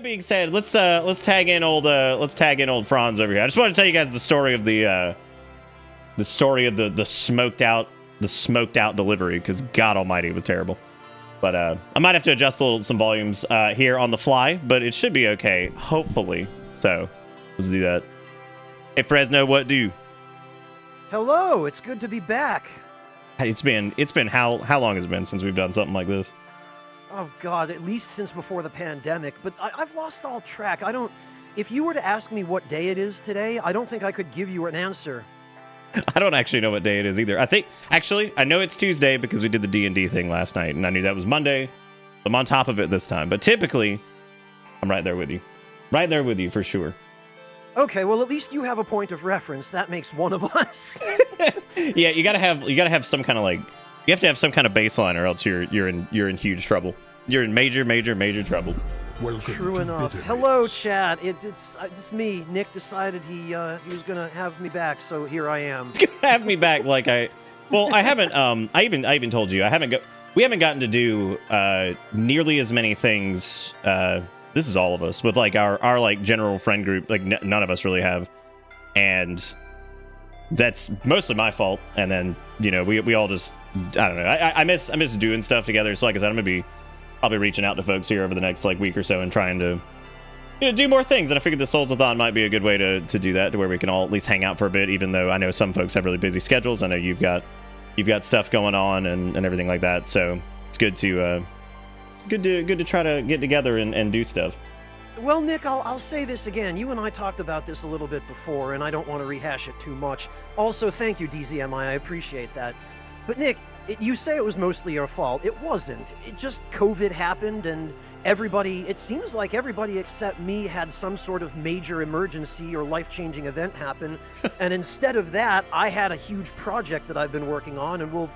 that being said, let's tag in old Franz over here. I just want to tell you guys the story of the smoked out delivery, because God Almighty, it was terrible. But I might have to adjust some volumes here on the fly, but it should be okay, hopefully. So let's do that. Hey Fresno, what do? Hello, it's good to be back. It's been how long has it been since we've done something like this? Oh God, at least since before the pandemic. But I've lost all track. If you were to ask me what day it is today, I don't think I could give you an answer. I don't actually know what day it is either. I know it's Tuesday because we did the D&D thing last night, and I knew that was Monday. I'm on top of it this time. But typically, I'm right there with you. Right there with you for sure. Okay, well at least you have a point of reference. That makes one of us. Yeah, you gotta have some kind of you have to have some kind of baseline, or else you're in huge trouble. You're in major trouble. Welcome True to enough. Bitterness. Hello, chat. It's me. Nick decided he was gonna have me back, so here I am. Have me back I haven't I even told you we haven't gotten to do nearly as many things. This is all of us with our general friend group. None of us really have, and that's mostly my fault. And then we all just, I don't know. I miss doing stuff together. So like I said, I'm gonna be probably reaching out to folks here over the next week or so and trying to do more things. And I figured the Souls-a-thon might be a good way to do that, to where we can all at least hang out for a bit. Even though I know some folks have really busy schedules. I know you've got stuff going on and everything like that. So it's good to try to get together and do stuff. Well, Nick, I'll say this again. You and I talked about this a little bit before, and I don't want to rehash it too much. Also, thank you, DZMI. I appreciate that. But Nick, you say it was mostly your fault. It wasn't. It just COVID happened, and it seems like everybody except me had some sort of major emergency or life-changing event happen. And instead of that, I had a huge project that I've been working on, and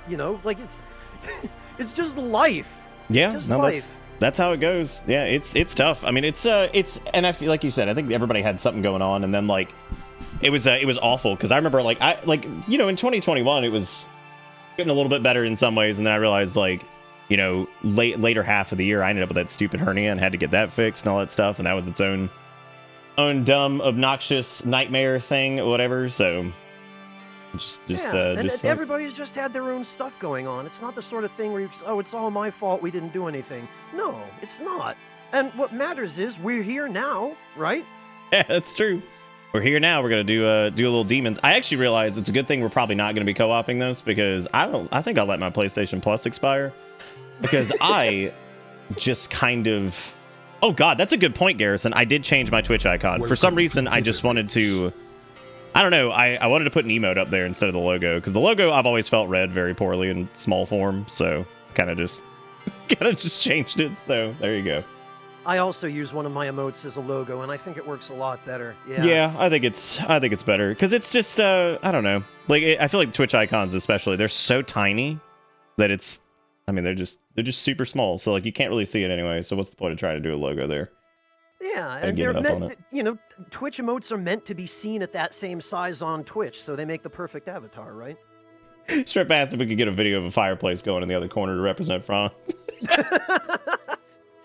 it's just life. Yeah, it's just life. That's how it goes. Yeah, it's tough. I mean, it's and I feel like you said, I think everybody had something going on, and then it was awful, because I remember in 2021 it was getting a little bit better in some ways, and then I realized later half of the year I ended up with that stupid hernia and had to get that fixed and all that stuff, and that was its own dumb, obnoxious nightmare thing, or whatever. So everybody's just had their own stuff going on. It's not the sort of thing where it's all my fault, we didn't do anything. No, it's not. And what matters is we're here now, right? Yeah, that's true. We're here now. We're gonna do a little demons. I actually realized it's a good thing we're probably not gonna be co-oping those, because I think I'll let my PlayStation Plus expire, because I just kind of. Oh God, that's a good point, Garrison. I did change my Twitch icon. For some reason, I just wanted to. I don't know. I wanted to put an emote up there instead of the logo, because the logo I've always felt read very poorly in small form, so kind of just changed it. So there you go. I also use one of my emotes as a logo, and I think it works a lot better. Yeah, I think it's better, because it's just I don't know. I feel like Twitch icons, especially, they're so tiny that it's. I mean, they're just super small, so you can't really see it anyway. So what's the point of trying to do a logo there? Yeah, and they're meant to, Twitch emotes are meant to be seen at that same size on Twitch, so they make the perfect avatar, right? Strip asked if we could get a video of a fireplace going in the other corner to represent Franz.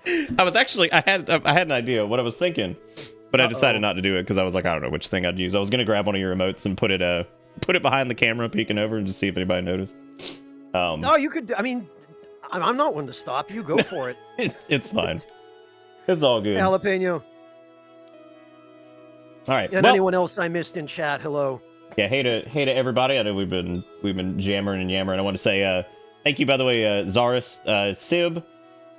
I had an idea of what I was thinking, but I decided not to do it, because I was like, I don't know which thing I'd use. I was gonna grab one of your emotes and put it behind the camera, peeking over, and just see if anybody noticed. No, you could. I mean, I'm not one to stop. You go for it. It's fine. It's all good. Jalapeno. All right. And anyone else I missed in chat, hello. Yeah, hey to everybody. I know we've been jammering and yammering. I want to say thank you, by the way, Zaris, Sib,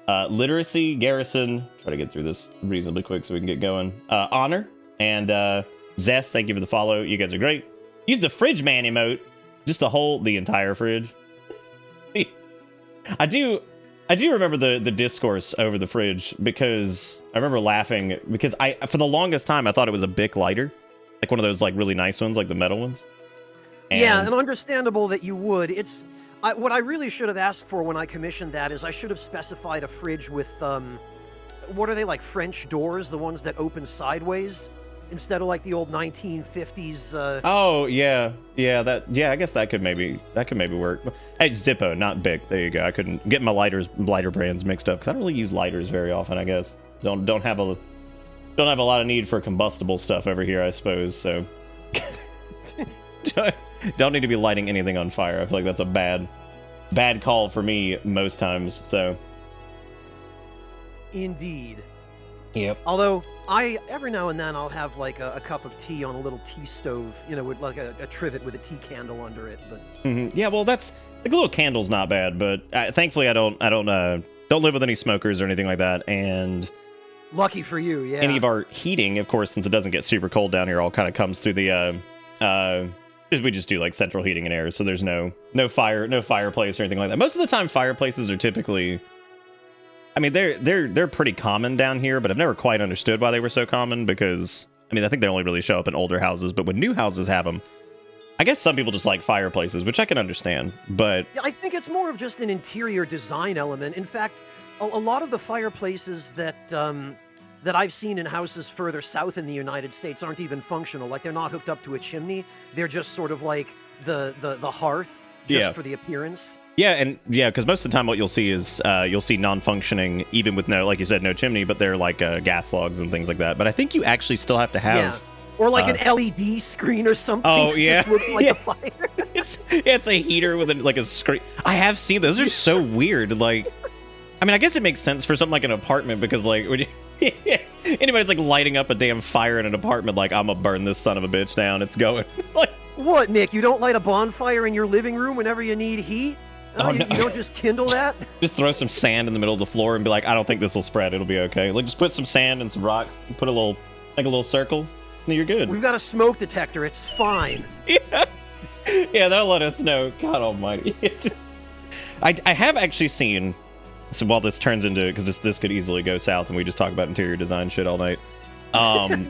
Literacy, Garrison. Try to get through this reasonably quick so we can get going. Honor and Zest. Thank you for the follow. You guys are great. Use the fridge man emote. Just the entire fridge. I do remember the discourse over the fridge, because I remember laughing, because for the longest time I thought it was a Bic lighter, like one of those really nice ones, like the metal ones. And understandable that you would. What I really should have asked for when I commissioned that is I should have specified a fridge with what are they, like French doors, the ones that open sideways, instead of the old 1950s. Oh yeah, I guess that could maybe work. Hey, Zippo, not Bic. There you go. I couldn't get my lighter brands mixed up, because I don't really use lighters very often. I guess don't have a don't have a lot of need for combustible stuff over here, I suppose. So don't need to be lighting anything on fire. I feel like that's a bad call for me most times. So indeed. Yep. Although every now and then I'll have like a cup of tea on a little tea stove, with like a trivet with a tea candle under it. But yeah, well, that's like a little candle's not bad, but thankfully I don't live with any smokers or anything like that, and lucky for you, yeah. Any of our heating, of course, since it doesn't get super cold down here, all kind of comes through the we just do like central heating and air, so there's no fireplace or anything like that. Most of the time, fireplaces are typically, I mean, they're pretty common down here, but I've never quite understood why they were so common, because I mean, I think they only really show up in older houses, but when new houses have them, I guess some people just like fireplaces, which I can understand, but yeah, I think it's more of just an interior design element. In fact, a lot of the fireplaces that I've seen in houses further south in the United States aren't even functional. Like, they're not hooked up to a chimney. They're just sort of like the hearth, just for the appearance. Yeah, because most of the time what you'll see is you'll see non-functioning, even with no, like you said, no chimney, but they're like gas logs and things like that. But I think you actually still have to have... Yeah. Or like an LED screen or something. Oh, yeah. Just looks like a fire. it's a heater with like a screen. I have seen those. Are so weird. Like, I mean, I guess it makes sense for something like an apartment, because like when anybody's like lighting up a damn fire in an apartment, like, I'm gonna burn this son of a bitch down. It's going. Like, what, Nick? You don't light a bonfire in your living room whenever you need heat? Oh, you don't just kindle that? Just throw some sand in the middle of the floor and be like, I don't think this will spread. It'll be okay. Like, just put some sand and some rocks, and put a little circle, and you're good. We've got a smoke detector. It's fine. Yeah, they'll let us know. God almighty. It's just... I have actually seen... So while this turns into... Because this could easily go south and we just talk about interior design shit all night.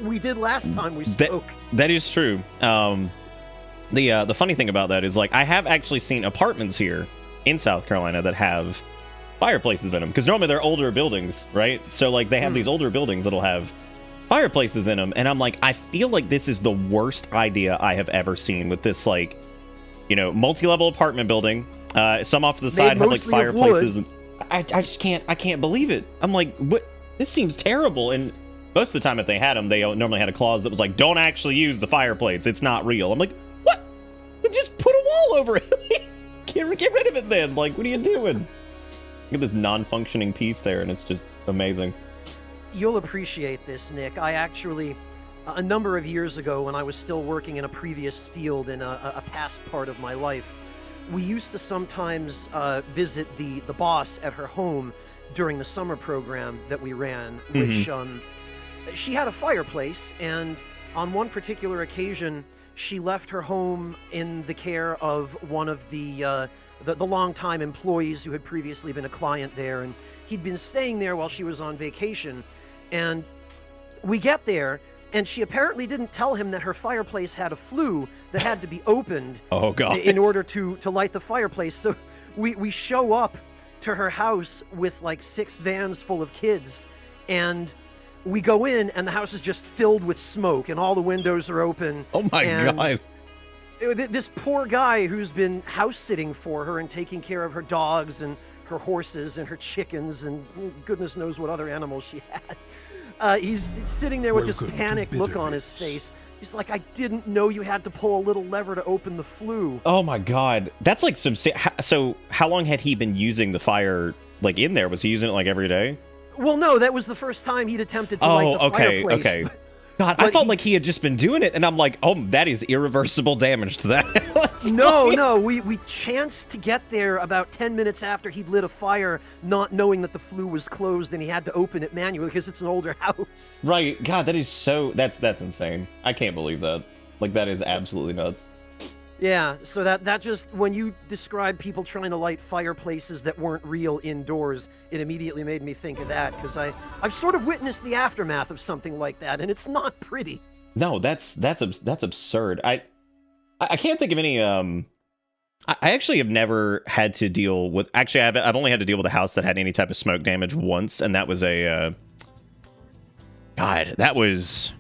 We did last time we spoke. That is true. The funny thing about that is, like, I have actually seen apartments here in South Carolina that have fireplaces in them. Because normally they're older buildings, right? So, like, they have these older buildings that'll have fireplaces in them. And I'm like, I feel like this is the worst idea I have ever seen with this, like, multi-level apartment building. Some off to the side have, like, fireplaces. And I just can't believe it. I'm like, what? This seems terrible. And most of the time, if they had them, they normally had a clause that was like, don't actually use the fireplace. It's not real. I'm like, what? Just put a wall over it. Get rid of it then. Like, what are you doing? Look at this non-functioning piece there, and it's just amazing. You'll appreciate this, Nick. I actually, a number of years ago, when I was still working in a previous field in a past part of my life, we used to sometimes visit the boss at her home during the summer program that we ran, which she had a fireplace, and on one particular occasion, she left her home in the care of one of the longtime employees who had previously been a client there, and he'd been staying there while she was on vacation. And we get there, and she apparently didn't tell him that her fireplace had a flue that had to be opened in order to light the fireplace. So we show up to her house with like 6 vans full of kids, and we go in, and the house is just filled with smoke, and all the windows are open. Oh my God. This poor guy who's been house sitting for her and taking care of her dogs and her horses and her chickens and goodness knows what other animals she had. He's sitting there with this panicked look on his face. He's like, I didn't know you had to pull a little lever to open the flue. Oh my God. That's like so how long had he been using the fire, like, in there? Was he using it like every day? Well, no, that was the first time he'd attempted to light the fireplace. Okay. God, I thought like he had just been doing it, and I'm like, oh, that is irreversible damage to that house. No, we chanced to get there about 10 minutes after he'd lit a fire, not knowing that the flue was closed, and he had to open it manually because it's an older house. Right. God, that is so... That's insane. I can't believe that. Like, that is absolutely nuts. Yeah, so that just... When you describe people trying to light fireplaces that weren't real indoors, it immediately made me think of that, because I've sort of witnessed the aftermath of something like that, and it's not pretty. No, that's absurd. I can't think of any... I actually have never had to deal with... Actually, I've only had to deal with a house that had any type of smoke damage once, and that was a... God, that was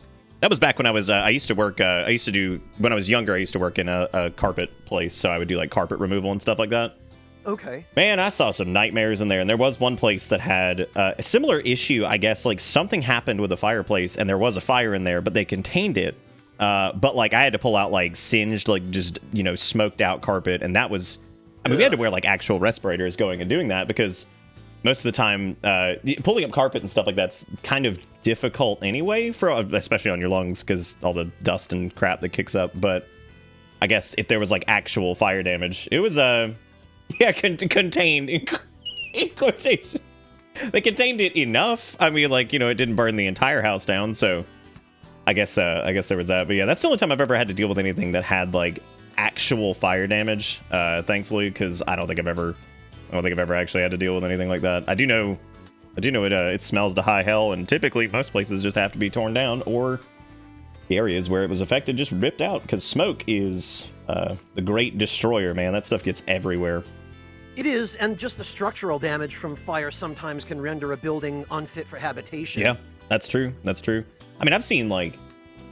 back when I was... I used to work... when I was younger, I used to work in a carpet place, so I would do like carpet removal and stuff like that. Okay. Man, I saw some nightmares in there, and there was one place that had a similar issue, I guess. Like, something happened with the fireplace, and there was a fire in there, but they contained it. But, like, I had to pull out, like, singed, like, just, you know, smoked out carpet, and that was... I mean, we had to wear, like, actual respirators going and doing that, because most of the time, pulling up carpet and stuff like that's kind of difficult anyway, especially on your lungs, because all the dust and crap that kicks up. But I guess if there was, like, actual fire damage, it was... Yeah, contained in quotation. They contained it enough. I mean, like, you know, it didn't burn the entire house down, so I guess there was that. But yeah, that's the only time I've ever had to deal with anything that had like actual fire damage. Thankfully, because I don't think I've ever actually had to deal with anything like that. I do know it smells to high hell, and typically most places just have to be torn down, or the areas where it was affected just ripped out, because smoke is the great destroyer, man. That stuff gets everywhere. It is, and just the structural damage from fire sometimes can render a building unfit for habitation. Yeah, that's true. That's true. I mean, I've seen, like,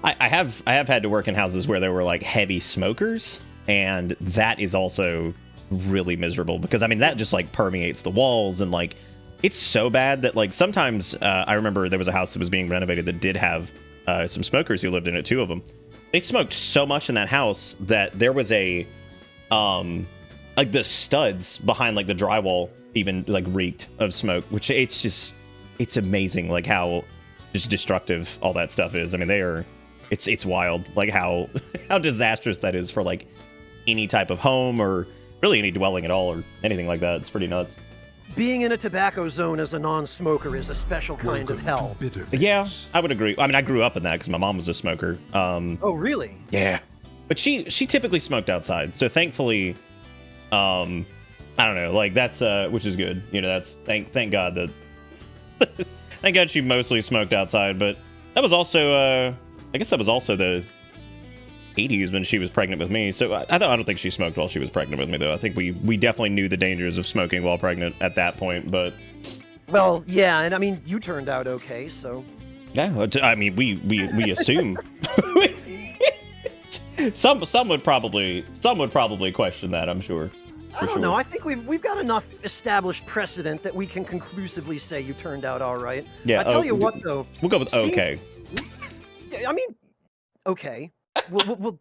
I have had to work in houses where there were, like, heavy smokers, and that is also really miserable, because, I mean, that just, like, permeates the walls, and, like, it's so bad that, like, sometimes, I remember there was a house that was being renovated that did have some smokers who lived in it, 2 of them. They smoked so much in that house that there was a, like, the studs behind, like, the drywall even, like, reeked of smoke, which it's amazing, like, how just destructive all that stuff is. I mean, it's wild, like, how disastrous that is for, like, any type of home, or really any dwelling at all, or anything like that. It's pretty nuts. Being in a tobacco zone as a non-smoker is a special kind of hell. Yeah, I would agree. I mean, I grew up in that because my mom was a smoker. Oh, really? Yeah. But she typically smoked outside, so thankfully... I don't know, like, that's which is good, you know. That's thank God that thank God she mostly smoked outside. But that was also I guess that was also the 80s when she was pregnant with me, so I don't think she smoked while she was pregnant with me, though. I think we definitely knew the dangers of smoking while pregnant at that point. But well, yeah, and I mean, you turned out okay, so yeah, I mean, we assume. Some would probably question that, I'm sure. I don't know. I think we've got enough established precedent that we can conclusively say you turned out all right. Yeah. I tell you what, though. We'll go with okay. I mean, okay. We'll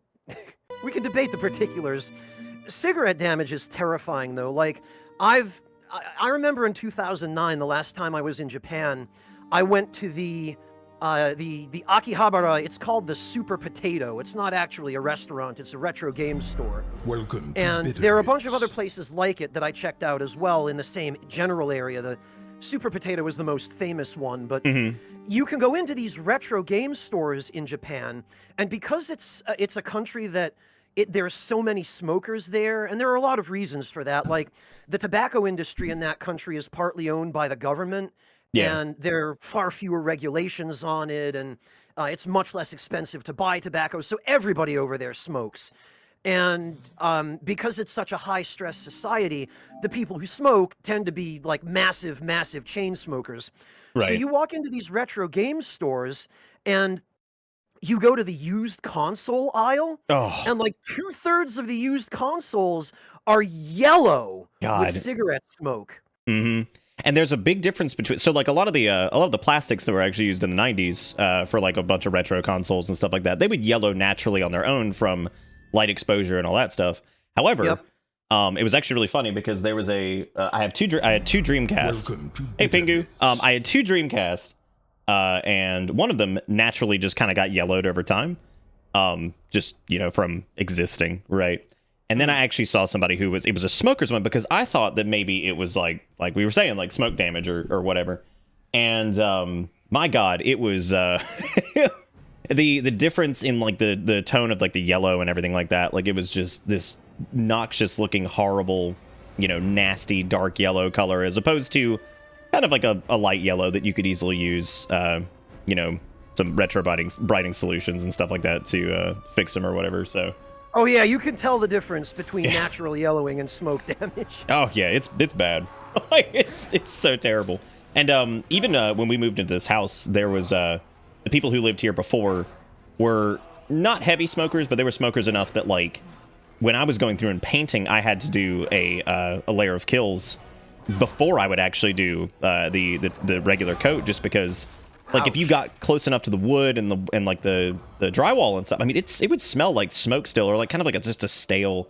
we can debate the particulars. Cigarette damage is terrifying, though. Like, I remember in 2009, the last time I was in Japan, I went to the Akihabara. It's called the Super Potato. It's not actually a restaurant. It's a retro game store. Welcome to And Bitter there are a bunch of Bits. other places like it that I checked out as well in the same general area. The Super Potato is the most famous one, but you can go into these retro game stores in Japan, and because it's a country that there's so many smokers there, and there are a lot of reasons for that. Like, the tobacco industry in that country is partly owned by the government. Yeah. And there are far fewer regulations on it, and it's much less expensive to buy tobacco, so everybody over there smokes. And because it's such a high-stress society, the people who smoke tend to be, like, massive, massive chain smokers. Right. So you walk into these retro game stores, and you go to the used console aisle, Oh, and, like, 2/3 of the used consoles are yellow God. with cigarette smoke. Mm-hmm. And there's a big difference between, so, like, a lot of the plastics that were actually used in the 90s for, like, a bunch of retro consoles and stuff like that, they would yellow naturally on their own from light exposure and all that stuff. However, it was actually really funny because there was I had two Dreamcasts. Welcome to Hey, Bitter Pingu. Bits. I had 2 Dreamcasts, and one of them naturally just kind of got yellowed over time, just, you know, from existing, right? And then I actually saw somebody it was a smoker's one, because I thought that maybe it was like we were saying, like, smoke damage or whatever. And my God, it was the difference in, like, the tone of, like, the yellow and everything like that. Like, it was just this noxious looking, horrible, you know, nasty dark yellow color, as opposed to kind of like a light yellow that you could easily use, you know, some retro brighting solutions and stuff like that to fix them or whatever. So. Oh yeah, you can tell the difference between natural yellowing and smoke damage. Oh yeah, it's bad. Like, it's so terrible. And even when we moved into this house, there was the people who lived here before were not heavy smokers, but they were smokers enough that, like, when I was going through and painting, I had to do a layer of kills before I would actually do the regular coat, just because like if you got close enough to the wood and the drywall and stuff, I mean it would smell like smoke still, or like kind of like just a stale,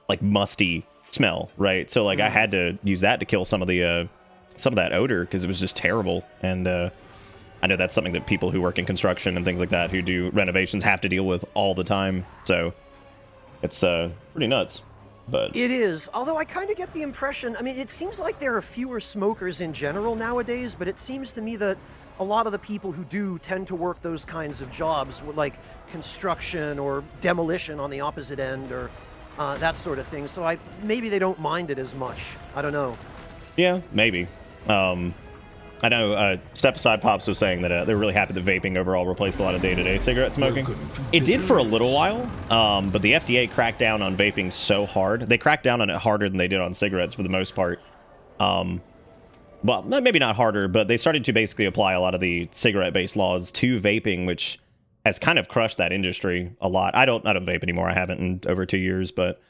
like musty smell, right? So like I had to use that to kill some of that odor, because it was just terrible. And I know that's something that people who work in construction and things like that, who do renovations, have to deal with all the time. So it's pretty nuts. But it is, although I kind of get the impression, I mean, it seems like there are fewer smokers in general nowadays, but it seems to me that a lot of the people who do tend to work those kinds of jobs, like construction or demolition on the opposite end, or that sort of thing. So maybe they don't mind it as much. I don't know. Yeah, maybe. I know Step Aside Pops was saying that they're really happy that vaping overall replaced a lot of day-to-day cigarette smoking. It did for a little while, but the FDA cracked down on vaping so hard. They cracked down on it harder than they did on cigarettes for the most part. Well, maybe not harder, but they started to basically apply a lot of the cigarette-based laws to vaping, which has kind of crushed that industry a lot. I don't vape anymore. I haven't in over 2 years, but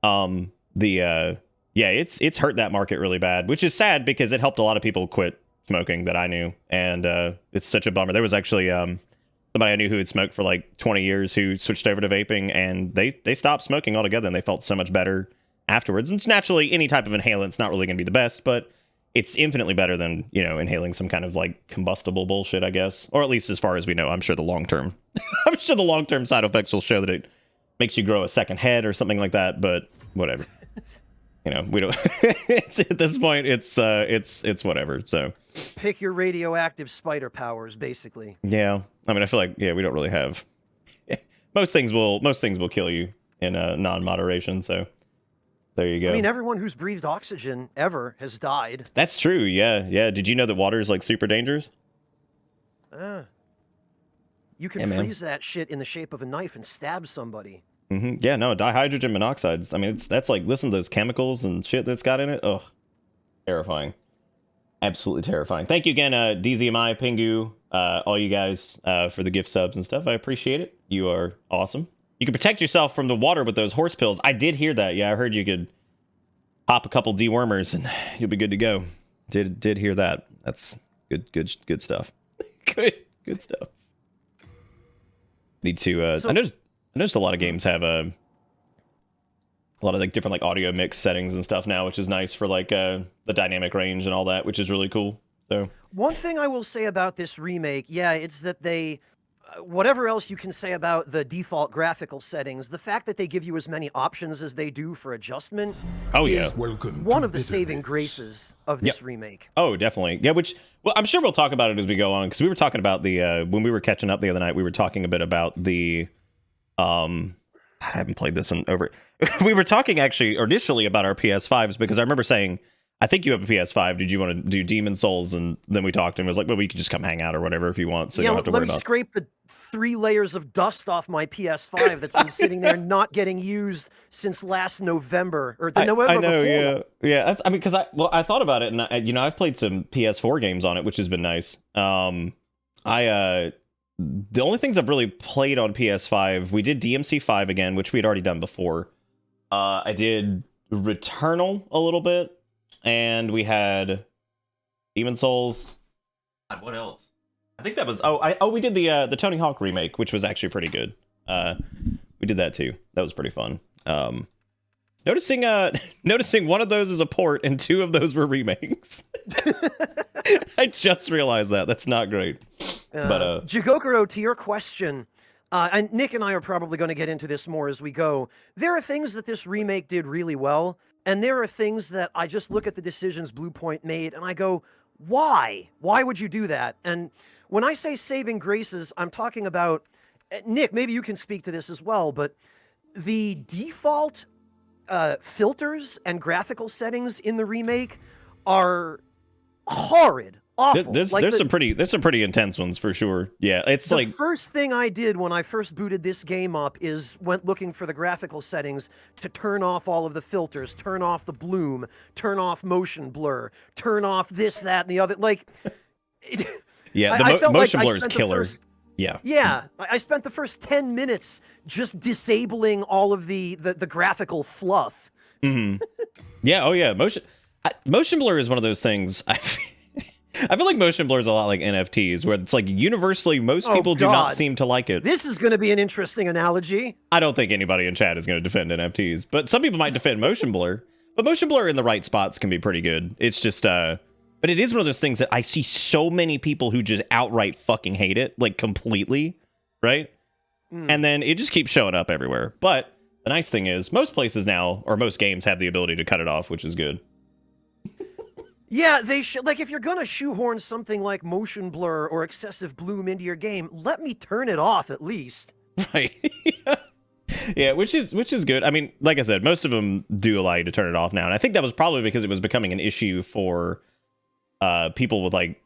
yeah, it's hurt that market really bad, which is sad because it helped a lot of people quit smoking that I knew, and it's such a bummer. There was actually somebody I knew who had smoked for like 20 years who switched over to vaping, and they stopped smoking altogether, and they felt so much better afterwards. And naturally, any type of inhalant's not really going to be the best, but it's infinitely better than, you know, inhaling some kind of like combustible bullshit, I guess, or at least as far as we know. I'm sure the long term side effects will show that it makes you grow a second head or something like that, but whatever. You know, we don't. At this point, it's whatever. So pick your radioactive spider powers, basically. Yeah, I mean, I feel like we don't really have. Most things will kill you in non-moderation. So there you go. I mean, everyone who's breathed oxygen ever has died. That's true. Yeah. Did you know that water is like super dangerous? You can freeze that shit in the shape of a knife and stab somebody. Mm-hmm. Yeah, no, dihydrogen monoxides. I mean, that's like, listen to those chemicals and shit that's got in it. Ugh, terrifying. Absolutely terrifying. Thank you again, DZMI, Pingu, all you guys for the gift subs and stuff. I appreciate it. You are awesome. You can protect yourself from the water with those horse pills. I did hear that. Yeah, I heard you could pop a couple dewormers and you'll be good to go. Did hear that. That's good stuff. good stuff. Need to. I noticed a lot of games have a lot of like different like audio mix settings and stuff now, which is nice for like the dynamic range and all that, which is really cool. So one thing I will say about this remake, it's that they, whatever else you can say about the default graphical settings, the fact that they give you as many options as they do for adjustment is one of the saving graces of this remake. Oh, definitely. Yeah, which, well, I'm sure we'll talk about it as we go on, because we were talking about the when we were catching up the other night, we were talking a bit about the I haven't played this in over. We were talking actually initially about our PS5s, because I remember saying, I think you have a PS5. Did you want to do Demon Souls? And then we talked, and it was like, well, we could just come hang out or whatever if you want. So you don't have to worry about. Let me scrape the 3 layers of dust off my PS5 that's been sitting there not getting used since last November, or the November before. Yeah. I mean, because I thought about it, and I've played some PS4 games on it, which has been nice. The only things I've really played on PS5, we did DMC5 again, which we had already done before. I did Returnal a little bit, and we had Demon Souls. God, what else? I think that was we did the Tony Hawk remake, which was actually pretty good. We did that too. That was pretty fun. Noticing one of those is a port and 2 of those were remakes. I just realized that. That's not great. But Jigokuro, to your question, and Nick and I are probably going to get into this more as we go. There are things that this remake did really well, and there are things that I just look at the decisions Bluepoint made and I go, why? Why would you do that? And when I say saving graces, I'm talking about, Nick, maybe you can speak to this as well, but the default filters and graphical settings in the remake are horrid. Awful. There's some pretty intense ones for sure. Yeah, it's the like the first thing I did when I first booted this game up is went looking for the graphical settings to turn off all of the filters, turn off the bloom, turn off motion blur, turn off this, that, and the other. Like, yeah, the motion blur is killer. Yeah. Yeah, I spent the first 10 minutes just disabling all of the graphical fluff. Hmm. Yeah. Oh yeah. Motion blur is one of those things. I feel like motion blur is a lot like NFTs, where it's like universally most people do not seem to like it. This is going to be an interesting analogy. I don't think anybody in chat is going to defend NFTs, but some people might defend motion blur. But motion blur in the right spots can be pretty good. It's just, but it is one of those things that I see so many people who just outright fucking hate it, like completely, right? And then it just keeps showing up everywhere. But the nice thing is, most places now, or most games, have the ability to cut it off, which is good. Yeah, they should. Like, if you're gonna shoehorn something like motion blur or excessive bloom into your game, let me turn it off at least. Right. Yeah, which is good. I mean, like I said, most of them do allow you to turn it off now, and I think that was probably because it was becoming an issue for people with like.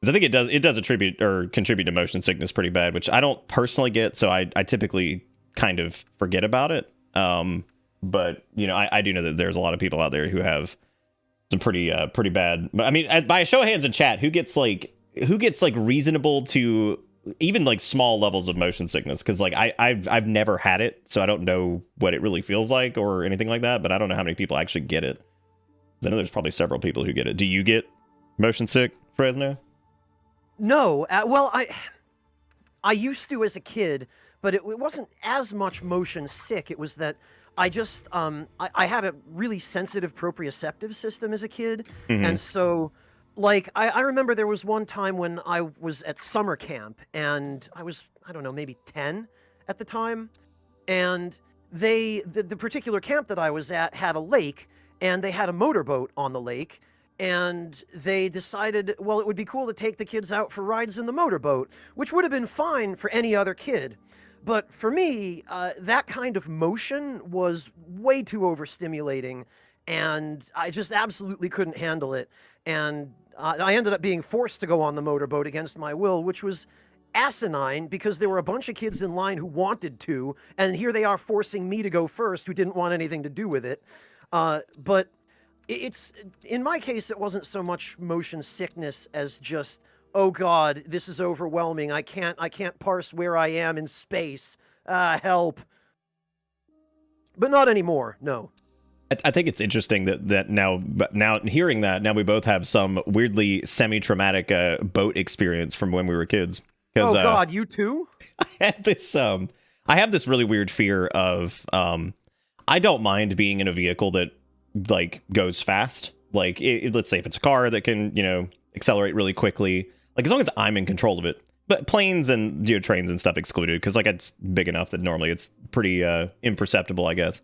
Because I think it does attribute or contribute to motion sickness pretty bad, which I don't personally get, so I typically kind of forget about it. But you know, I do know that there's a lot of people out there who have some pretty bad. I mean, by a show of hands in chat, who gets like reasonable to even like small levels of motion sickness? Because like I've never had it, so I don't know what it really feels like or anything like that. But I don't know how many people actually get it. 'Cause I know there's probably several people who get it. Do you get motion sick, Fresno? No, well, I used to as a kid, but it wasn't as much motion sick. It was that I just I had a really sensitive proprioceptive system as a kid, and so like I remember there was one time when I was at summer camp, and I was, I don't know, maybe 10 at the time, and the particular camp that I was at had a lake, and they had a motorboat on the lake. And they decided, well, it would be cool to take the kids out for rides in the motorboat, which would have been fine for any other kid. But for me, that kind of motion was way too overstimulating, and I just absolutely couldn't handle it. And I ended up being forced to go on the motorboat against my will, which was asinine because there were a bunch of kids in line who wanted to, and here they are forcing me to go first who didn't want anything to do with it. But it's, in my case, it wasn't so much motion sickness as just, oh God, this is overwhelming. I can't parse where I am in space. Help. But not anymore, no. I think it's interesting that now hearing that, now we both have some weirdly semi-traumatic boat experience from when we were kids. Oh God, you too? I have this really weird fear of, I don't mind being in a vehicle that like goes fast. Like let's say if it's a car that can, you know, accelerate really quickly, like as long as I'm in control of it. But planes and, you know, trains and stuff excluded, because like it's big enough that normally it's pretty imperceptible, I guess.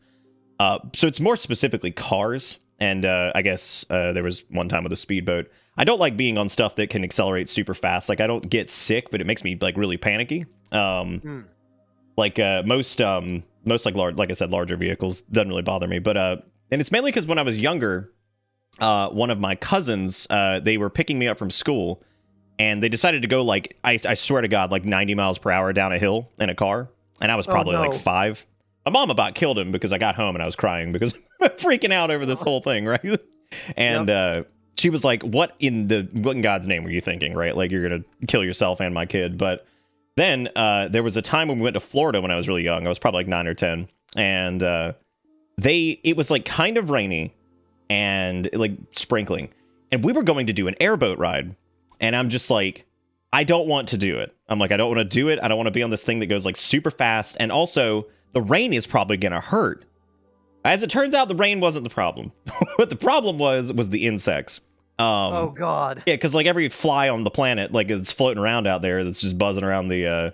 So it's more specifically cars, and I guess there was one time with a speedboat. I don't like being on stuff that can accelerate super fast. Like I don't get sick, but it makes me like really panicky. Like most like like I said, larger vehicles doesn't really bother me. But and it's mainly because when I was younger, one of my cousins, they were picking me up from school, and they decided to go like, I swear to God, like 90 miles per hour down a hill in a car. And I was probably like 5. My mom about killed him because I got home and I was crying because I'm freaking out over this whole thing, right? And she was like, what in God's name were you thinking, right? Like, you're going to kill yourself and my kid. But then there was a time when we went to Florida when I was really young. I was probably like 9 or 10. And it was like kind of rainy and like sprinkling. And we were going to do an airboat ride. And I'm just like, I don't want to do it. I'm like, I don't want to do it. I don't want to be on this thing that goes like super fast. And also, the rain is probably going to hurt. As it turns out, the rain wasn't the problem. What the problem was the insects. Oh, God. Yeah, because like every fly on the planet, like it's floating around out there that's just buzzing around the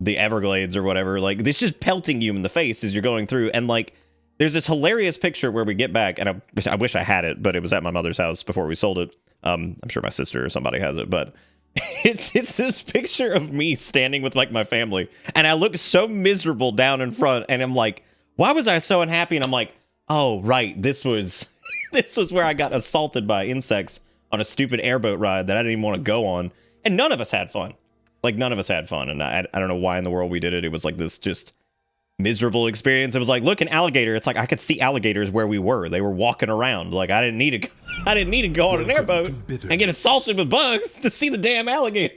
Everglades or whatever. Like, it's just pelting you in the face as you're going through. And like, there's this hilarious picture where we get back, and I wish I had it, but it was at my mother's house before we sold it. I'm sure my sister or somebody has it, but it's this picture of me standing with like my family, and I look so miserable down in front, and I'm like, why was I so unhappy? And I'm like, oh right, this was where I got assaulted by insects on a stupid airboat ride that I didn't even want to go on, and none of us had fun. Like, none of us had fun, and I don't know why in the world we did it. It was like this just miserable experience. It was like, look, an alligator. It's like I could see alligators where we were. They were walking around. Like, I didn't need to go on an airboat and get assaulted with bugs to see the damn alligator.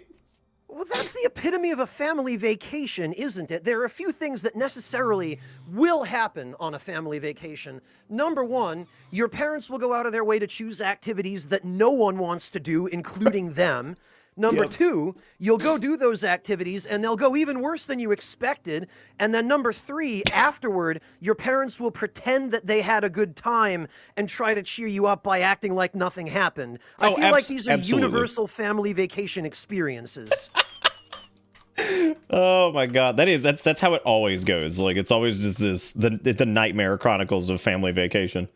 Well, that's the epitome of a family vacation, isn't it? There are a few things that necessarily will happen on a family vacation. Number one, your parents will go out of their way to choose activities that no one wants to do, including them. Number Yep. two, you'll go do those activities and they'll go even worse than you expected. And then number three, afterward, your parents will pretend that they had a good time and try to cheer you up by acting like nothing happened. I feel like these are absolutely. universal family vacation experiences. Oh my god, that's how it always goes. Like it's always just the nightmare chronicles of family vacation.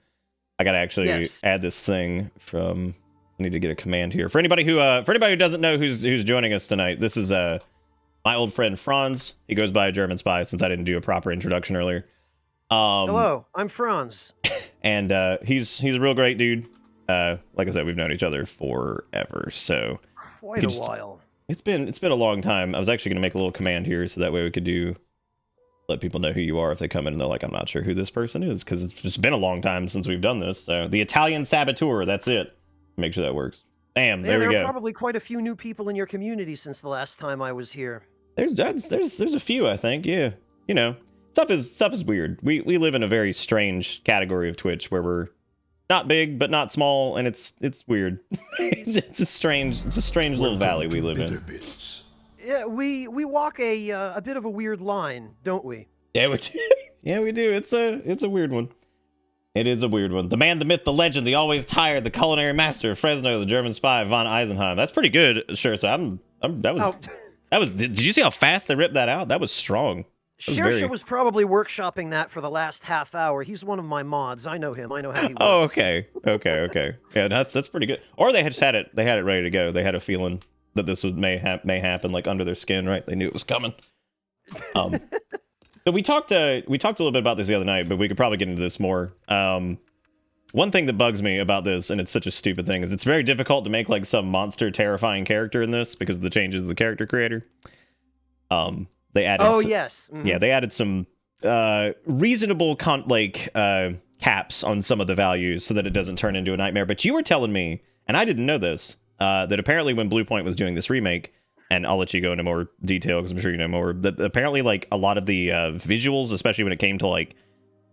I gotta actually add this thing from. I need to get a command here for anybody who doesn't know who's joining us tonight. This is my old friend Franz. He goes by German Spy since I didn't do a proper introduction earlier. Hello, I'm Franz. And he's a real great dude. Like I said, we've known each other forever, so quite a while. It's been a long time. I was actually going to make a little command here so that way we could let people know who you are if they come in and they're like, I'm not sure who this person is, because it's just been a long time since we've done this. So the Italian Saboteur, that's it. Make sure that works. Bam, there we go. There are probably quite a few new people in your community since the last time I was here. There's a few, I think. Yeah, you know, stuff is weird. We live in a very strange category of Twitch where we're not big but not small, and it's weird. it's a strange little valley we live in. Yeah, we walk a bit of a weird line, don't we? Yeah, we do. Yeah, we do. It's a weird one. It is a weird one. The man, the myth, the legend, the always tired, the culinary master of Fresno, the German spy, von Eisenheim. That's pretty good, sure. So that was. Did you see how fast they ripped that out? That was strong. Shersha was probably workshopping that for the last half hour. He's one of my mods. I know him. I know how he works. Oh, okay. Yeah, that's pretty good. Or they just had it. They had it ready to go. They had a feeling that this may happen, like under their skin, right? They knew it was coming. So we talked a little bit about this the other night, but we could probably get into this more. One thing that bugs me about this, and it's such a stupid thing, is it's very difficult to make like some monster terrifying character in this because of the changes of the character creator. They added yes. Mm-hmm. Yeah, they added some reasonable caps on some of the values so that it doesn't turn into a nightmare. But you were telling me, and I didn't know this, that apparently when Bluepoint was doing this remake, and I'll let you go into more detail because I'm sure you know more, that apparently like a lot of the visuals, especially when it came to like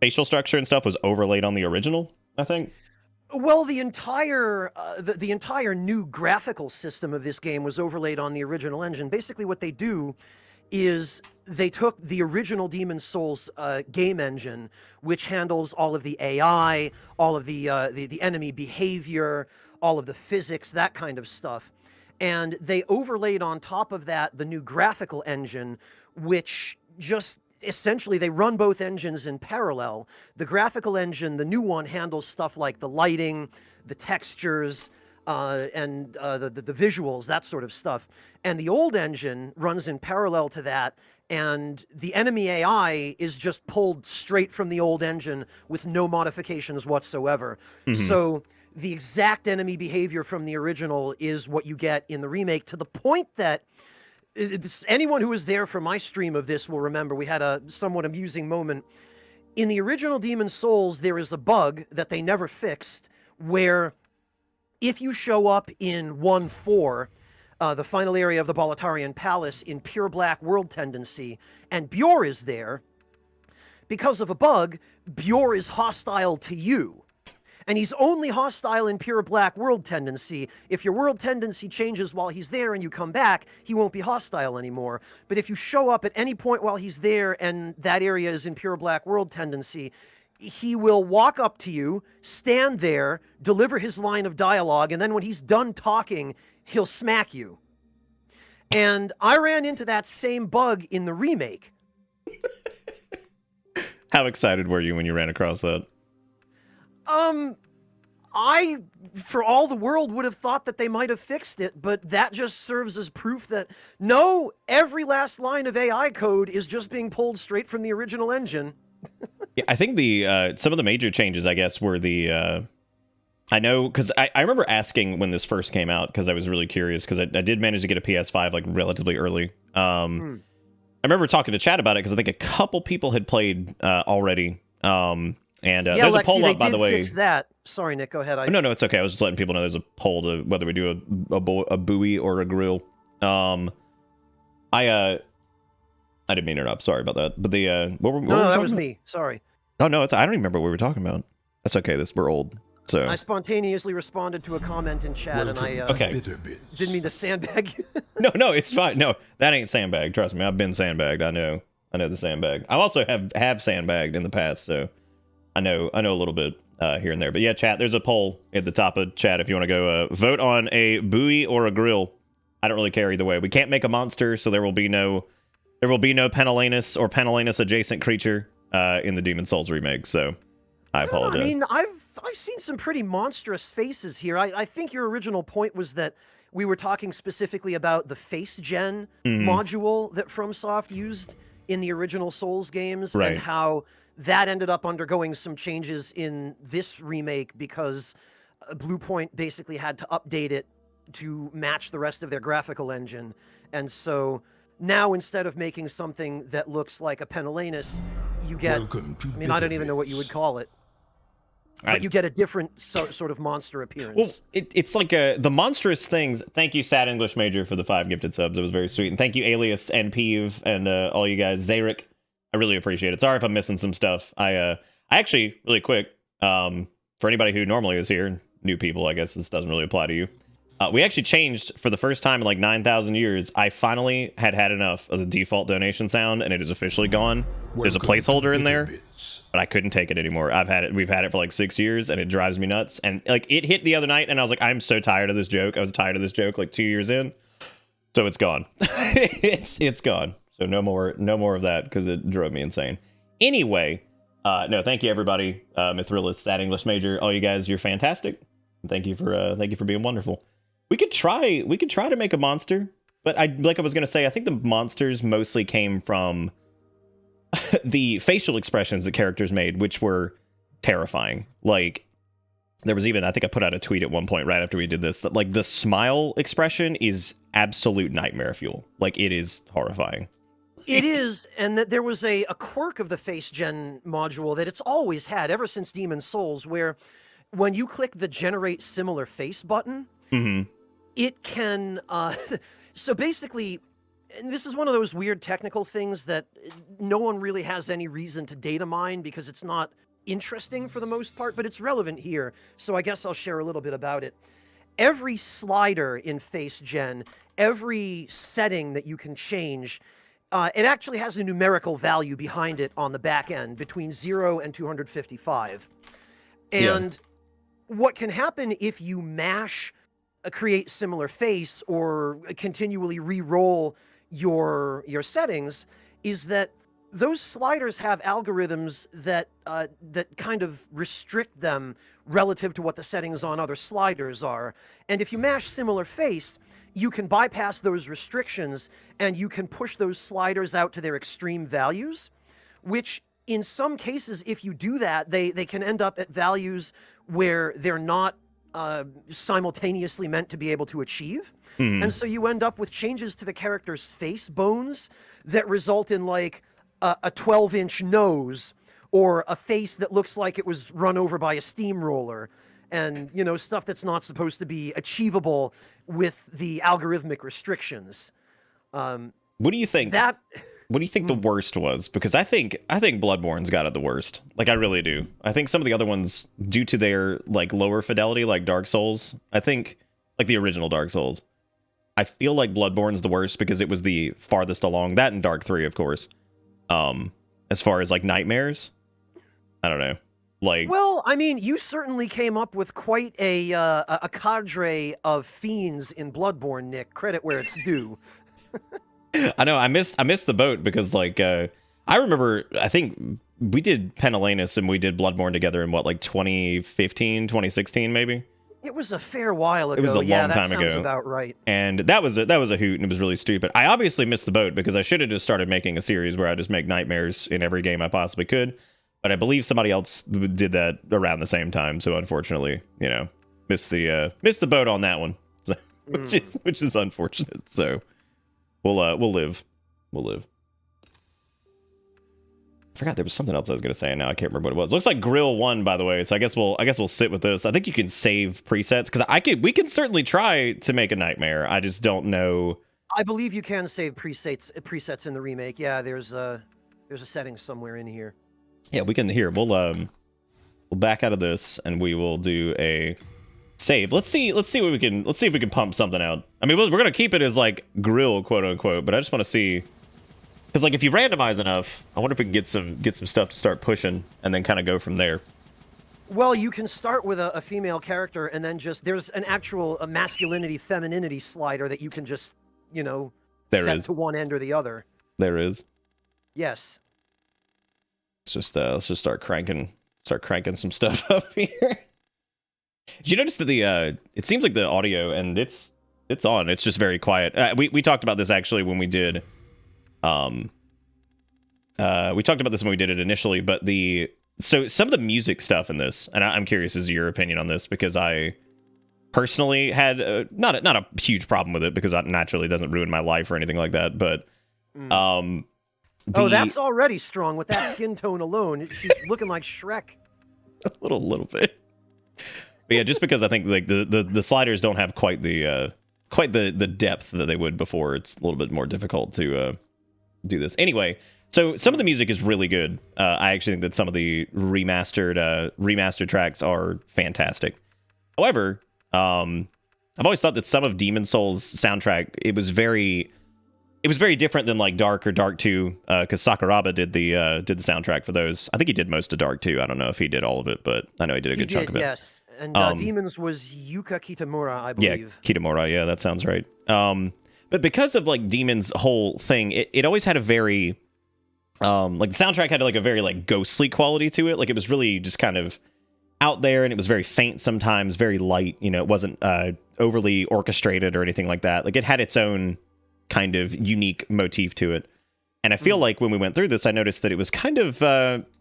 facial structure and stuff, was overlaid on the original, I think. Well, the entire new graphical system of this game was overlaid on the original engine. Basically, what they do is they took the original Demon's Souls game engine, which handles all of the AI, all of the enemy behavior, all of the physics, that kind of stuff. And they overlaid on top of that the new graphical engine, which just essentially they run both engines in parallel. The graphical engine, the new one, handles stuff like the lighting, the textures, and the visuals, that sort of stuff. And the old engine runs in parallel to that, and the enemy AI is just pulled straight from the old engine with no modifications whatsoever. Mm-hmm. So the exact enemy behavior from the original is what you get in the remake, to the point that anyone who was there for my stream of this will remember we had a somewhat amusing moment. In the original Demon's Souls, there is a bug that they never fixed where if you show up in 1-4, the final area of the Boletarian Palace in pure black world tendency, and Bjor is there, because of a bug, Bjor is hostile to you. And he's only hostile in pure black world tendency. If your world tendency changes while he's there and you come back, he won't be hostile anymore. But if you show up at any point while he's there and that area is in pure black world tendency, he will walk up to you, stand there, deliver his line of dialogue, and then when he's done talking, he'll smack you. And I ran into that same bug in the remake. How excited were you when you ran across that? I, for all the world, would have thought that they might have fixed it, but that just serves as proof that, no, every last line of AI code is just being pulled straight from the original engine. Yeah, I think some of the major changes, I guess, were I know, because I remember asking when this first came out, because I was really curious, because I did manage to get a PS5, like, relatively early. I remember talking to chat about it, because I think a couple people had played already, and yeah, there's Lexi, a poll up, by the way. Fix that. Sorry, Nick, go ahead. No, it's okay. I was just letting people know there's a poll to whether we do a buoy or a grill. I didn't mean to interrupt. Sorry about that. But the what No, were we that talking was about? me. Sorry. Oh no, I don't even remember what we were talking about. That's okay. We're old. So I spontaneously responded to a comment in chat, and I okay. didn't mean to sandbag you. No, it's fine. No, that ain't sandbag. Trust me, I've been sandbagged. I know the sandbag. I also have sandbagged in the past, so I know a little bit here and there. But yeah, chat. There's a poll at the top of chat if you want to go vote on a buoy or a grill. I don't really care either way. We can't make a monster, so there will be no Pentelanus or Pentelanus adjacent creature in the Demon Souls remake. So I apologize. I mean, I've seen some pretty monstrous faces here. I think your original point was that we were talking specifically about the face gen module that FromSoft used in the original Souls games, Right. and how that ended up undergoing some changes in this remake because Bluepoint basically had to update it to match the rest of their graphical engine. And so now, instead of making something that looks like a Pentelanus, you get, I mean, I don't even know what you would call it, but you get a different sort of monster appearance. Well, it's like the monstrous things. Thank you, Sad English Major, for the 5 gifted subs. It was very sweet. And thank you, Alias and Peeve and all you guys. Zarek, I really appreciate it. Sorry if I'm missing some stuff. I actually, really quick, for anybody who normally is here, new people, I guess this doesn't really apply to you. We actually changed for the first time in like 9,000 years. I finally had enough of the default donation sound, and it is officially gone. There's a placeholder in there, but I couldn't take it anymore. We've had it for like 6 years, and it drives me nuts. And like it hit the other night, and I was like, I'm so tired of this joke. I was tired of this joke like 2 years in, so it's gone. it's gone. So no more of that because it drove me insane. Anyway, no, thank you everybody. Mithrillus, Sad English Major, all you guys, you're fantastic. Thank you for being wonderful. We could try to make a monster, but I was gonna say, I think the monsters mostly came from the facial expressions that characters made, which were terrifying. Like there was even, I think I put out a tweet at one point right after we did this, that like the smile expression is absolute nightmare fuel. Like it is horrifying. It is, and that there was a quirk of the face gen module that it's always had ever since Demon Souls, where when you click the generate similar face button, it can, so basically, and this is one of those weird technical things that no one really has any reason to data mine because it's not interesting for the most part, but it's relevant here, so I guess I'll share a little bit about it. Every slider in Face Gen, every setting that you can change, it actually has a numerical value behind it on the back end between 0 and 255. And what can happen if you mash create similar face or continually re-roll your settings is that those sliders have algorithms that that kind of restrict them relative to what the settings on other sliders are. And if you mash similar face, you can bypass those restrictions and you can push those sliders out to their extreme values, which in some cases, if you do that, they can end up at values where they're not simultaneously meant to be able to achieve. And so you end up with changes to the character's face bones that result in like a 12-inch nose or a face that looks like it was run over by a steamroller, and you know, stuff that's not supposed to be achievable with the algorithmic restrictions. What do you think? What do you think the worst was? Because I think Bloodborne's got it the worst. Like I really do. I think some of the other ones, due to their like lower fidelity, like Dark Souls, I think like the original Dark Souls, I feel like Bloodborne's the worst because it was the farthest along. That and Dark 3, of course. As far as like nightmares, I don't know. Like, well, I mean, you certainly came up with quite a cadre of fiends in Bloodborne, Nick. Credit where it's due. I know I missed the boat because like I remember, I think we did Pentelanus and we did Bloodborne together in what, like 2015, 2016 maybe. It was a fair while ago. It was a long time that sounds ago. About right. And that was a hoot, and it was really stupid. I obviously missed the boat because I should have just started making a series where I just make nightmares in every game I possibly could. But I believe somebody else did that around the same time, so unfortunately, you know, missed the boat on that one, so, which is unfortunate. So we'll live. I forgot there was something else I was gonna say, and now I can't remember what it was. Looks like Grill won, by the way, so I guess we'll sit with this. I think you can save presets because we can certainly try to make a nightmare. I just don't know I believe you can save presets in the remake. Yeah, there's a setting somewhere in here. Yeah, we can. Here, we'll back out of this and we will do a save. Let's see what we can. Let's see if we can pump something out. I mean, we're gonna keep it as like grill, quote unquote. But I just want to see, because like if you randomize enough, I wonder if we can get some stuff to start pushing and then kind of go from there. Well, you can start with a female character and then there's an actual masculinity femininity slider that you can just set to one end or the other. There is. Yes. Let's just start cranking some stuff up here. Did you notice that it seems like the audio and it's on. It's just very quiet. We talked about this actually when we did we talked about this when we did it initially, but so some of the music stuff in this, and I'm curious as to your opinion on this, because I personally had not a huge problem with it, because it naturally doesn't ruin my life or anything like that, but that's already strong with that skin tone alone. She's looking like Shrek. A little bit. But yeah, just because I think like the sliders don't have quite the depth that they would before, it's a little bit more difficult to do this. Anyway, so some of the music is really good. I actually think that some of the remastered tracks are fantastic. However, I've always thought that some of Demon Souls' soundtrack, it was very different than like Dark or Dark 2, because Sakuraba did the soundtrack for those. I think he did most of Dark 2. I don't know if he did all of it, but I know he did a good chunk of it. Yes, and Demons was Yuka Kitamura, I believe. Yeah, Kitamura. Yeah, that sounds right. But because of like Demon's whole thing, it always had a very like the soundtrack had like a very like ghostly quality to it. Like it was really just kind of out there, and it was very faint sometimes, very light. It wasn't overly orchestrated or anything like that. Like it had its own kind of unique motif to it. And I feel like when we went through this, I noticed that it was kind of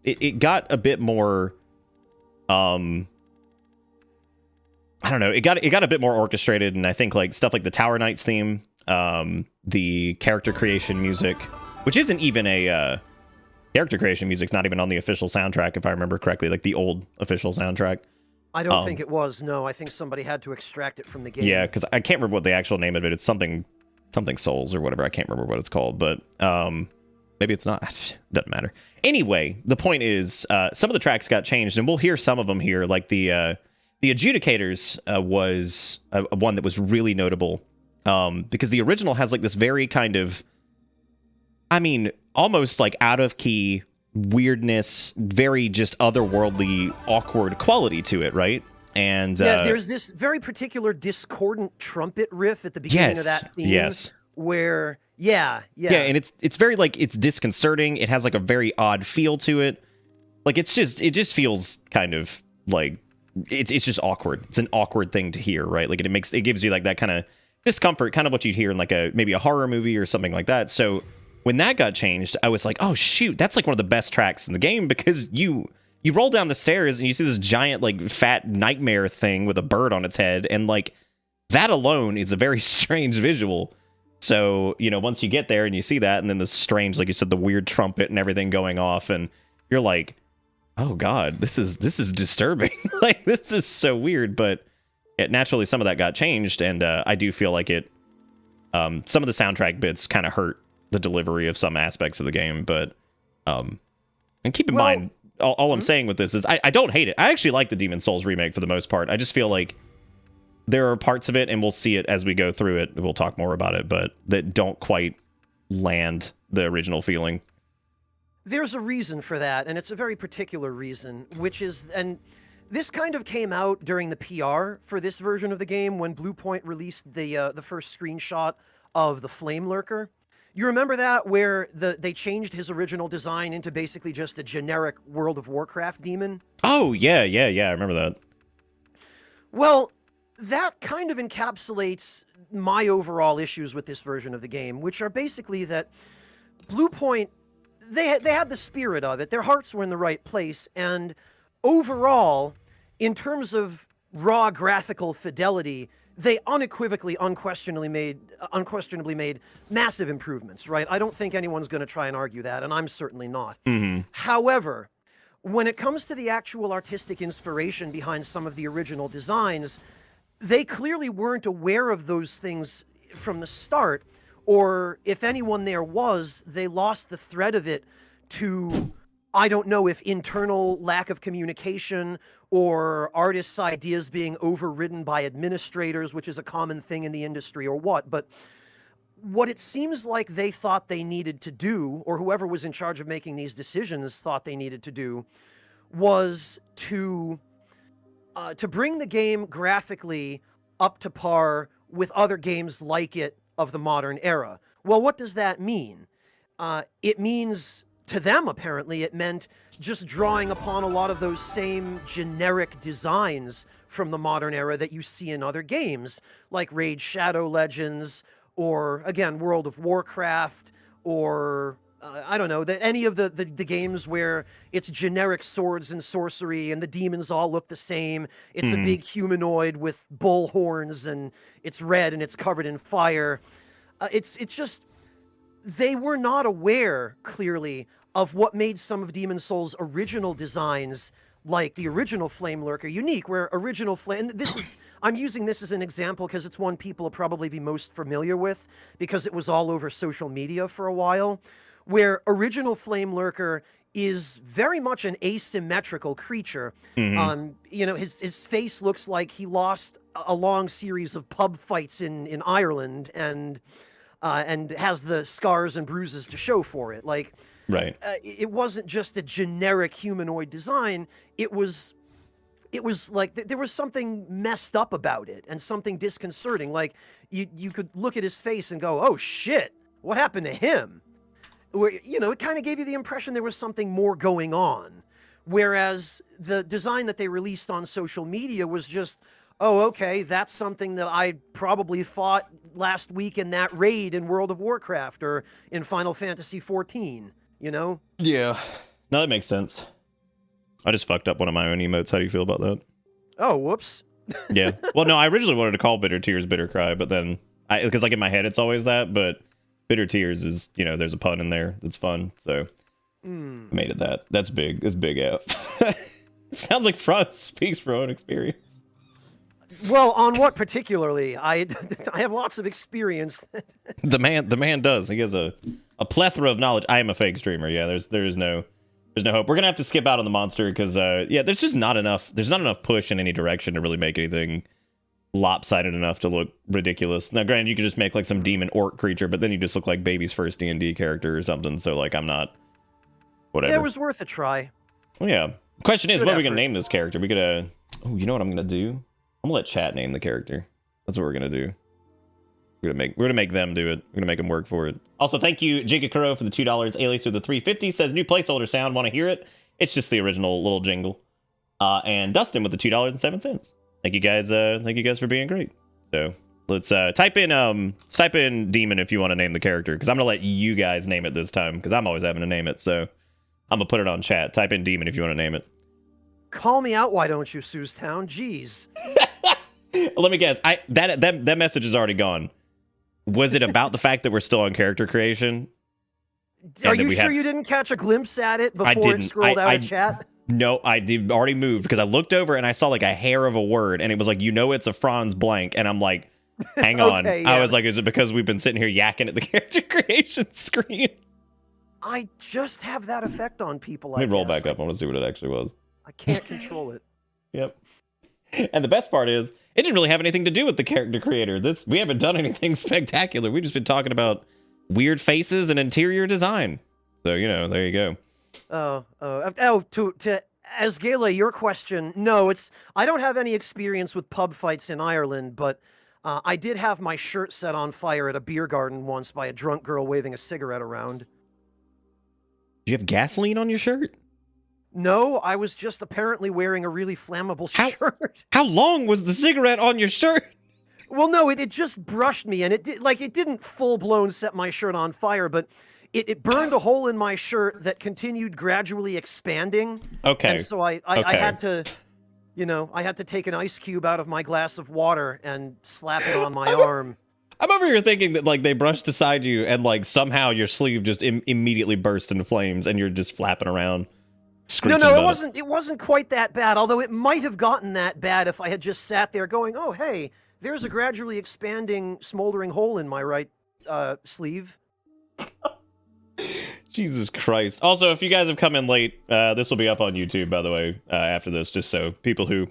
it got a bit more I don't know, it got a bit more orchestrated, and I think like stuff like the Tower Knights theme, the character creation music, which isn't even a character creation music's not even on the official soundtrack, if I remember correctly, like the old official soundtrack. I don't think it was. No, I think somebody had to extract it from the game. Yeah, because I can't remember what the actual name of it. It's something Souls or whatever. I can't remember what it's called, but maybe it's not. Doesn't matter. Anyway, the point is, some of the tracks got changed, and we'll hear some of them here. Like the Adjudicators was one that was really notable, because the original has like this very kind of, I mean, almost like out of key weirdness, very just otherworldly, awkward quality to it, right? And there's this very particular discordant trumpet riff at the beginning of that theme. Yes. Where, yeah, and it's very like, it's disconcerting. It has like a very odd feel to it. Like it just feels kind of like it's just awkward. It's an awkward thing to hear, right? Like it gives you like that kind of discomfort, kind of what you'd hear in like maybe a horror movie or something like that. So when that got changed, I was like, oh shoot, that's like one of the best tracks in the game, because you roll down the stairs and you see this giant like fat nightmare thing with a bird on its head, and like that alone is a very strange visual. So, once you get there and you see that, and then the strange, like you said, the weird trumpet and everything going off, and you're like, oh god, this is disturbing. Like this is so weird. But naturally some of that got changed, and I do feel like it some of the soundtrack bits kind of hurt the delivery of some aspects of the game. But and keep in mind, all I'm saying with this is I don't hate it. I actually like the Demon Souls remake for the most part. I just feel like there are parts of it, and we'll see it as we go through it, we'll talk more about it, but that don't quite land the original feeling. There's a reason for that, and it's a very particular reason, which is, and this kind of came out during the PR for this version of the game when Bluepoint released the first screenshot of the Flame Lurker. You remember that, where they changed his original design into basically just a generic World of Warcraft demon? Oh, yeah, I remember that. Well, that kind of encapsulates my overall issues with this version of the game, which are basically that Bluepoint, they had the spirit of it. Their hearts were in the right place, and overall, in terms of raw graphical fidelity, they unequivocally, unquestionably made massive improvements, right? I don't think anyone's going to try and argue that, and I'm certainly not. Mm-hmm. However, when it comes to the actual artistic inspiration behind some of the original designs, they clearly weren't aware of those things from the start, or if anyone there was, they lost the thread of it to, I don't know if internal lack of communication or artists' ideas being overridden by administrators, which is a common thing in the industry, or what. But what it seems like they thought they needed to do, or whoever was in charge of making these decisions thought they needed to do, was to bring the game graphically up to par with other games like it of the modern era. Well, what does that mean? It means, to them apparently, it meant just drawing upon a lot of those same generic designs from the modern era that you see in other games, like Raid Shadow Legends, or, again, World of Warcraft, or I don't know, any of the games where it's generic swords and sorcery and the demons all look the same. It's a big humanoid with bull horns and it's red and it's covered in fire. It's just, they were not aware, clearly, of what made some of Demon Souls' original designs, like the original Flame Lurker, unique, where original Flame... And this is... I'm using this as an example because it's one people will probably be most familiar with, because it was all over social media for a while, where original Flame Lurker is very much an asymmetrical creature. You know, his face looks like he lost a long series of pub fights in Ireland, and has the scars and bruises to show for it. Like... Right. It wasn't just a generic humanoid design. It was like there was something messed up about it and something disconcerting. Like you could look at his face and go, "Oh shit, what happened to him?" Where, you know, it kind of gave you the impression there was something more going on. Whereas the design that they released on social media was just, "Oh, okay, that's something that I probably fought last week in that raid in World of Warcraft or in Final Fantasy XIV." You know? Yeah. No, that makes sense. I just fucked up one of my own emotes. How do you feel about that? Oh, whoops. Yeah. Well, no, I originally wanted to call Bitter Tears Bitter Cry, but then because like in my head it's always that, but Bitter Tears is, you know, there's a pun in there that's fun, so I made it that. That's big. It's big out. It sounds like Franz speaks from own experience. Well, on what particularly? I have lots of experience. The man does. He has a plethora of knowledge. I am a fake streamer. Yeah, there's no hope. We're gonna have to skip out on the monster because yeah, there's just not enough. There's not enough push in any direction to really make anything lopsided enough to look ridiculous. Now, granted, you could just make like some demon orc creature, but then you just look like baby's first D&D character or something. So like, I'm not. Whatever. It was worth a try. Well, yeah. Question is, Good what are we effort. gonna name this character? We could oh, you know what I'm gonna do? I'm gonna let chat name the character. That's what we're gonna do. We're gonna make them do it. We're gonna make them work for it. Also, thank you, Jacob Kuro, for the $2. Alias with the 350 says new placeholder sound. Want to hear it? It's just the original little jingle. And Dustin with the $2.07. Thank you guys. Thank you guys for being great. So let's type in demon if you want to name the character, because I'm gonna let you guys name it this time because I'm always having to name it. So I'm gonna put it on chat. Type in demon if you want to name it. Call me out, why don't you, Suestown? Jeez. Let me guess. That message is already gone. Was it about the fact that we're still on character creation? Are you sure you didn't catch a glimpse at it before it scrolled out of chat? No, I did already moved because I looked over and I saw like a hair of a word and it was like, you know, it's a Franz blank. And I'm like, hang on. Okay, yeah. I was like, is it because we've been sitting here yakking at the character creation screen? I just have that effect on people. Let me roll back up. I want to see what it actually was. I can't control it. Yep. And the best part is, it didn't really have anything to do with the character creator. We haven't done anything spectacular. We've just been talking about weird faces and interior design. So, you know, there you go. To Asgala, your question, no, I don't have any experience with pub fights in Ireland, but I did have my shirt set on fire at a beer garden once by a drunk girl waving a cigarette around. Do you have gasoline on your shirt? No, I was just apparently wearing a really flammable shirt. How long was the cigarette on your shirt? Well, no, it just brushed me, and it didn't full-blown set my shirt on fire, but it burned a hole in my shirt that continued gradually expanding. Okay. And so I had to, you know, I had to take an ice cube out of my glass of water and slap it on my arm. I'm over here thinking that like they brushed aside you and like somehow your sleeve just immediately burst into flames and you're just flapping around. No, it wasn't quite that bad, although it might have gotten that bad if I had just sat there going, oh, hey, there's a gradually expanding, smoldering hole in my right sleeve. Jesus Christ. Also, if you guys have come in late, this will be up on YouTube, by the way, after this, just so people who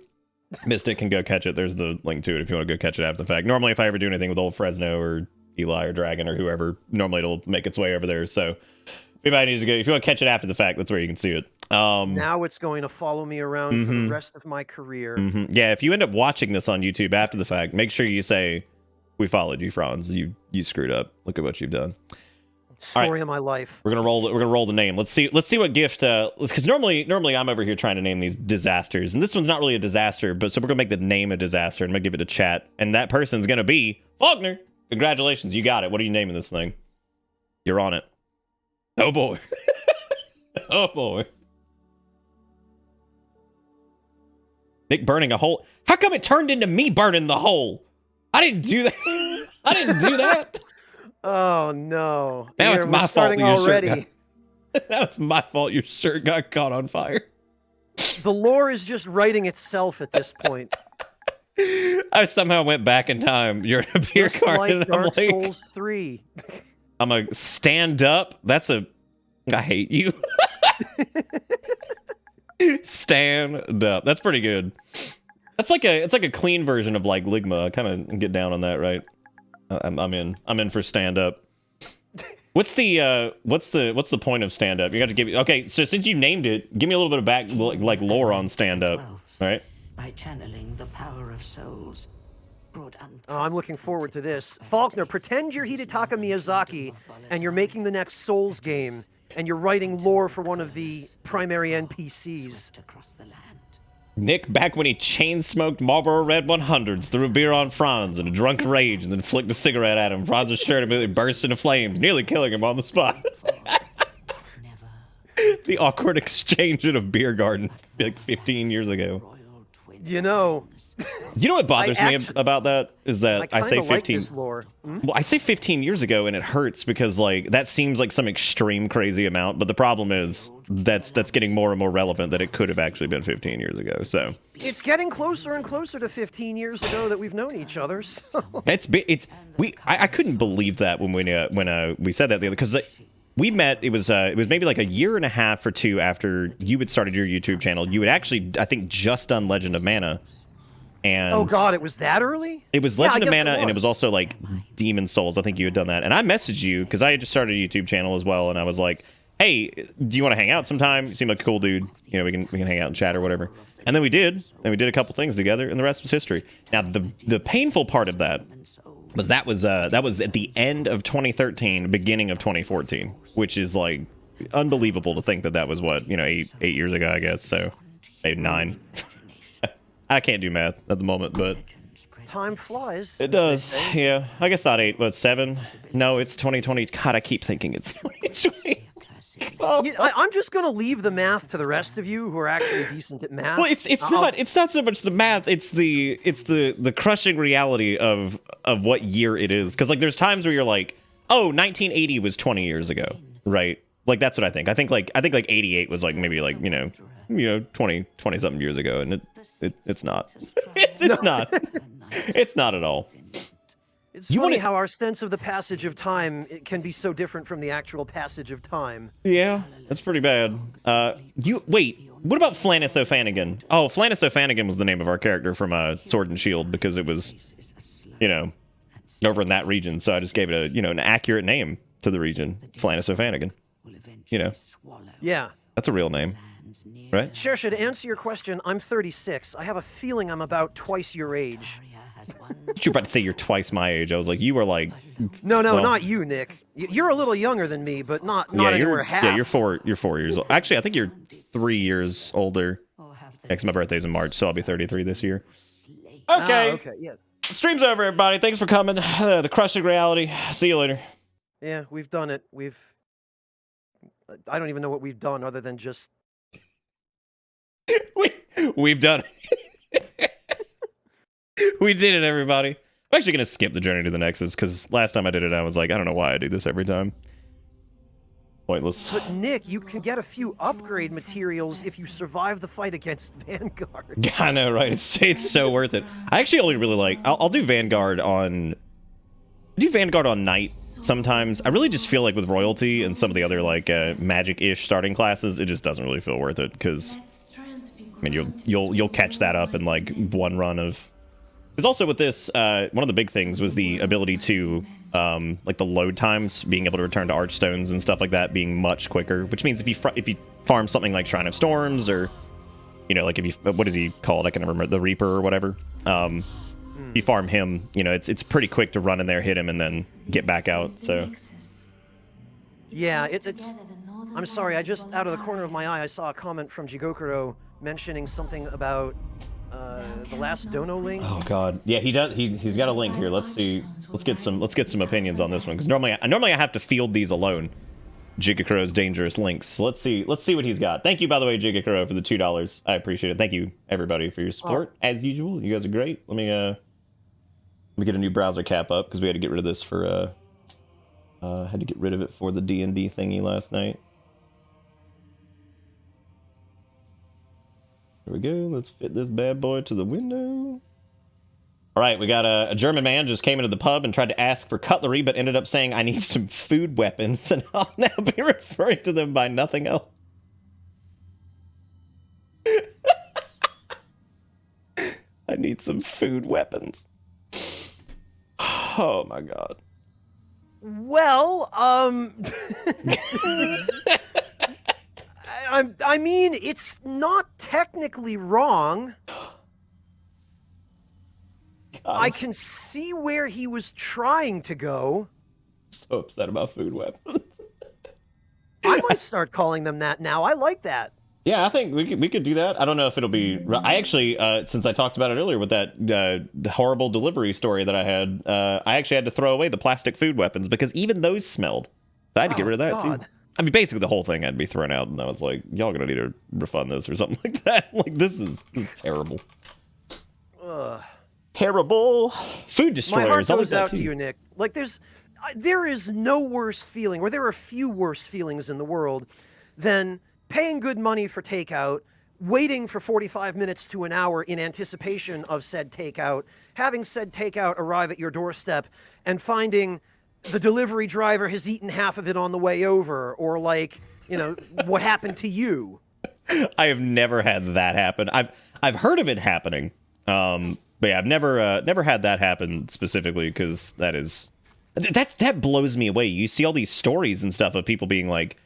missed it can go catch it. There's the link to it if you want to go catch it after the fact. Normally, if I ever do anything with old Fresno or Eli or Dragon or whoever, normally it'll make its way over there. So if anybody needs to go, if you want to catch it after the fact, that's where you can see it. Now it's going to follow me around for the rest of my career. Yeah, if you end up watching this on YouTube after the fact, make sure you say, "We followed you, Franz. You screwed up. Look at what you've done." Story of my life. We're gonna roll the name. Let's see what gift. Because normally I'm over here trying to name these disasters, and this one's not really a disaster. But so we're gonna make the name a disaster, and I'm gonna give it a chat, and that person's gonna be Faulkner. Congratulations, you got it. What are you naming this thing? You're on it. Oh boy. Oh boy. Nick burning a hole. How come it turned into me burning the hole? I didn't do that. I didn't do that. Oh no! Now it's my fault. Already. Now it's my fault. Your shirt got caught on fire. The lore is just writing itself at this point. I somehow went back in time. You're in a beer garden. Like Dark Souls 3. I'm a stand up. That's a. I hate you. Stand up. That's pretty good. That's like a. It's like a clean version of like Ligma. I kind of get down on that, right? I'm in. I'm in for stand up. What's the point of stand up? You got to give. Okay, so since you named it, give me a little bit of back like lore on stand up. All right. By channeling the power of souls. Oh, I'm looking forward to this. Faulkner, pretend you're Hidetaka Miyazaki and you're making the next Souls game and you're writing lore for one of the primary NPCs. Nick, back when he chain-smoked Marlboro Red 100s, threw a beer on Franz in a drunk rage and then flicked a cigarette at him. Franz's shirt immediately burst into flames, nearly killing him on the spot. The awkward exchange in a beer garden like 15 years ago. You know what bothers me about that is that I say 15. Like this lore. Well, I say 15 years ago, and it hurts because like that seems like some extreme crazy amount. But the problem is that's getting more and more relevant that it could have actually been 15 years ago. So it's getting closer and closer to 15 years ago that we've known each other. So I couldn't believe that when we said that the other because. We met, it was maybe like a year and a half or two after you had started your YouTube channel. You had actually, I think, just done Legend of Mana. And oh god, it was that early? It was Legend of Mana, and it was also like Demon Souls. I think you had done that. And I messaged you, because I had just started a YouTube channel as well, and I was like, hey, do you want to hang out sometime? You seem like a cool dude. You know, we can hang out and chat or whatever. And then we did, and we did a couple things together, and the rest was history. Now, the painful part of that was that was at the end of 2013, beginning of 2014, which is like unbelievable to think that was what, 8 years ago, I guess. So maybe 9. I can't do math at the moment, but time flies. It does. Yeah, I guess not 8, but 7. No, it's 2020. God, I keep thinking it's 2020. I'm just gonna leave the math to the rest of you who are actually decent at math. Well, it's not so much the math, it's the crushing reality of what year it is. Because like there's times where you're like, oh, 1980 was 20 years ago, right? Like that's what I think. I think like 88 was like maybe like 20 something years ago, and it's not. It's not. It's not at all. It's funny how our sense of the passage of time can be so different from the actual passage of time. Yeah, that's pretty bad. Wait, what about Flannis O'Fanagan? Oh, Flannis O'Fanagan was the name of our character from Sword and Shield because it was, over in that region. So I just gave it an accurate name to the region, Flannis O'Fanagan. Yeah. That's a real name, right? Shersha, to answer your question, I'm 36. I have a feeling I'm about twice your age. You're about to say you're twice my age. I was like, you were like... No, not you, Nick. You're a little younger than me, but not anywhere half. Yeah, you're 4 years old. Actually, I think you're 3 years older. Next, my birthday's in March, so I'll be 33 this year. Okay. Okay, yeah. Stream's over, everybody. Thanks for coming. The crushing reality. See you later. Yeah, we've done it. I don't even know what we've done other than just... We've done it. We did it, everybody. I'm actually going to skip the Journey to the Nexus, because last time I did it, I was like, I don't know why I do this every time. Pointless. But Nick, you can get a few upgrade materials if you survive the fight against Vanguard. I know, right? It's so worth it. I actually only really like... I'll do Vanguard on do Vanguard on Knight sometimes. I really just feel like with Royalty and some of the other like magic-ish starting classes, it just doesn't really feel worth it because I mean you'll catch that up in like one run of. Because also with this, one of the big things was the ability to like the load times, being able to return to Archstones and stuff like that being much quicker. Which means if you farm something like Shrine of Storms or like if you what is he called? I can never remember, the Reaper or whatever. If you farm him, it's pretty quick to run in there, hit him, and then get back out. So yeah, it's. I'm sorry, I just out of the corner of my eye I saw a comment from Jigokuro mentioning something about the last Dono link. oh god, yeah, he does. He's got a link here. Let's see. Let's get some opinions on this one because normally I have to field these alone. Jigakuro's dangerous links. So let's see what he's got. Thank you, by the way, Jigakuro, for the $2. I appreciate it. Thank you, everybody, for your support. As usual, you guys are great. Let me get a new browser cap up because we had to get rid of this for had to get rid of it for the D&D thingy last night. There we go. Let's fit this bad boy to the window. All right, we got a German man just came into the pub and tried to ask for cutlery, but ended up saying, I need some food weapons, and I'll now be referring to them by nothing else. I need some food weapons. Oh, my God. Well, I mean, it's not technically wrong. I can see where he was trying to go. So upset about food weapons. I might start calling them that now. I like that. Yeah, I think we could do that. I don't know if it'll be. I actually, since I talked about it earlier with that horrible delivery story that I had, I actually had to throw away the plastic food weapons because even those smelled. So I had to get rid of that too. I mean, basically the whole thing had to be thrown out, and I was like, y'all gonna need to refund this or something like that. Like this is terrible. Ugh. Terrible food destroyers. My heart goes out to you, Nick. Like there is no worse feeling, or there are few worse feelings in the world than paying good money for takeout, waiting for 45 minutes to an hour in anticipation of said takeout, having said takeout arrive at your doorstep, and finding the delivery driver has eaten half of it on the way over, or like, what happened to you. I have never had that happen. I've heard of it happening. But yeah, I've never had that happen specifically because that blows me away. You see all these stories and stuff of people being like,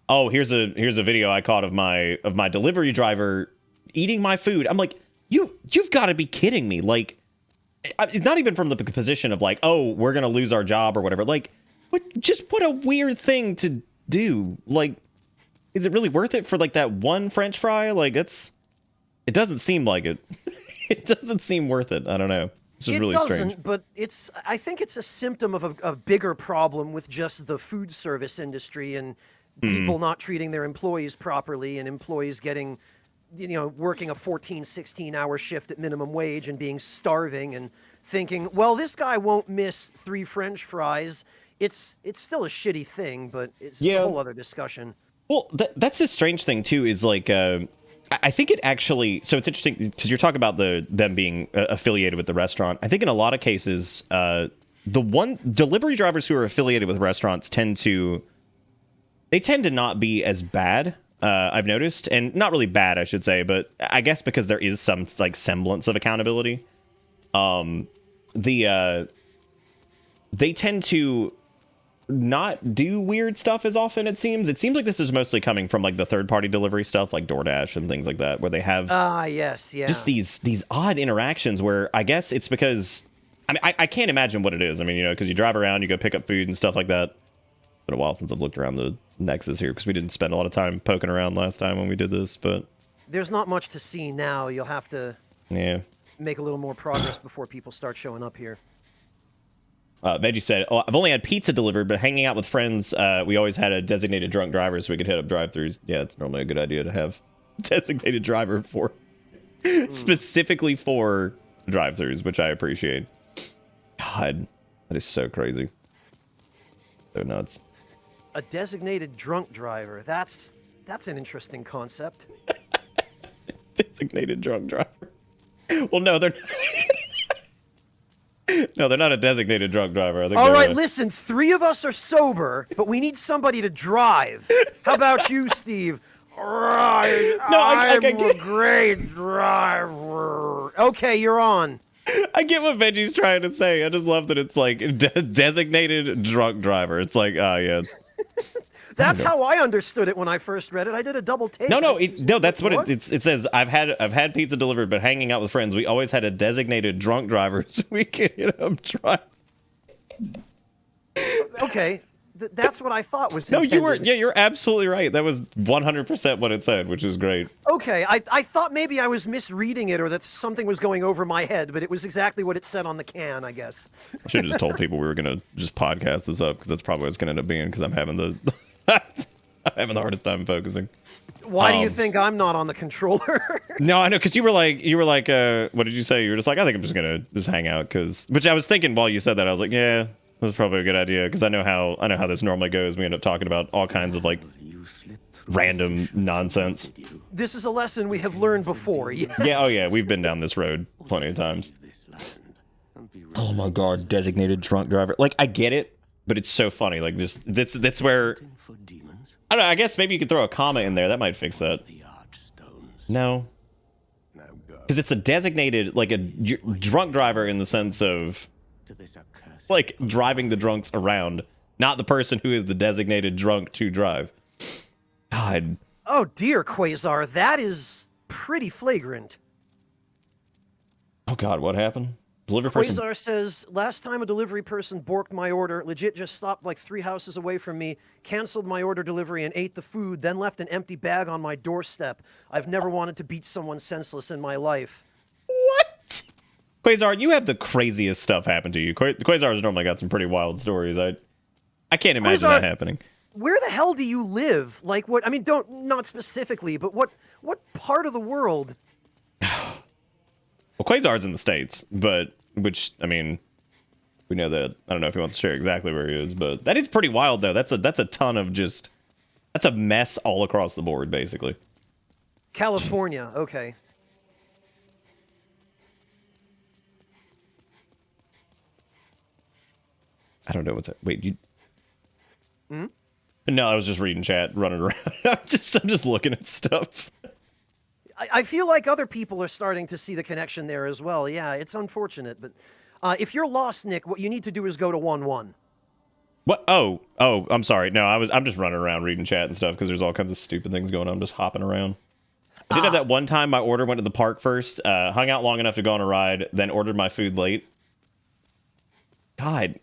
"Oh, here's a video I caught of my delivery driver eating my food." I'm like, you've got to be kidding me! Like, it's not even from the position of like, "Oh, we're gonna lose our job" or whatever. Like, what a weird thing to do. Like, is it really worth it for like that one French fry? Like, it doesn't seem like it. It doesn't seem worth it. I don't know. This is really strange. It doesn't, but I think it's a symptom of a bigger problem with just the food service industry and people not treating their employees properly and employees getting, working a 14, 16-hour shift at minimum wage and being starving and thinking, well, this guy won't miss 3 French fries. It's still a shitty thing, but it's a whole other discussion. Well, that's the strange thing, too, is like... I think it actually, so it's interesting because you're talking about them being affiliated with the restaurant. I think in a lot of cases, the delivery drivers who are affiliated with restaurants tend to not be as bad. I've noticed, and not really bad, I should say, but I guess because there is some like semblance of accountability. They tend to not do weird stuff as often, it seems. It seems like this is mostly coming from like the third-party delivery stuff like DoorDash and things like that, where they have just these odd interactions where I guess it's because I can't imagine what it is. I mean, because you drive around, you go pick up food and stuff like that. It's been a while since I've looked around the Nexus here because we didn't spend a lot of time poking around last time when we did this, but there's not much to see now. You'll have to make a little more progress before people start showing up here. Veggie said, I've only had pizza delivered, but hanging out with friends, we always had a designated drunk driver so we could hit up drive-thrus. Yeah, it's normally a good idea to have a designated driver for specifically for drive-thrus, which I appreciate. God, that is so crazy. So nuts. A designated drunk driver. That's an interesting concept. Designated drunk driver. Well, no, they're No, they're not a designated drunk driver. I think All right, listen, 3 of us are sober, but we need somebody to drive. How about you, Steve? Right, No, I'm a great driver. Okay, you're on. I get what Veggie's trying to say. I just love that it's like designated drunk driver. It's like, yeah. That's how I understood it when I first read it. I did a double take. No, that's what it says. I've had pizza delivered, but hanging out with friends, we always had a designated drunk driver so we could drive. Okay, that's what I thought was No, intended. you're absolutely right. That was 100% what it said, which is great. Okay, I thought maybe I was misreading it or that something was going over my head, but it was exactly what it said on the can, I guess. I should have just told people we were going to just podcast this up, because that's probably what it's going to end up being, because I'm having I'm having the hardest time focusing. Why do you think I'm not on the controller? No, I know, because you were like, what did you say? You were just like, I think I'm just going to just hang out, which I was thinking while you said that, I was like, yeah, that's probably a good idea, because I know how this normally goes. We end up talking about all kinds of like random nonsense. This is a lesson we have learned before. Yes. Yeah, oh yeah, we've been down this road plenty of times. Oh my god, designated drunk driver. Like, I get it, but it's so funny. Like, just that's where I don't know. I guess maybe you could throw a comma in there. That might fix that. No, because it's a designated, like a drunk driver in the sense of like driving the drunks around, not the person who is the designated drunk to drive. God. Oh dear, Quasar, that is pretty flagrant. Oh god, what happened? Delivery person. Quasar says, last time a delivery person borked my order, legit just stopped like 3 houses away from me, canceled my order delivery and ate the food, then left an empty bag on my doorstep. I've never wanted to beat someone senseless in my life. What? Quasar, you have the craziest stuff happen to you. Quasar's normally got some pretty wild stories. I can't imagine Quasar, that happening. Where the hell do you live? Like what? I mean, not specifically, but what part of the world? Well, Quasar's in the States, which I mean, we know that. I don't know if he wants to share exactly where he is, but that is pretty wild, though. That's a ton of that's a mess all across the board, basically. California, okay. I don't know what's that. Wait, you? Hmm? No, I was just reading chat, running around. I'm just looking at stuff. I feel like other people are starting to see the connection there as well. Yeah, it's unfortunate, but if you're lost, Nick, what you need to do is go to 1-1. What? Oh, I'm sorry. No, I'm just running around reading chat and stuff because there's all kinds of stupid things going on. I'm just hopping around. I did have that one time my order went to the park first, hung out long enough to go on a ride, then ordered my food late. God,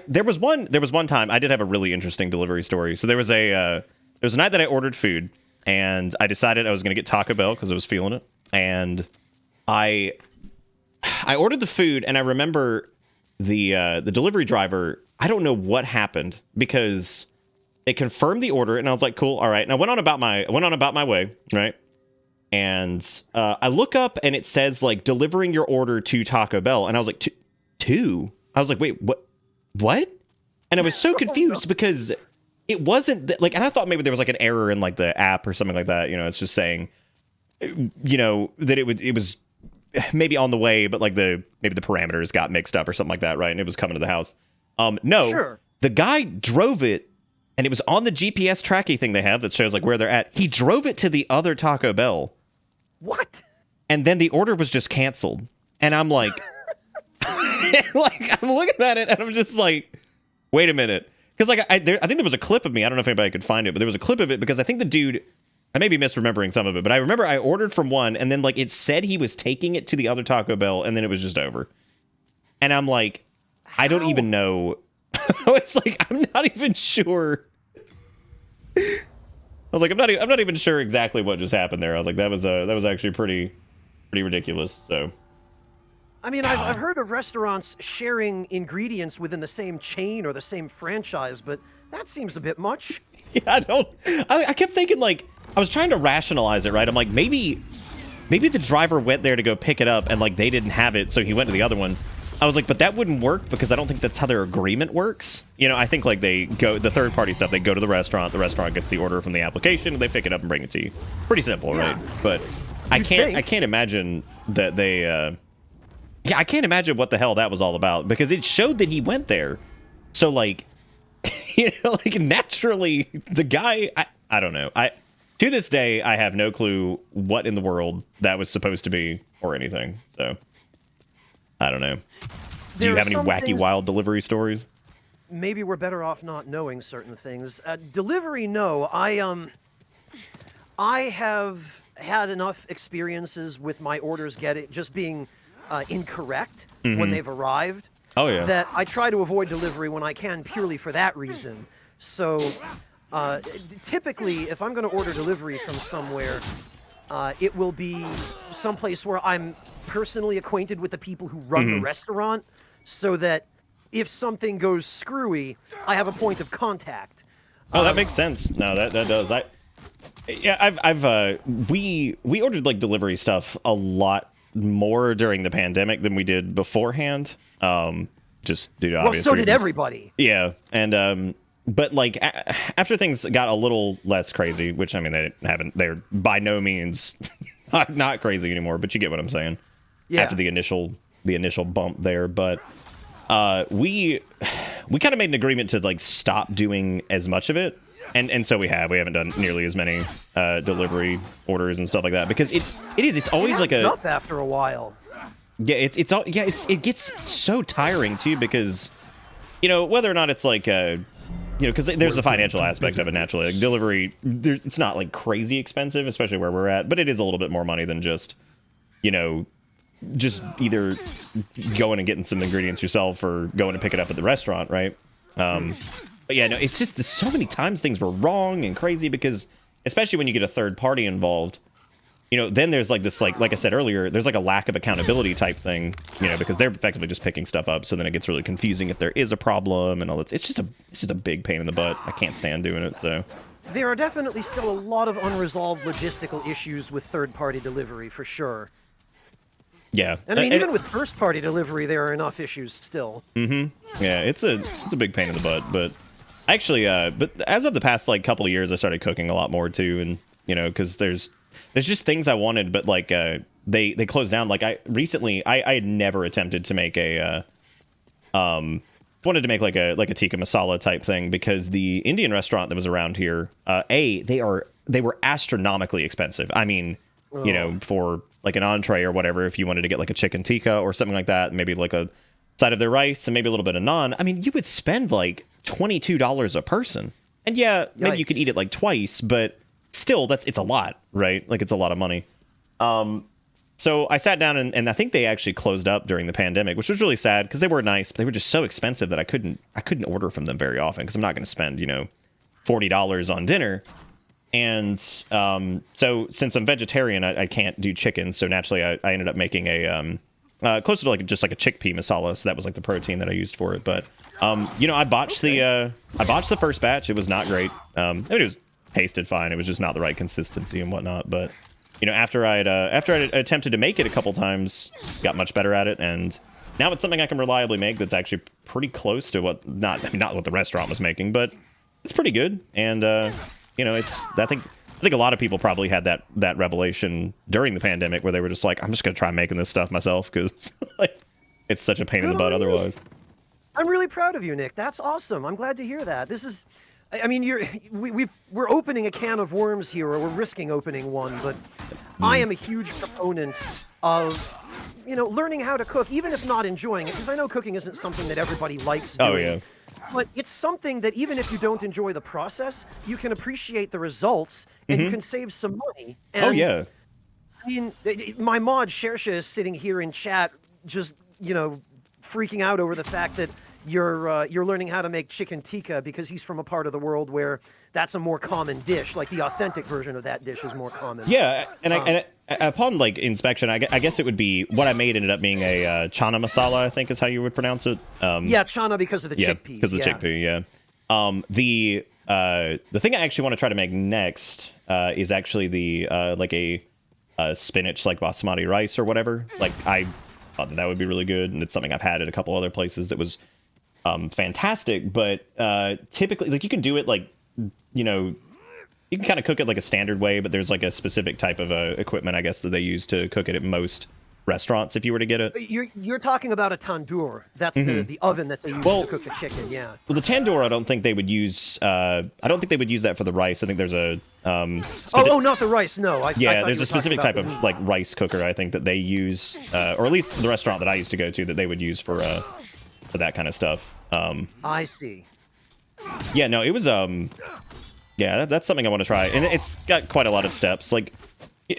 there was one time I did have a really interesting delivery story. So there was a night that I ordered food. And I decided I was going to get Taco Bell because I was feeling it. And I ordered the food, and I remember the delivery driver, I don't know what happened, because they confirmed the order, and I was like, cool, all right. And I went on about my way, right? And I look up, and it says, like, delivering your order to Taco Bell. And I was like, two? I was like, wait, what? And I was so confused because it wasn't like, and I thought maybe there was like an error in like the app or something like that. You know, it's just saying, you know, that it was maybe on the way, but like maybe the parameters got mixed up or something like that, right? And it was coming to the house. No, sure. The guy drove it, and it was on the GPS tracking thing they have that shows like where they're at. He drove it to the other Taco Bell. What? And then the order was just canceled, and I'm like, like I'm looking at it, and I'm just like, wait a minute. Because like I think there was a clip of me. I don't know if anybody could find it, but there was a clip of it because I think the dude, I may be misremembering some of it, but I remember I ordered from one, and then like it said he was taking it to the other Taco Bell, and then it was just over. And I'm like, I don't even know. It's like I'm not even sure. I was like, I'm not even sure exactly what just happened there. I was like, that was actually pretty ridiculous. So. I mean, I've heard of restaurants sharing ingredients within the same chain or the same franchise, but that seems a bit much. Yeah, I kept thinking, like, I was trying to rationalize it, right? I'm like, maybe the driver went there to go pick it up, and, like, they didn't have it, so he went to the other one. I was like, but that wouldn't work because I don't think that's how their agreement works. You know, I think, like, the third-party stuff, they go to the restaurant gets the order from the application, and they pick it up and bring it to you. Pretty simple, right? But I can't imagine that they... Yeah, I can't imagine what the hell that was all about because it showed that he went there. So like, like naturally the guy, I don't know. To this day, I have no clue what in the world that was supposed to be or anything. So I don't know. Do you have any wacky, wild delivery stories? Maybe we're better off not knowing certain things. Delivery, no. I have had enough experiences with my orders just being incorrect when they've arrived. Oh yeah. That I try to avoid delivery when I can purely for that reason. So typically, if I'm going to order delivery from somewhere, it will be someplace where I'm personally acquainted with the people who run the restaurant, so that if something goes screwy, I have a point of contact. Oh, that makes sense. No, that does. We ordered like delivery stuff a lot more during the pandemic than we did beforehand. Just due to obvious so reasons. Did everybody. Yeah, and but like after things got a little less crazy, which I mean they're by no means not crazy anymore, but you get what I'm saying. Yeah. After the initial bump there, but we kind of made an agreement to like stop doing as much of it, and so we haven't done nearly as many delivery orders and stuff like that because it's always like up after a while. Yeah, it gets so tiring too because whether or not it's like because there's the financial aspect of it naturally. Like delivery, it's not like crazy expensive, especially where we're at, but it is a little bit more money than just either going and getting some ingredients yourself or going to pick it up at the restaurant, right? But yeah, no, it's just so many times things were wrong and crazy because especially when you get a third party involved. Then there's like this, like I said earlier, there's like a lack of accountability type thing, because they're effectively just picking stuff up. So then it gets really confusing if there is a problem and all that. It's just a big pain in the butt. I can't stand doing it. So there are definitely still a lot of unresolved logistical issues with third-party delivery for sure. Yeah, and I mean, even with first-party delivery, there are enough issues still. Yeah, it's a big pain in the butt. But actually, but as of the past like couple of years, I started cooking a lot more too, and because there's just things I wanted, but like they closed down. Like I had never attempted to make a wanted to make like a tikka masala type thing because the Indian restaurant that was around here, they were astronomically expensive. I mean, for like an entree or whatever, if you wanted to get like a chicken tikka or something like that, maybe like a side of their rice and maybe a little bit of naan. I mean, you would spend like $22 a person, and yeah, maybe you could eat it like twice, but still, it's a lot, right? Like it's a lot of money. So I sat down and I think they actually closed up during the pandemic, which was really sad because they were nice, but they were just so expensive that I couldn't order from them very often because I'm not going to spend $40 on dinner. And so since I'm vegetarian, I can't do chicken. So naturally, I ended up making a closer to like just like a chickpea masala. So that was like the protein that I used for it. But I botched the first batch. It was not great. It was tasted fine. It was just not the right consistency and whatnot. But after I attempted to make it a couple times, got much better at it, and now it's something I can reliably make. That's actually pretty close to what not what the restaurant was making, but it's pretty good. And it's I think a lot of people probably had that revelation during the pandemic where they were just like, I'm just gonna try making this stuff myself because like it's such a pain in the butt otherwise. I'm really proud of you, Nick. That's awesome. I'm glad to hear that. This is. I mean, we're opening a can of worms here, or we're risking opening one, but I am a huge proponent of, learning how to cook, even if not enjoying it, because I know cooking isn't something that everybody likes doing. Oh, yeah. But it's something that even if you don't enjoy the process, you can appreciate the results, and you can save some money. And, oh, yeah. I mean, my mod, Shersha, is sitting here in chat just, freaking out over the fact that you're learning how to make chicken tikka because he's from a part of the world where that's a more common dish. Like the authentic version of that dish is more common. Yeah, and upon like inspection, I guess it would be what I made ended up being a chana masala. I think is how you would pronounce it. Yeah, chana because of the chickpeas. Because of the chickpea. Yeah. The thing I actually want to try to make next is actually the like a spinach like basmati rice or whatever. Like I thought that would be really good, and it's something I've had at a couple other places that was fantastic, but typically like you can do it like you can kind of cook it like a standard way, but there's like a specific type of equipment I guess that they use to cook it at most restaurants if you were to get it. You're talking about a tandoor. That's the oven that they use to cook the chicken. Yeah. Well, the tandoor, I don't think they would use. I don't think they would use that for the rice. I think there's a. Not the rice. No. I thought there's you a specific were talking type of about the meat. like rice cooker. I think that they use, or at least the restaurant that I used to go to, that they would use for that kind of stuff. I see. Yeah, no, it was that's something I want to try, and it's got quite a lot of steps. Like,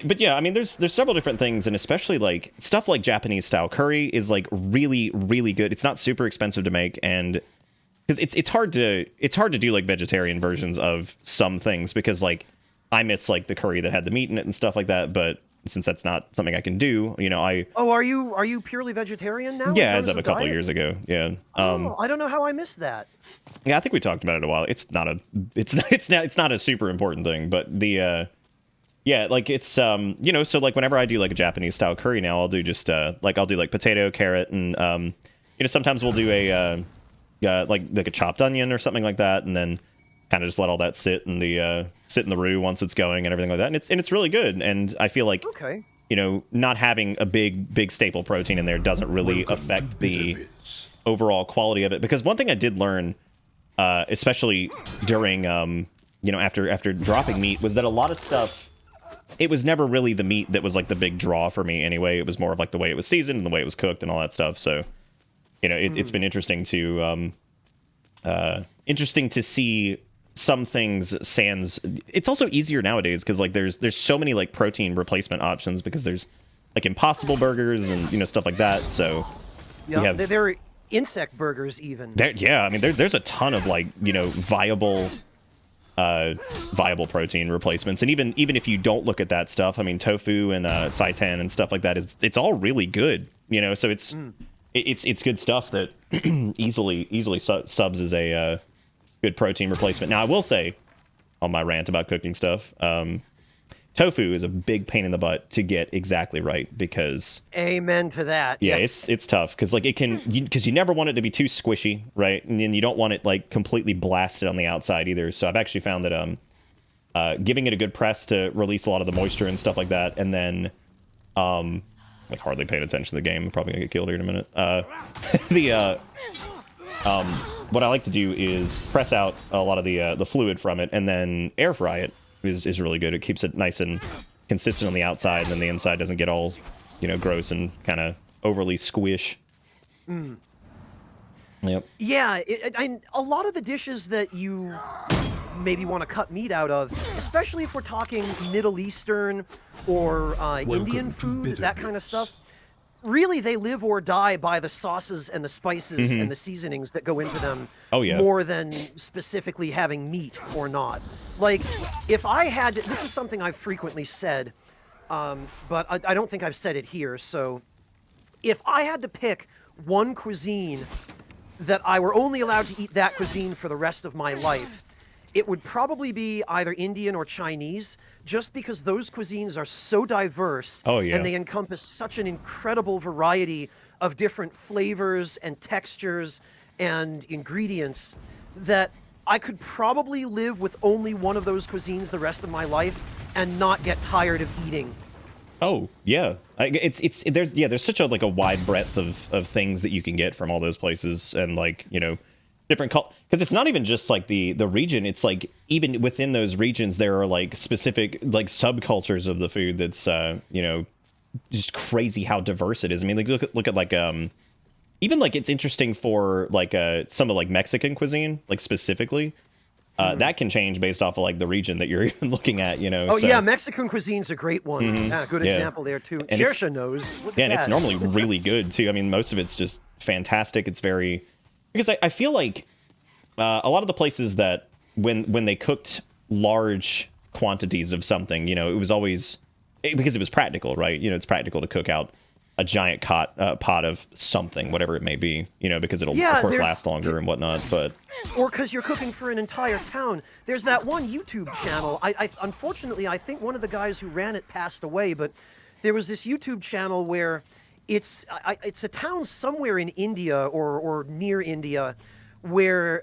but yeah, I mean, there's several different things, and especially like stuff like Japanese style curry is like really really good. It's not super expensive to make, and because it's hard to do like vegetarian versions of some things, because like I miss like the curry that had the meat in it and stuff like that, but since that's not something I can do, are you purely vegetarian now? Yeah, as of a couple of years ago. Yeah. I don't know how I missed that. Yeah, I think we talked about it a while. It's not a super important thing, but like it's so like whenever I do like a Japanese style curry now, I'll do just I'll do like potato, carrot, and sometimes we'll do a like a chopped onion or something like that, and then kind of just let all that sit in the roux once it's going and everything like that, and it's really good. And I feel like not having a big staple protein in there doesn't really affect the overall quality of it. Because one thing I did learn, especially during after dropping meat, was that a lot of stuff, it was never really the meat that was like the big draw for me anyway. It was more of like the way it was seasoned and the way it was cooked and all that stuff. So it's been interesting to see some things sans. It's also easier nowadays because like there's so many like protein replacement options, because there's like Impossible burgers and stuff like that. So yeah, they're insect burgers even. I mean there's a ton of like viable protein replacements, and even if you don't look at that stuff, I mean tofu and seitan and stuff like that, it's all really good. So it's good stuff that easily subs as a good protein replacement. Now, I will say, on my rant about cooking stuff, tofu is a big pain in the butt to get exactly right, because amen to that. Yeah, it's tough because like because you never want it to be too squishy, right? And then you don't want it like completely blasted on the outside either. So I've actually found that giving it a good press to release a lot of the moisture and stuff like that, and then like hardly paid attention to the game. I'm probably gonna get killed here in a minute. What I like to do is press out a lot of the fluid from it, and then air fry it is really good. It keeps it nice and consistent on the outside, and then the inside doesn't get all gross and kind of overly squish. Yep. Yeah, a lot of the dishes that you maybe want to cut meat out of, especially if we're talking Middle Eastern or Indian food, that kind of stuff, really they live or die by the sauces and the spices and the seasonings that go into them. Oh, yeah. More than specifically having meat or not. Like, if I had to, this is something I've frequently said, but I don't think I've said it here. So if I had to pick one cuisine that I were only allowed to eat that cuisine for the rest of my life, it would probably be either Indian or Chinese, just because those cuisines are so diverse. Oh, yeah. And they encompass such an incredible variety of different flavors and textures and ingredients that I could probably live with only one of those cuisines the rest of my life and not get tired of eating. Oh, yeah. There's such a like a wide breadth of things that you can get from all those places, and like, different because it's not even just like the region. It's like even within those regions there are like specific like subcultures of the food that's just crazy how diverse it is. I mean, like look at like even like it's interesting for like some of like Mexican cuisine, like specifically that can change based off of like the region that you're even looking at. Oh, so. Yeah, Mexican cuisine's a great one. Yeah, good example there too. Saoirse knows. Yeah, and it's normally really good too. I mean, most of it's just fantastic. It's very, because I feel like a lot of the places that when they cooked large quantities of something, it was always because it was practical, right? It's practical to cook out a giant pot of something, whatever it may be, because it'll of course last longer and whatnot. But or because you're cooking for an entire town. There's that one YouTube channel. I unfortunately I think one of the guys who ran it passed away, but there was this YouTube channel where it's a town somewhere in India or near India, where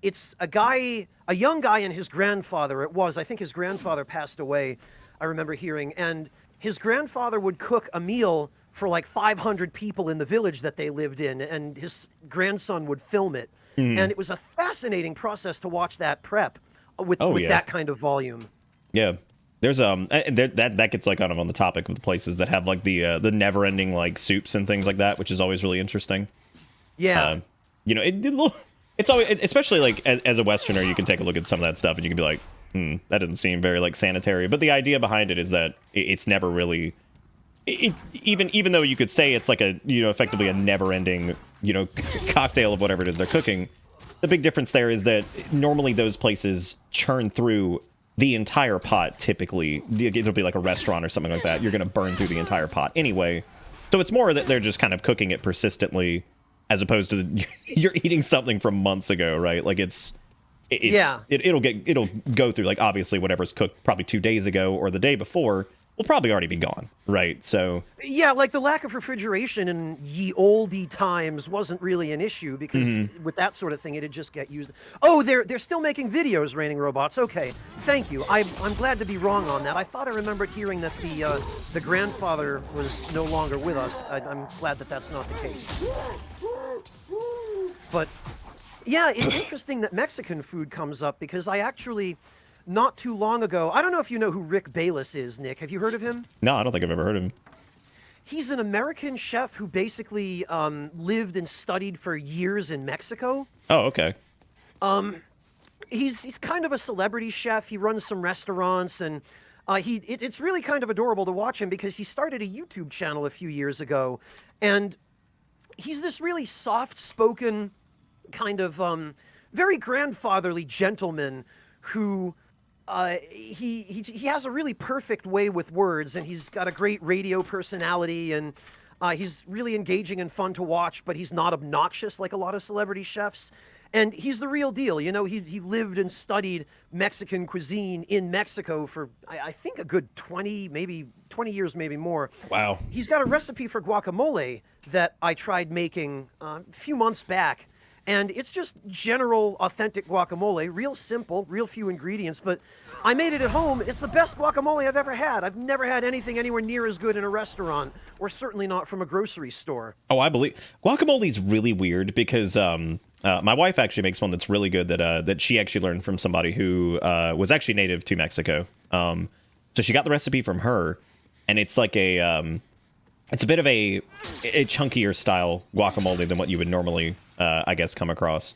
it's a young guy and his grandfather. I think his grandfather passed away, I remember hearing, and his grandfather would cook a meal for like 500 people in the village that they lived in, and his grandson would film it. And it was a fascinating process to watch that prep with that kind of volume. Yeah. There's that gets like kind of on the topic of the places that have like the never-ending like soups and things like that, which is always really interesting. Yeah. You know, it's always, especially like as a Westerner, you can take a look at some of that stuff and you can be like, that doesn't seem very like sanitary. But the idea behind it is that it's never really, even though you could say it's like a, you know, effectively a never-ending, you know, cocktail of whatever it is they're cooking. The big difference there is that normally those places churn through the entire pot. Typically, it'll be like a restaurant or something like that. You're going to burn through the entire pot anyway. So it's more that they're just kind of cooking it persistently, as opposed to you're eating something from months ago, right? Like it'll go through, like, obviously whatever's cooked probably 2 days ago or the day before will probably already be gone, right? So yeah, like the lack of refrigeration in ye olde times wasn't really an issue, because with that sort of thing it'd just get used. Oh, they're still making videos, Raining Robots. Okay, thank you. I'm glad to be wrong on that. I thought I remembered hearing that the grandfather was no longer with us. I'm glad that that's not the case. But yeah, it's interesting that Mexican food comes up, because I actually, not too long ago, I don't know if you know who Rick Bayless is, Nick. Have you heard of him? No, I don't think I've ever heard of him. He's an American chef who basically lived and studied for years in Mexico. Oh, okay. He's kind of a celebrity chef. He runs some restaurants, and it's really kind of adorable to watch him, because he started a YouTube channel a few years ago, and he's this really soft-spoken, kind of very grandfatherly gentleman who he has a really perfect way with words, and he's got a great radio personality, and he's really engaging and fun to watch, but he's not obnoxious like a lot of celebrity chefs. And he's the real deal. You know, he lived and studied Mexican cuisine in Mexico for, I think, a good 20 years, maybe more. Wow. He's got a recipe for guacamole that I tried making a few months back. And it's just general, authentic guacamole, real simple, real few ingredients, but I made it at home. It's the best guacamole I've ever had. I've never had anything anywhere near as good in a restaurant, or certainly not from a grocery store. Oh, I believe guacamole's really weird, because my wife actually makes one that's really good that she actually learned from somebody who was actually native to Mexico. So she got the recipe from her, and it's like it's a bit of a chunkier style guacamole than what you would normally, I guess, come across.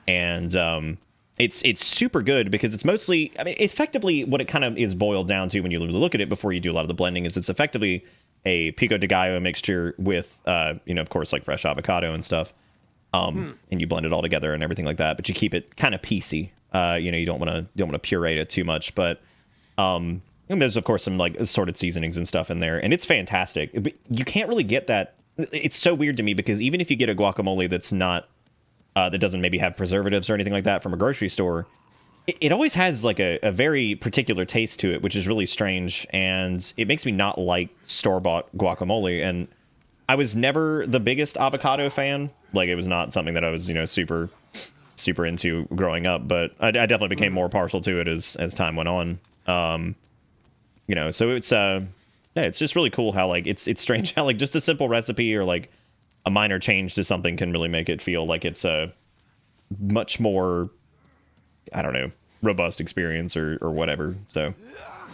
And it's super good, because it's mostly, I mean, effectively what it kind of is boiled down to when you look at it before you do a lot of the blending is it's effectively a pico de gallo mixture with, of course, like fresh avocado and stuff. And you blend it all together and everything like that, but you keep it kind of piecey. You don't want to puree it too much, but and there's, of course, some like assorted seasonings and stuff in there, and it's fantastic. You can't really get that. It's so weird to me, because even if you get a guacamole that's not, that doesn't maybe have preservatives or anything like that from a grocery store, it always has like a very particular taste to it, which is really strange, and it makes me not like store-bought guacamole. And I was never the biggest avocado fan. Like, it was not something that I was, super into growing up, but I definitely became more partial to it as time went on. So it's just really cool how, like, it's strange how, like, just a simple recipe or like a minor change to something can really make it feel like it's a much more, I don't know, robust experience or whatever. So,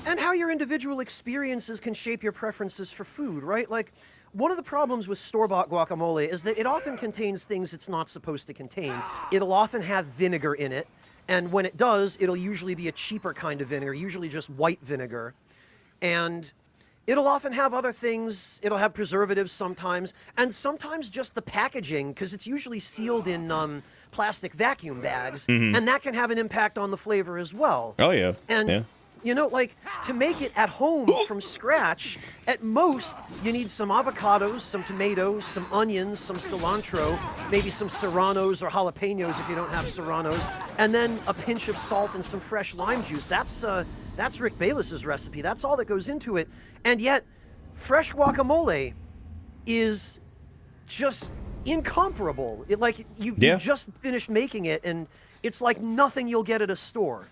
and how your individual experiences can shape your preferences for food, right? Like, one of the problems with store-bought guacamole is that it often contains things it's not supposed to contain. It'll often have vinegar in it, and when it does, it'll usually be a cheaper kind of vinegar, usually just white vinegar. And it'll often have other things. It'll have preservatives sometimes, and sometimes just the packaging, because it's usually sealed in plastic vacuum bags, and that can have an impact on the flavor as well. Oh, yeah. And yeah. Like, to make it at home from scratch, at most, you need some avocados, some tomatoes, some onions, some cilantro, maybe some serranos or jalapenos if you don't have serranos, and then a pinch of salt and some fresh lime juice. That's Rick Bayless's recipe. That's all that goes into it. And yet, fresh guacamole is just incomparable. You just finished making it, and it's like nothing you'll get at a store.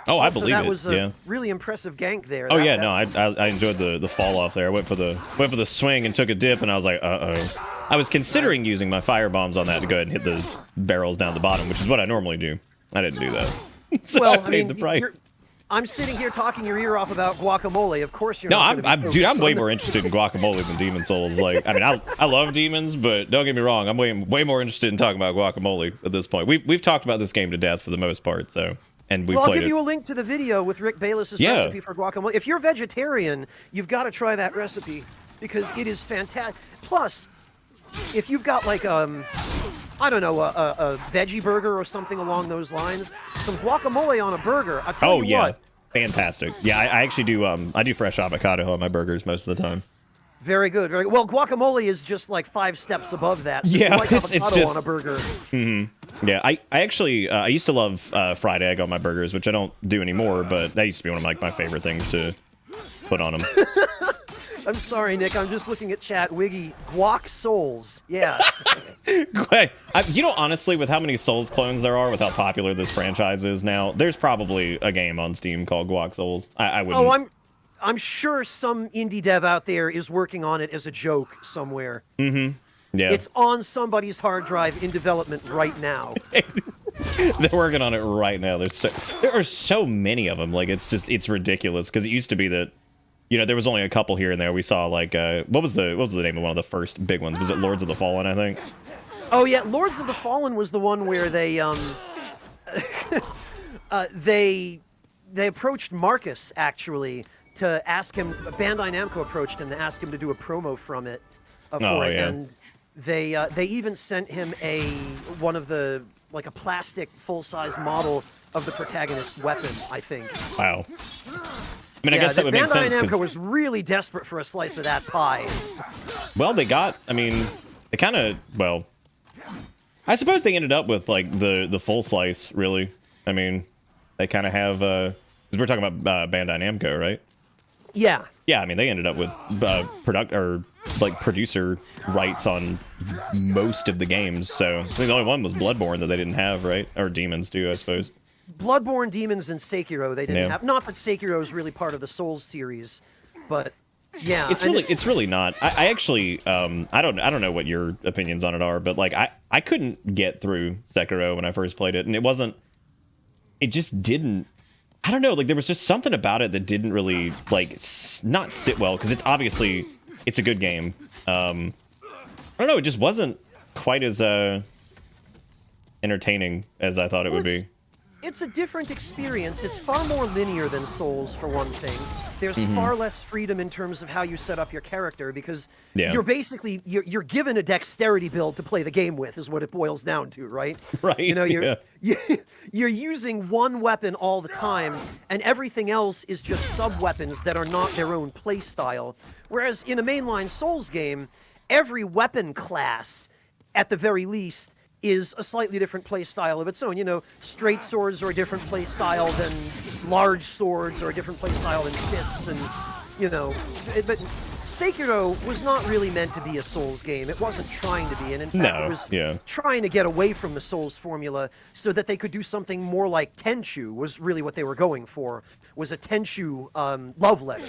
Oh, I Also, believe that it. was a really impressive gank there. Oh yeah, no, I enjoyed the fall off there. I went for the swing and took a dip, and I was like, I was considering using my fire bombs on that to go ahead and hit the barrels down the bottom, which is what I normally do. I didn't do that. So well, I paid the price. I'm sitting here talking your ear off about guacamole. Of course, you're No, not I'm way more interested in guacamole than Demon Souls. Like, I mean, I love demons, but don't get me wrong, I'm way more interested in talking about guacamole at this point. We've talked about this game to death for the most part, so. And we Well, I'll played give you a link to the video with Rick Bayless's recipe for guacamole. If you're vegetarian, you've got to try that recipe because it is fantastic. Plus, if you've got like I don't know, a veggie burger or something along those lines, some guacamole on a burger. I'll tell you what. Fantastic. Yeah, I actually do. I do fresh avocado on my burgers most of the time. Very good. Very well. Guacamole is just like 5 steps above that. So yeah, if you like avocado on a burger. Mm-hmm. Yeah, I actually I used to love fried egg on my burgers, which I don't do anymore. But that used to be one of my favorite things to put on them. I'm sorry, Nick. I'm just looking at chat. Wiggy, guac souls. Yeah. You know, honestly, with how many Souls clones there are, with how popular this franchise is now, there's probably a game on Steam called Guac Souls. I wouldn't. Oh, I'm sure some indie dev out there is working on it as a joke somewhere. Mm-hmm. Yeah. It's on somebody's hard drive in development right now. They're working on it right now. There are so many of them. Like, it's ridiculous because it used to be that, you know, there was only a couple here and there. We saw like what was the name of one of the first big ones? Was it Lords of the Fallen, I think? Oh yeah, Lords of the Fallen was the one where they they approached Marcus actually to ask him. Bandai Namco approached him to ask him to do a promo from it for it, and they even sent him one of the like a plastic full-size model of the protagonist's weapon, I think. Wow. I mean, I guess that would make sense. Bandai Namco was really desperate for a slice of that pie. Well, they kind of, well, I suppose they ended up with like the full slice, really. I mean, they kind of have, because we're talking about Bandai Namco, right? Yeah. Yeah, I mean, they ended up with producer rights on most of the games. So I think the only one was Bloodborne that they didn't have, right? Or Demons too, I suppose. Bloodborne, Demons, and Sekiro they didn't have. Not that Sekiro is really part of the Souls series, but yeah, it's really not. I actually I don't know what your opinions on it are, but like I couldn't get through Sekiro when I first played it, and it just didn't. I don't know, like there was just something about it that didn't really like not sit well because it's a good game. I don't know, it just wasn't quite as entertaining as I thought it would be. It's a different experience. It's far more linear than Souls, for one thing. There's far less freedom in terms of how you set up your character because you're basically you're given a dexterity build to play the game with, is what it boils down to, right? Right. You know, you're using one weapon all the time, and everything else is just sub-weapons that are not their own play style. Whereas in a mainline Souls game, every weapon class, at the very least, is a slightly different play style of its own. You know, straight swords are a different play style than large swords, or a different play style than fists, and, you know, but Sekiro was not really meant to be a Souls game. It wasn't trying to be, and in fact, it was trying to get away from the Souls formula so that they could do something more like Tenchu, was really what they were going for, was a Tenchu love letter.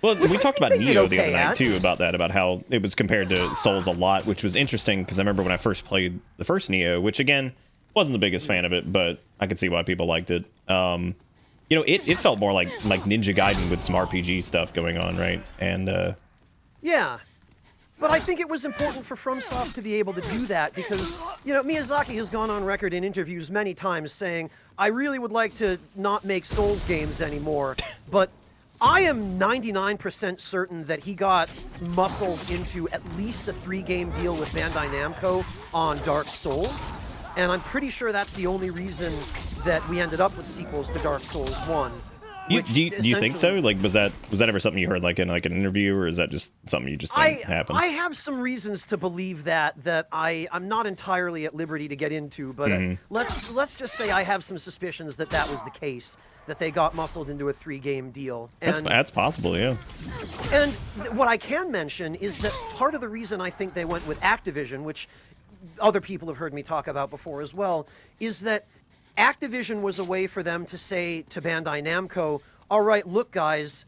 Well, we talked about Neo the other night, too, about how it was compared to Souls a lot, which was interesting, because I remember when I first played the first Neo, which, again, wasn't the biggest fan of it, but I could see why people liked it. You know, it felt more like Ninja Gaiden with some RPG stuff going on, right? And, yeah. But I think it was important for FromSoft to be able to do that, because, you know, Miyazaki has gone on record in interviews many times saying, I really would like to not make Souls games anymore, but I am 99% certain that he got muscled into at least a 3-game deal with Bandai Namco on Dark Souls, and I'm pretty sure that's the only reason that we ended up with sequels to Dark Souls 1. Do you think so? Like, was that ever something you heard like in like an interview, or is that just something you just think happened? I have some reasons to believe that I'm not entirely at liberty to get into, but let's just say I have some suspicions that was the case, that they got muscled into a 3-game deal. And that's possible, yeah. And what I can mention is that part of the reason I think they went with Activision, which other people have heard me talk about before as well, is that Activision was a way for them to say to Bandai Namco, all right, look, guys,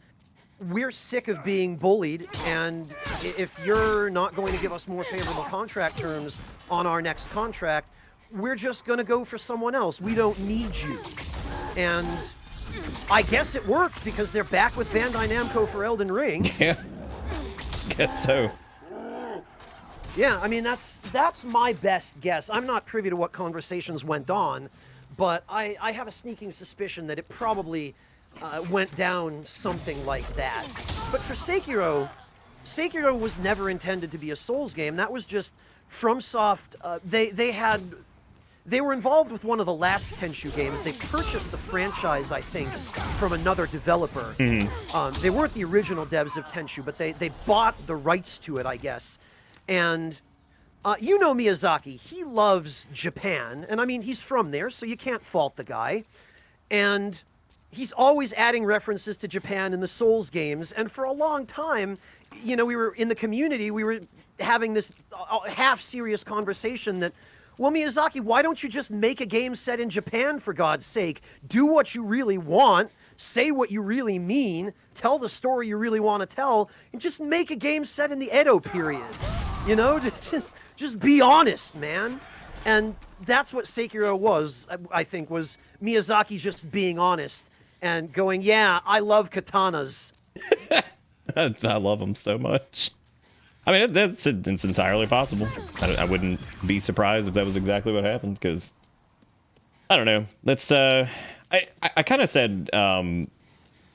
we're sick of being bullied, and if you're not going to give us more favorable contract terms on our next contract, we're just going to go for someone else. We don't need you. And I guess it worked, because they're back with Bandai Namco for Elden Ring. Yeah, guess so. Yeah, I mean, that's my best guess. I'm not privy to what conversations went on, but I have a sneaking suspicion that it probably went down something like that. But for Sekiro, Sekiro was never intended to be a Souls game. That was just FromSoft. They were involved with one of the last Tenchu games. They purchased the franchise, I think, from another developer. They weren't the original devs of Tenchu, but they bought the rights to it, I guess. And you know Miyazaki, he loves Japan, and I mean, he's from there, so you can't fault the guy. And he's always adding references to Japan in the Souls games, and for a long time, you know, we were in the community, we were having this half-serious conversation that, well, Miyazaki, why don't you just make a game set in Japan, for God's sake? Do what you really want, say what you really mean, tell the story you really want to tell, and just make a game set in the Edo period. You know, just be honest, man. And that's what Sekiro was, I think, was Miyazaki just being honest and going, yeah, I love katanas. I love them so much. I mean, it's entirely possible. I wouldn't be surprised if that was exactly what happened, because I don't know. That's I kind of said when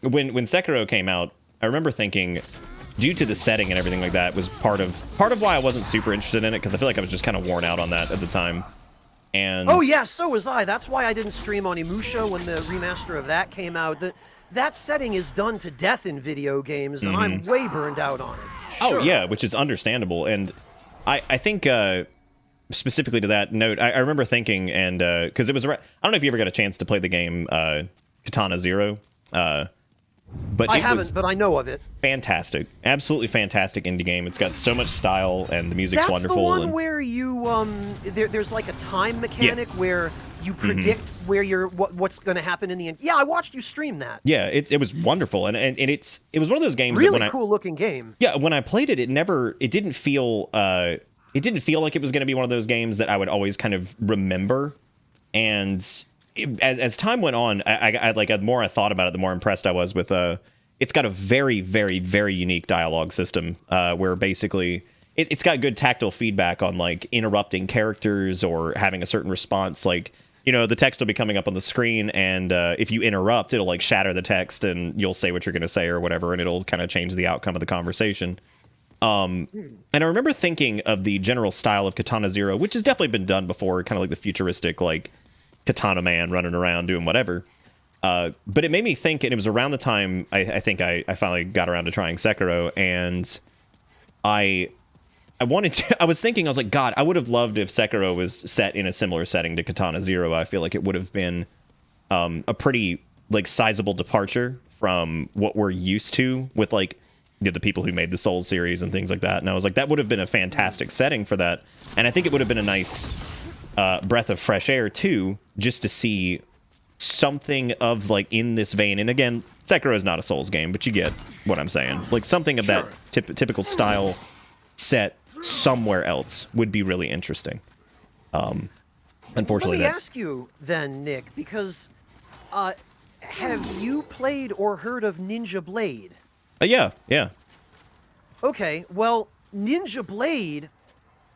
Sekiro came out, I remember thinking, due to the setting and everything like that, was part of why I wasn't super interested in it, because I feel like I was just kind of worn out on that at the time. And oh yeah, so was I. That's why I didn't stream on Imusha when the remaster of that came out. That setting is done to death in video games, and I'm way burned out on it. Sure. Oh yeah, which is understandable. And I think specifically to that note, I remember thinking, and because it was, I don't know if you ever got a chance to play the game Katana Zero. But I haven't, but I know of it. Fantastic, absolutely fantastic indie game. It's got so much style, and the music's wonderful. That's the one where you there's like a time mechanic where you predict where what's going to happen in the end. Yeah, I watched you stream that. Yeah, it was wonderful, and it was one of those games. Really that cool looking game. Yeah, when I played it, it didn't feel like it was going to be one of those games that I would always kind of remember, and as time went on, I like, the more I thought about it, the more impressed I was with it's got a very, very, very unique dialogue system where basically it's got good tactile feedback on like interrupting characters or having a certain response. Like, you know, the text will be coming up on the screen, and if you interrupt, it'll like shatter the text, and you'll say what you're going to say or whatever, and it'll kind of change the outcome of the conversation. And I remember thinking of the general style of Katana Zero, which has definitely been done before, kind of like the futuristic, like, Katana man running around doing whatever. But it made me think, and it was around the time I think I finally got around to trying Sekiro, and I was thinking, I was like, God, I would have loved if Sekiro was set in a similar setting to Katana Zero. I feel like it would have been a pretty, like, sizable departure from what we're used to with, like, the people who made the Souls series and things like that. And I was like, that would have been a fantastic setting for that. And I think it would have been a nice breath of fresh air too, just to see something of, like, in this vein. And again, Sekiro is not a Souls game, but you get what I'm saying. Like, something of that typical style set somewhere else would be really interesting. Unfortunately, let me ask you then, Nick, because have you played or heard of Ninja Blade? Yeah. Okay, well, Ninja Blade,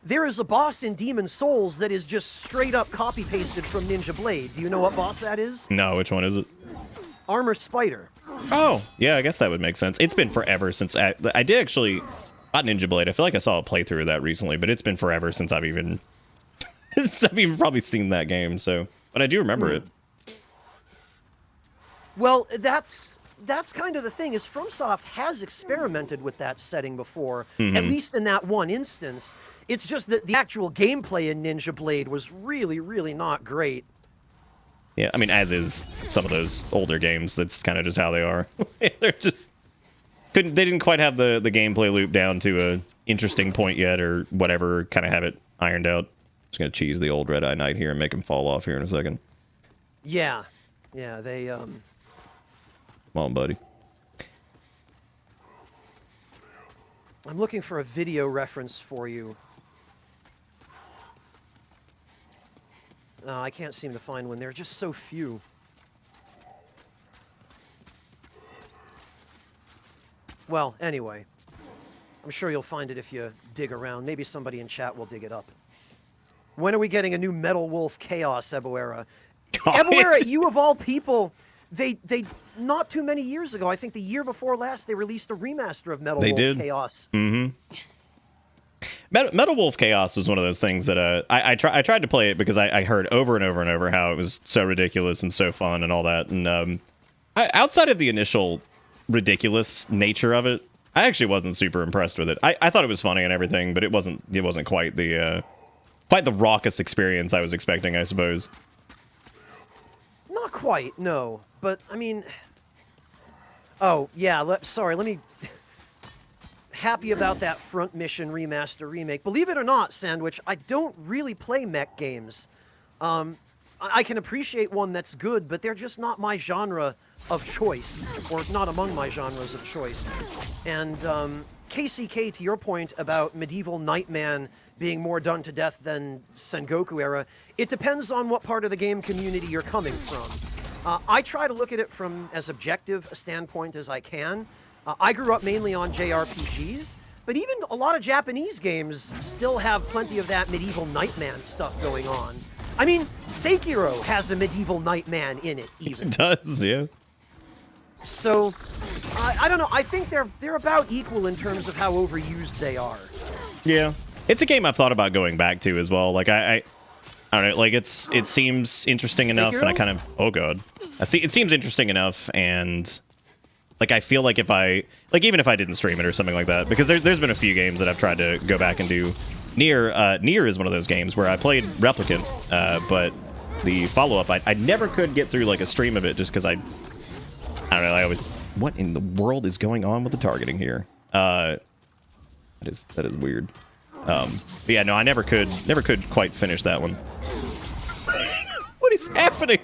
there is a boss in Demon Souls that is just straight up copy-pasted from Ninja Blade. Do you know what boss that is? No, which one is it? Armor Spider. Oh, yeah, I guess that would make sense. It's been forever since I did actually got Ninja Blade. I feel like I saw a playthrough of that recently, but it's been forever since I've even probably seen that game. So, but I do remember it. Well, that's kind of the thing, is FromSoft has experimented with that setting before, at least in that one instance. It's just that the actual gameplay in Ninja Blade was really, really not great. Yeah, I mean, as is some of those older games. That's kind of just how they are. They're just they didn't quite have the gameplay loop down to a interesting point yet, or whatever, kind of have it ironed out. Just gonna cheese the old Red Eye Knight here and make him fall off here in a second. Yeah, yeah, they Come on, buddy. I'm looking for a video reference for you. I can't seem to find one. There are just so few. Well, anyway, I'm sure you'll find it if you dig around. Maybe somebody in chat will dig it up. When are we getting a new Metal Wolf Chaos, Eboera? Eboera, you of all people, they not too many years ago, I think the year before last, they released a remaster of Metal Wolf Chaos. Mm-hmm. Metal Wolf Chaos was one of those things that I tried to play it because I heard over and over and over how it was so ridiculous and so fun and all that. And outside of the initial ridiculous nature of it, I actually wasn't super impressed with it. I thought it was funny and everything, but it wasn't quite the raucous experience I was expecting, I suppose. Not quite, no. But I mean, oh yeah. Sorry, let me. Happy about that Front Mission remaster remake. Believe it or not, Sandwich, I don't really play mech games. I can appreciate one that's good, but they're just not my genre of choice, or not among my genres of choice. And KCK, to your point about Medieval Nightman being more done to death than Sengoku era, it depends on what part of the game community you're coming from. I try to look at it from as objective a standpoint as I can. I grew up mainly on JRPGs, but even a lot of Japanese games still have plenty of that Medieval Nightman stuff going on. I mean, Sekiro has a Medieval Nightman in it, even. It does, yeah. So, I don't know. I think they're about equal in terms of how overused they are. Yeah. It's a game I've thought about going back to as well. Like, I don't know, like, it seems interesting enough, and I kind of... Oh, God. It seems interesting enough, and... Like, I feel like if even if I didn't stream it or something like that, because there's been a few games that I've tried to go back and do. Nier is one of those games where I played Replicant, but the follow-up, I never could get through, like, a stream of it just because I don't know, I always... What in the world is going on with the targeting here? That is weird. But yeah, no, I never could quite finish that one. What is happening?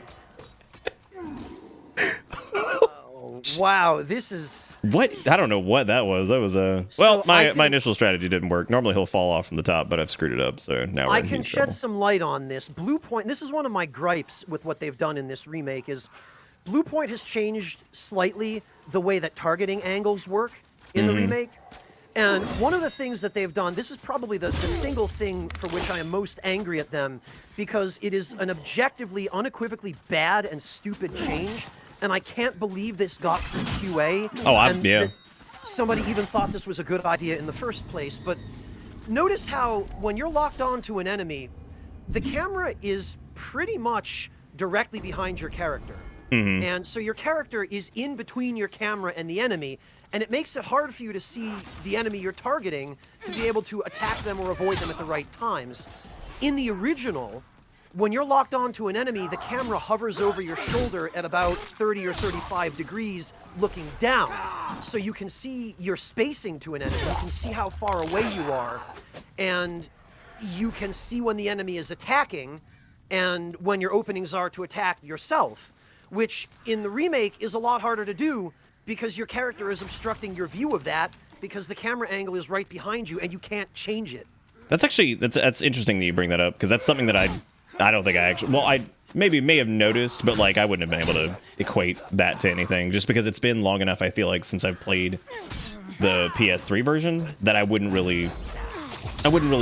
Wow, this is... What? I don't know what that was. That was a... Well, my initial strategy didn't work. Normally he'll fall off from the top, but I've screwed it up, so now we're I in can huge shed trouble. some light on this. Bluepoint, this is one of my gripes with what they've done in this remake, is Bluepoint has changed slightly the way that targeting angles work in the remake. And one of the things that they've done, this is probably the single thing for which I am most angry at them, because it is an objectively, unequivocally bad and stupid change. And I can't believe this got through QA. Oh, yeah. Somebody even thought this was a good idea in the first place. But notice how when you're locked onto an enemy, the camera is pretty much directly behind your character. And so your character is in between your camera and the enemy, and it makes it hard for you to see the enemy you're targeting to be able to attack them or avoid them at the right times. In the original, when you're locked onto an enemy, the camera hovers over your shoulder at about 30 or 35 degrees looking down. So you can see your spacing to an enemy. You can see how far away you are. And you can see when the enemy is attacking and when your openings are to attack yourself, which in the remake is a lot harder to do because your character is obstructing your view of that because the camera angle is right behind you and you can't change it. That's actually... That's interesting that you bring that up, because that's something that I don't think I actually... Well, I may have noticed, but, like, I wouldn't have been able to equate that to anything, just because it's been long enough, I feel like, since I've played the PS3 version, that I wouldn't really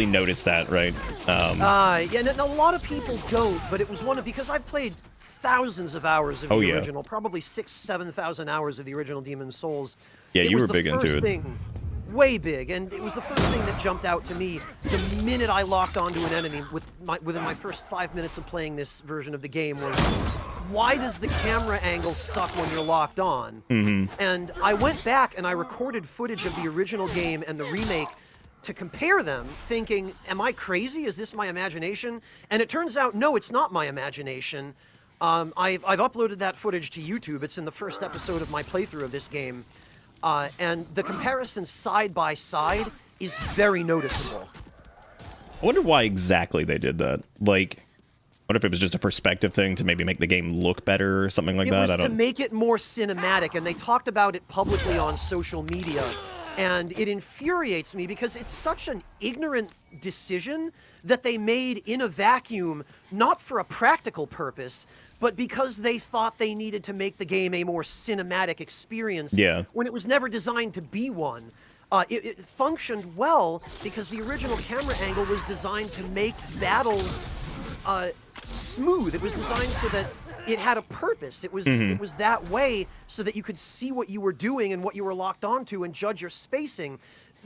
notice that, right? Yeah, and a lot of people don't, but it was because I've played thousands of hours of the original, probably 6,000-7,000 hours of the original Demon's Souls. Yeah, you were big into it. Way big, and it was the first thing that jumped out to me the minute I locked onto an enemy within my first 5 minutes of playing this version of the game was, why does the camera angle suck when you're locked on? And I went back and I recorded footage of the original game and the remake to compare them, thinking, am I crazy? Is this my imagination? And it turns out, no, it's not my imagination. I've uploaded that footage to YouTube. It's in the first episode of my playthrough of this game. And the comparison side by side is very noticeable. I wonder why exactly they did that. Like, What if it was just a perspective thing to maybe make the game look better or something like It that? was to make it more cinematic, and they talked about it publicly on social media. And it infuriates me because it's such an ignorant decision that they made in a vacuum, not for a practical purpose, but because they thought they needed to make the game a more cinematic experience when it was never designed to be one. It functioned well because the original camera angle was designed to make battles smooth. It was designed so that it had a purpose. It was it was that way so that you could see what you were doing and what you were locked onto and judge your spacing.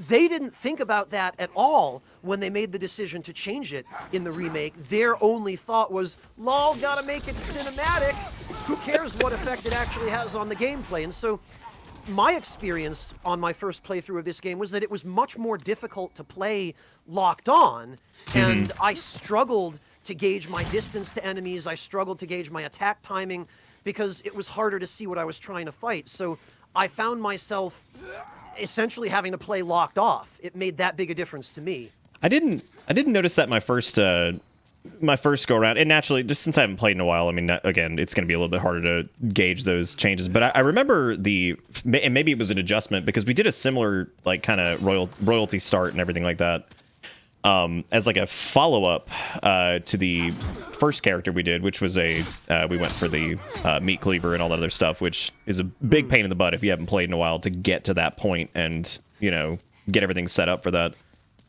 They didn't think about that at all when they made the decision to change it in the remake. Their only thought was, lol, gotta make it cinematic. Who cares what effect it actually has on the gameplay? And so my experience on my first playthrough of this game was that it was much more difficult to play locked on, and I struggled to gauge my distance to enemies. I struggled to gauge my attack timing because it was harder to see what I was trying to fight. So I found myself essentially having to play locked off. It made that big a difference to me. I didn't notice that my first go around, and naturally, just since I haven't played in a while, I mean, again, it's going to be a little bit harder to gauge those changes. But I remember and maybe it was an adjustment because we did a similar like kind of royalty start and everything like that. As like a follow-up to the first character we did, which was we went for the meat cleaver and all that other stuff, which is a big pain in the butt if you haven't played in a while to get to that point and, get everything set up for that.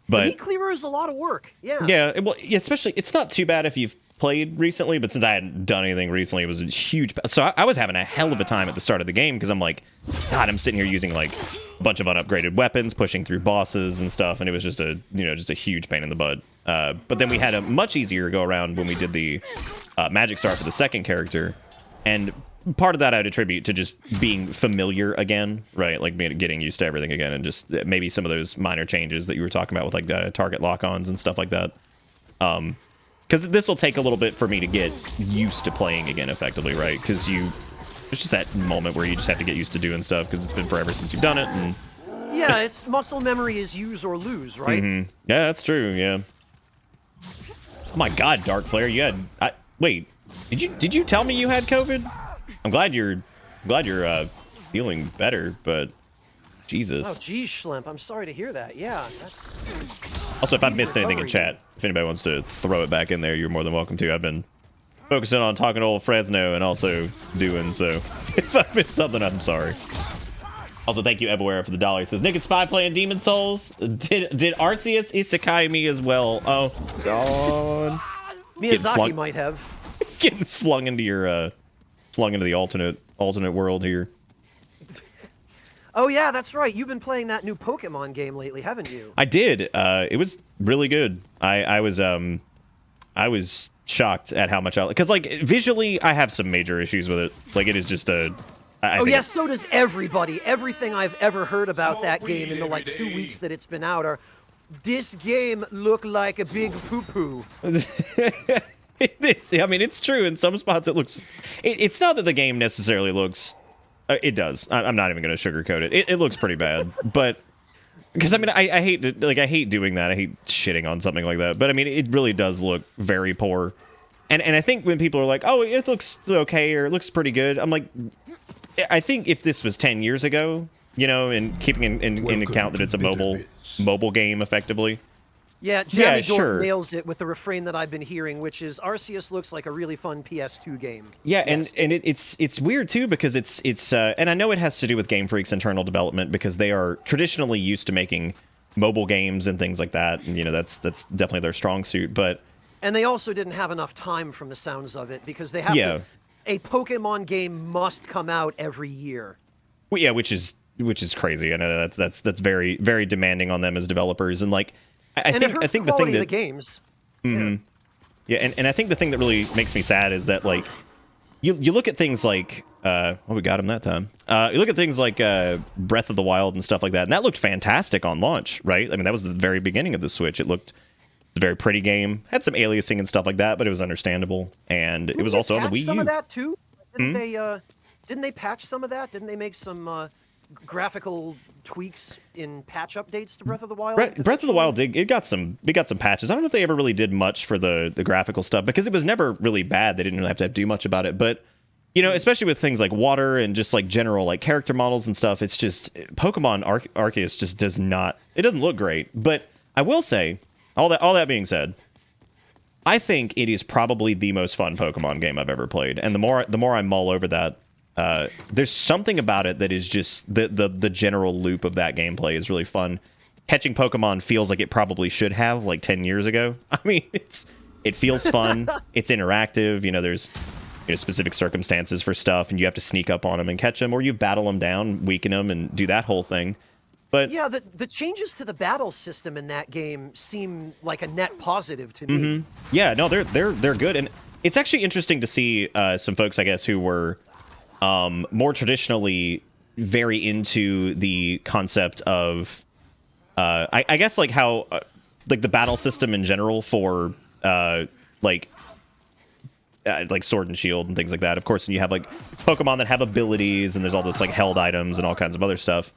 But the meat cleaver is a lot of work. Yeah. Yeah, well, especially, it's not too bad if you've played recently, but since I hadn't done anything recently, it was a huge... So I was having a hell of a time at the start of the game because I'm like, God, I'm sitting here using like a bunch of unupgraded weapons, pushing through bosses and stuff, and it was just a huge pain in the butt. But then we had a much easier go around when we did the magic start for the second character, and part of that I'd attribute to just being familiar again, right? Like getting used to everything again, and just maybe some of those minor changes that you were talking about with like target lock-ons and stuff like that. Because this will take a little bit for me to get used to playing again effectively, right? Because it's just that moment where you just have to get used to doing stuff because it's been forever since you've done it. And yeah, it's muscle memory is use or lose, right? Yeah, that's true. Yeah. Oh my God, Dark Player, you had... wait, did you tell me you had COVID? I'm glad you're feeling better, but Jesus. Oh, geez, Schlemp, I'm sorry to hear that. Yeah, that's... Also, if I've missed anything in chat, if anybody wants to throw it back in there, you're more than welcome to. I've been focusing on talking to old Fresno and also doing so. If I missed something, I'm sorry. Also, thank you, Everywhere, for the dollar. He says, Nick and Spy playing Demon Souls. Did Arceus isekai me as well? Oh, God. Miyazaki might have. Getting flung into the alternate world here. Oh yeah, that's right. You've been playing that new Pokemon game lately, haven't you? I did. It was really good. I was shocked at how much because like visually I have some major issues with it. Like it is just yes, so does everybody. Everything I've ever heard about that game in the like 2 weeks that it's been out are, this game look like a big poo-poo. I mean, it's true. In some spots, it looks... It's not that the game necessarily looks... it does. I'm not even going to sugarcoat it. It looks pretty bad. But... Because, I mean, I hate doing that. I hate shitting on something like that. But, I mean, it really does look very poor. And I think when people are like, oh, it looks okay, or it looks pretty good, I'm like... I think if this was 10 years ago, and keeping in account that it's a mobile game, effectively... Yeah, Jammy Dorf nails it with the refrain that I've been hearing, which is Arceus looks like a really fun PS2 game. Yeah, yes. and it's weird too because it's and I know it has to do with Game Freak's internal development because they are traditionally used to making mobile games and things like that, and that's definitely their strong suit. But and they also didn't have enough time from the sounds of it because they have a Pokemon game must come out every year. Well, yeah, which is crazy. I know that's very very demanding on them as developers, and like. I think the thing that the games. Yeah, and I think the thing that really makes me sad is that like you look at things like we got him that time. You look at things like Breath of the Wild and stuff like that, and that looked fantastic on launch, right? I mean, that was the very beginning of the Switch. It looked a very pretty game, had some aliasing and stuff like that, but it was understandable, and it was also on the Wii U. Some of that too. Didn't they patch some of that? Didn't they make some graphical tweaks in patch updates to Breath of the Wild? Breath of the Wild it got some patches. I don't know if they ever really did much for the graphical stuff because it was never really bad. They didn't really have to do much about it, but especially with things like water and just like general like character models and stuff, it's just Pokemon Arceus just doesn't look great. But I will say, all that being said, I think it is probably the most fun Pokemon game I've ever played. And the more I mull over that, there's something about it that is just the general loop of that gameplay is really fun. Catching Pokemon feels like it probably should have like 10 years ago. I mean, it feels fun. It's interactive. There's specific circumstances for stuff, and you have to sneak up on them and catch them, or you battle them down, weaken them, and do that whole thing. But yeah, the changes to the battle system in that game seem like a net positive to me. Yeah, no, they're good, and it's actually interesting to see some folks, I guess, who were more traditionally very into the concept of, I guess, like how like the battle system in general for like Sword and Shield and things like that. Of course, you have like Pokemon that have abilities, and there's all this like held items and all kinds of other stuff.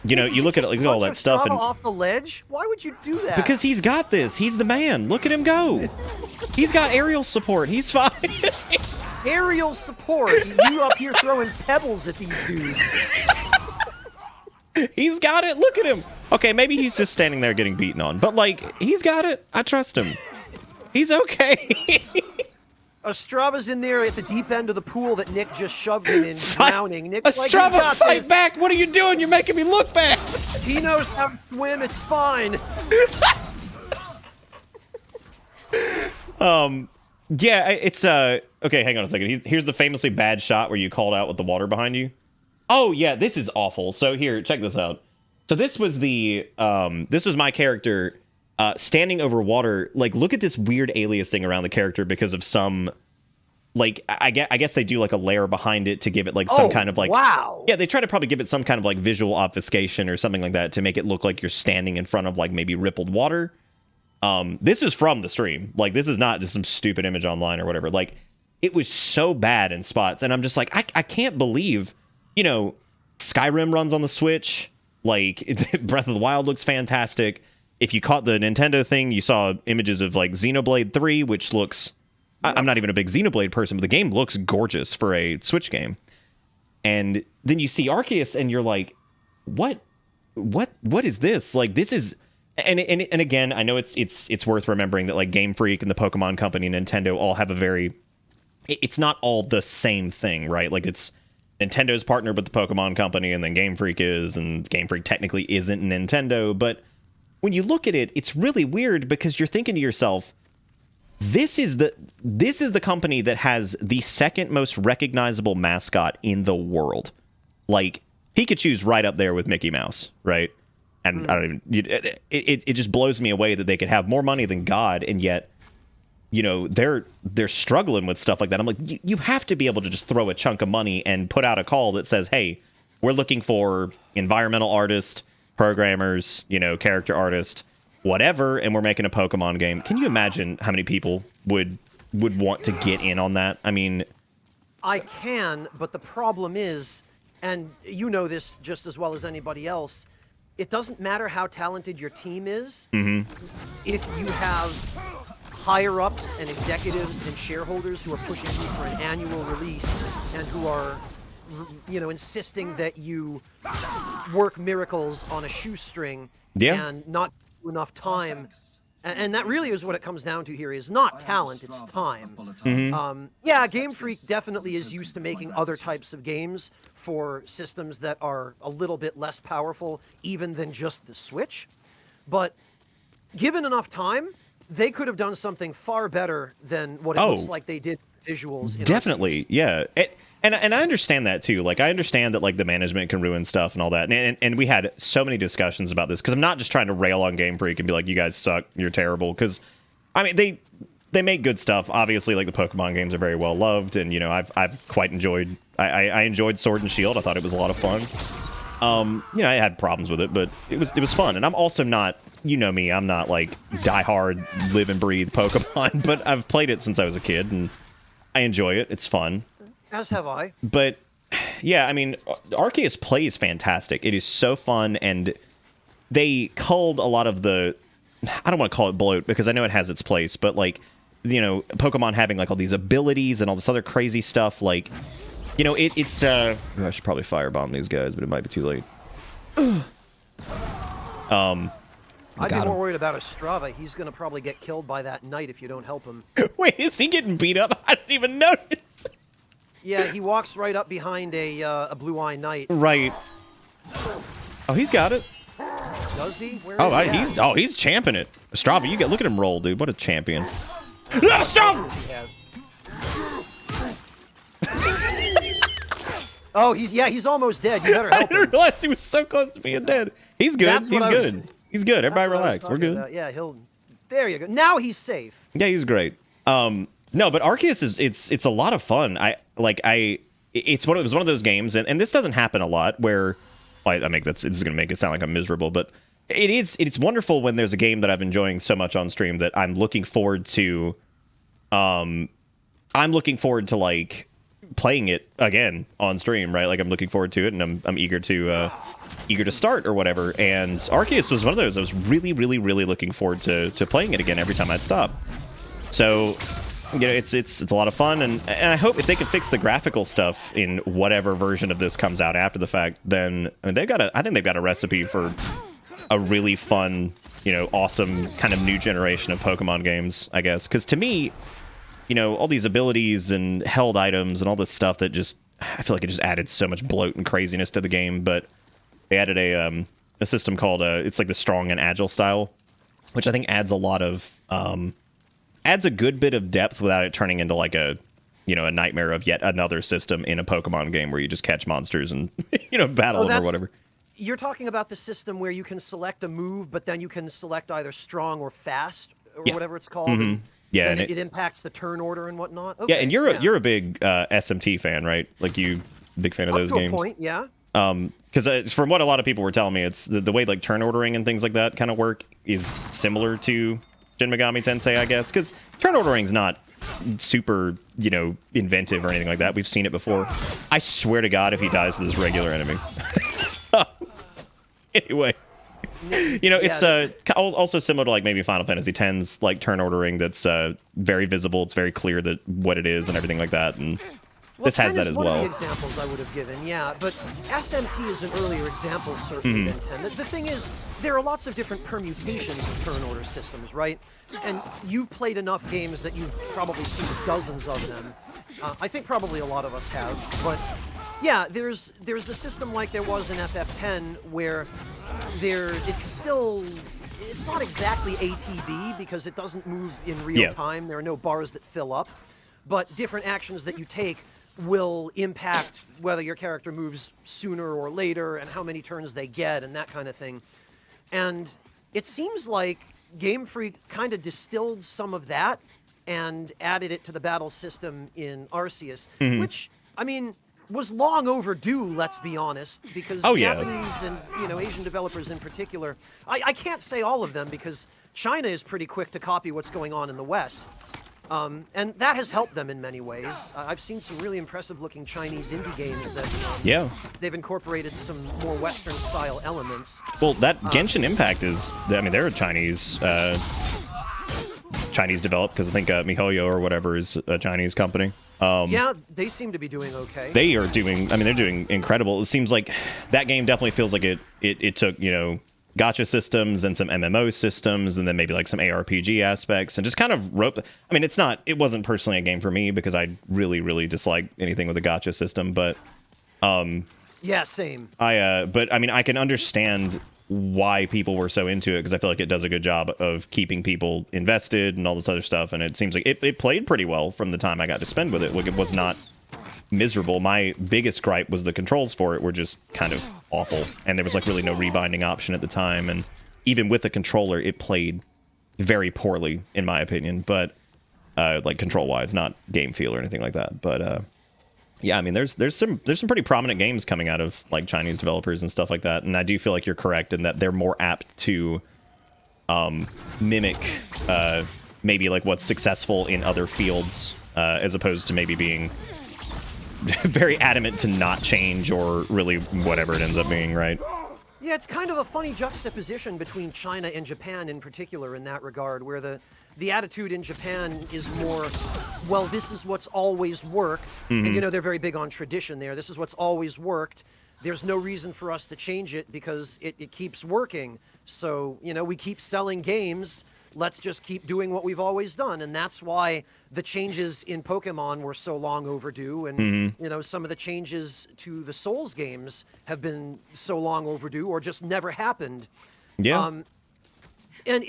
You look at it, like all that stuff and off the ledge. Why would you do that? Because he's got this. He's the man. Look at him go. He's got aerial support. He's fine. Aerial support. You up here throwing pebbles at these dudes. He's got it. Look at him. Okay, maybe he's just standing there getting beaten on, but like he's got it. I trust him. He's okay. Estrava's in there at the deep end of the pool that Nick just shoved him in, drowning. Nick's like, Estrava, fight back! What are you doing? You're making me look bad. He knows how to swim. It's fine. Yeah, it's okay. Hang on a second. Here's the famously bad shot where you called out with the water behind you. Oh yeah, this is awful. So here, check this out. So this was my character. Standing over water, like, look at this weird aliasing around the character because of some, like, I guess they do, like, a layer behind it to give it, like, some kind of, like... Wow! Yeah, they try to probably give it some kind of, like, visual obfuscation or something like that to make it look like you're standing in front of, like, maybe rippled water. This is from the stream. Like, this is not just some stupid image online or whatever. Like, it was so bad in spots, and I'm just like, I can't believe, Skyrim runs on the Switch, like, Breath of the Wild looks fantastic. If you caught the Nintendo thing, you saw images of like Xenoblade 3, which looks... I'm not even a big Xenoblade person, but the game looks gorgeous for a Switch game. And then you see Arceus, and you're like, what is this? Like, this is... And again, I know it's worth remembering that like Game Freak and the Pokemon Company and Nintendo all have a very... It's not all the same thing, right? Like, it's Nintendo's partnered with the Pokemon Company, and then Game Freak is, and Game Freak technically isn't Nintendo, but... When you look at it, it's really weird because you're thinking to yourself, this is the company that has the second most recognizable mascot in the world. Like, Pikachu's right up there with Mickey Mouse, right? And I don't even... It just blows me away that they could have more money than God, and yet, they're struggling with stuff like that. I'm like, you have to be able to just throw a chunk of money and put out a call that says, hey, we're looking for environmental artists, programmers, character artist, whatever, and we're making a Pokemon game. Can you imagine how many people would want to get in on that? I mean... I can, but the problem is, and you know this just as well as anybody else, it doesn't matter how talented your team is. If you have higher-ups and executives and shareholders who are pushing you for an annual release and who are... insisting that you work miracles on a shoestring and not do enough time. And that really is what it comes down to here, is not talent, it's time. Game Freak definitely is used to making other types of games for systems that are a little bit less powerful even than just the Switch. But given enough time, they could have done something far better than what it looks like they did visuals in definitely, yeah. And I understand that too. Like, I understand that like the management can ruin stuff and all that. And we had so many discussions about this because I'm not just trying to rail on Game Freak and be like, you guys suck, you're terrible. Because I mean, they make good stuff. Obviously, like the Pokemon games are very well loved, and I've quite enjoyed. I enjoyed Sword and Shield. I thought it was a lot of fun. I had problems with it, but it was fun. And I'm also not, me, I'm not like diehard live and breathe Pokemon, but I've played it since I was a kid and I enjoy it. It's fun. As have I. But yeah, I mean, Arceus plays fantastic. It is so fun, and they culled a lot of the, I don't want to call it bloat because I know it has its place, but like, you know, Pokemon having like all these abilities and all this other crazy stuff, like, you know, it's I should probably firebomb these guys, but it might be too late. I'd be more worried about Estrava. He's going to probably get killed by that knight if you don't help him. Wait, is he getting beat up? I didn't even notice. Yeah, he walks right up behind a blue-eye knight. Right. Oh, he's got it. Does he? Where is he? He's champing it. Estrava, look at him roll, dude. What a champion. Stop! Oh, he's almost dead. You better help I didn't him. realize he was so close to being dead. He's good. He's good. He's good. Everybody relax. We're good. About. Yeah, there you go. Now he's safe. Yeah, he's great. No, but Arceus is it's a lot of fun. It was one of those games, and this doesn't happen a lot where it's gonna make it sound like I'm miserable, but it's wonderful when there's a game that I'm enjoying so much on stream that I'm looking forward to like playing it again on stream, right? Like I'm looking forward to it, and I'm eager to start or whatever. And Arceus was one of those. I was really, really, really looking forward to playing it again every time I'd stop. So, you know, it's a lot of fun, and I hope if they can fix the graphical stuff in whatever version of this comes out after the fact, then I mean, I think they've got a recipe for a really fun, you know, awesome kind of new generation of Pokemon games, I guess. Because to me, you know, all these abilities and held items and all this stuff that I feel like it just added so much bloat and craziness to the game. But they added a system called it's like the strong and agile style, which I think adds a lot of adds a good bit of depth without it turning into like a nightmare of yet another system in a Pokemon game where you just catch monsters and battle them or whatever. You're talking about the system where you can select a move, but then you can select either strong or fast or whatever it's called. Mm-hmm. Yeah, and it impacts the turn order and whatnot. Okay, yeah, and you're a big SMT fan, right? Like you, big fan of those games. Up to a point, yeah. Because from what a lot of people were telling me, it's the way like turn ordering and things like that kind of work is similar to Shin Megami Tensei, I guess. Because turn ordering's not super, inventive or anything like that. We've seen it before. I swear to God, if he dies to this regular enemy. Anyway. It's also similar to like maybe Final Fantasy X's like turn ordering that's very visible. It's very clear that what it is and everything like that. And this has that as well. One of the examples I would have given, yeah. But SMT is an earlier example, certainly, than 10. The thing is, there are lots of different permutations of turn order systems, right? And you've played enough games that you've probably seen dozens of them. I think probably a lot of us have, but yeah, there's a system like there was in FF10 where it's not exactly ATB because it doesn't move in real time. There are no bars that fill up, but different actions that you take will impact whether your character moves sooner or later and how many turns they get and that kind of thing. And it seems like Game Freak kind of distilled some of that and added it to the battle system in Arceus, which, I mean, was long overdue, let's be honest, because Japanese and Asian developers in particular, I can't say all of them because China is pretty quick to copy what's going on in the West. And that has helped them in many ways. I've seen some really impressive-looking Chinese indie games that they've incorporated some more Western-style elements. Well, that Genshin Impact they're a Chinese developed because I think MiHoYo or whatever is a Chinese company. Yeah, they seem to be doing okay. They're doing incredible. It seems like that game definitely feels like it took, gacha systems and some MMO systems and then maybe like some ARPG aspects and just kind of wrote. I mean, it wasn't personally a game for me because I really, really dislike anything with a gacha system, but yeah, same. But I mean, I can understand why people were so into it because I feel like it does a good job of keeping people invested and all this other stuff, and it seems like it played pretty well from the time I got to spend with it. Like, it was not miserable. My biggest gripe was the controls for it were just kind of awful, and there was like really no rebinding option at the time, and even with the controller it played very poorly in my opinion, but like control wise, not game feel or anything like that. But yeah, I mean, there's some pretty prominent games coming out of like Chinese developers and stuff like that, and I do feel like you're correct in that they're more apt to mimic maybe like what's successful in other fields as opposed to maybe being very adamant to not change or really whatever it ends up being, right? Yeah, it's kind of a funny juxtaposition between China and Japan in particular in that regard, where the attitude in Japan is more, well, this is what's always worked, and you know they're very big on tradition there. This is what's always worked. There's no reason for us to change it because it keeps working. So, you know, we keep selling games. Let's just keep doing what we've always done. And that's why the changes in Pokemon were so long overdue. And, you know, some of the changes to the Souls games have been so long overdue or just never happened. Yeah. And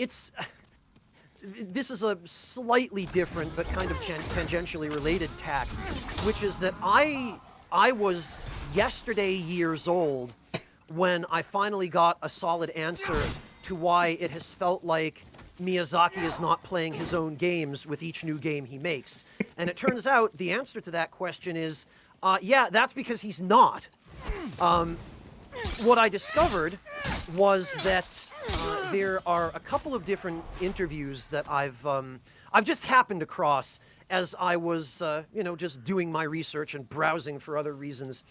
this is a slightly different but kind of tangentially related tack, which is that I was yesterday years old when I finally got a solid answer to why it has felt like Miyazaki is not playing his own games with each new game he makes. And it turns out the answer to that question is, yeah, that's because he's not. What I discovered was that there are a couple of different interviews that I've just happened across as I was, you know, just doing my research and browsing for other reasons.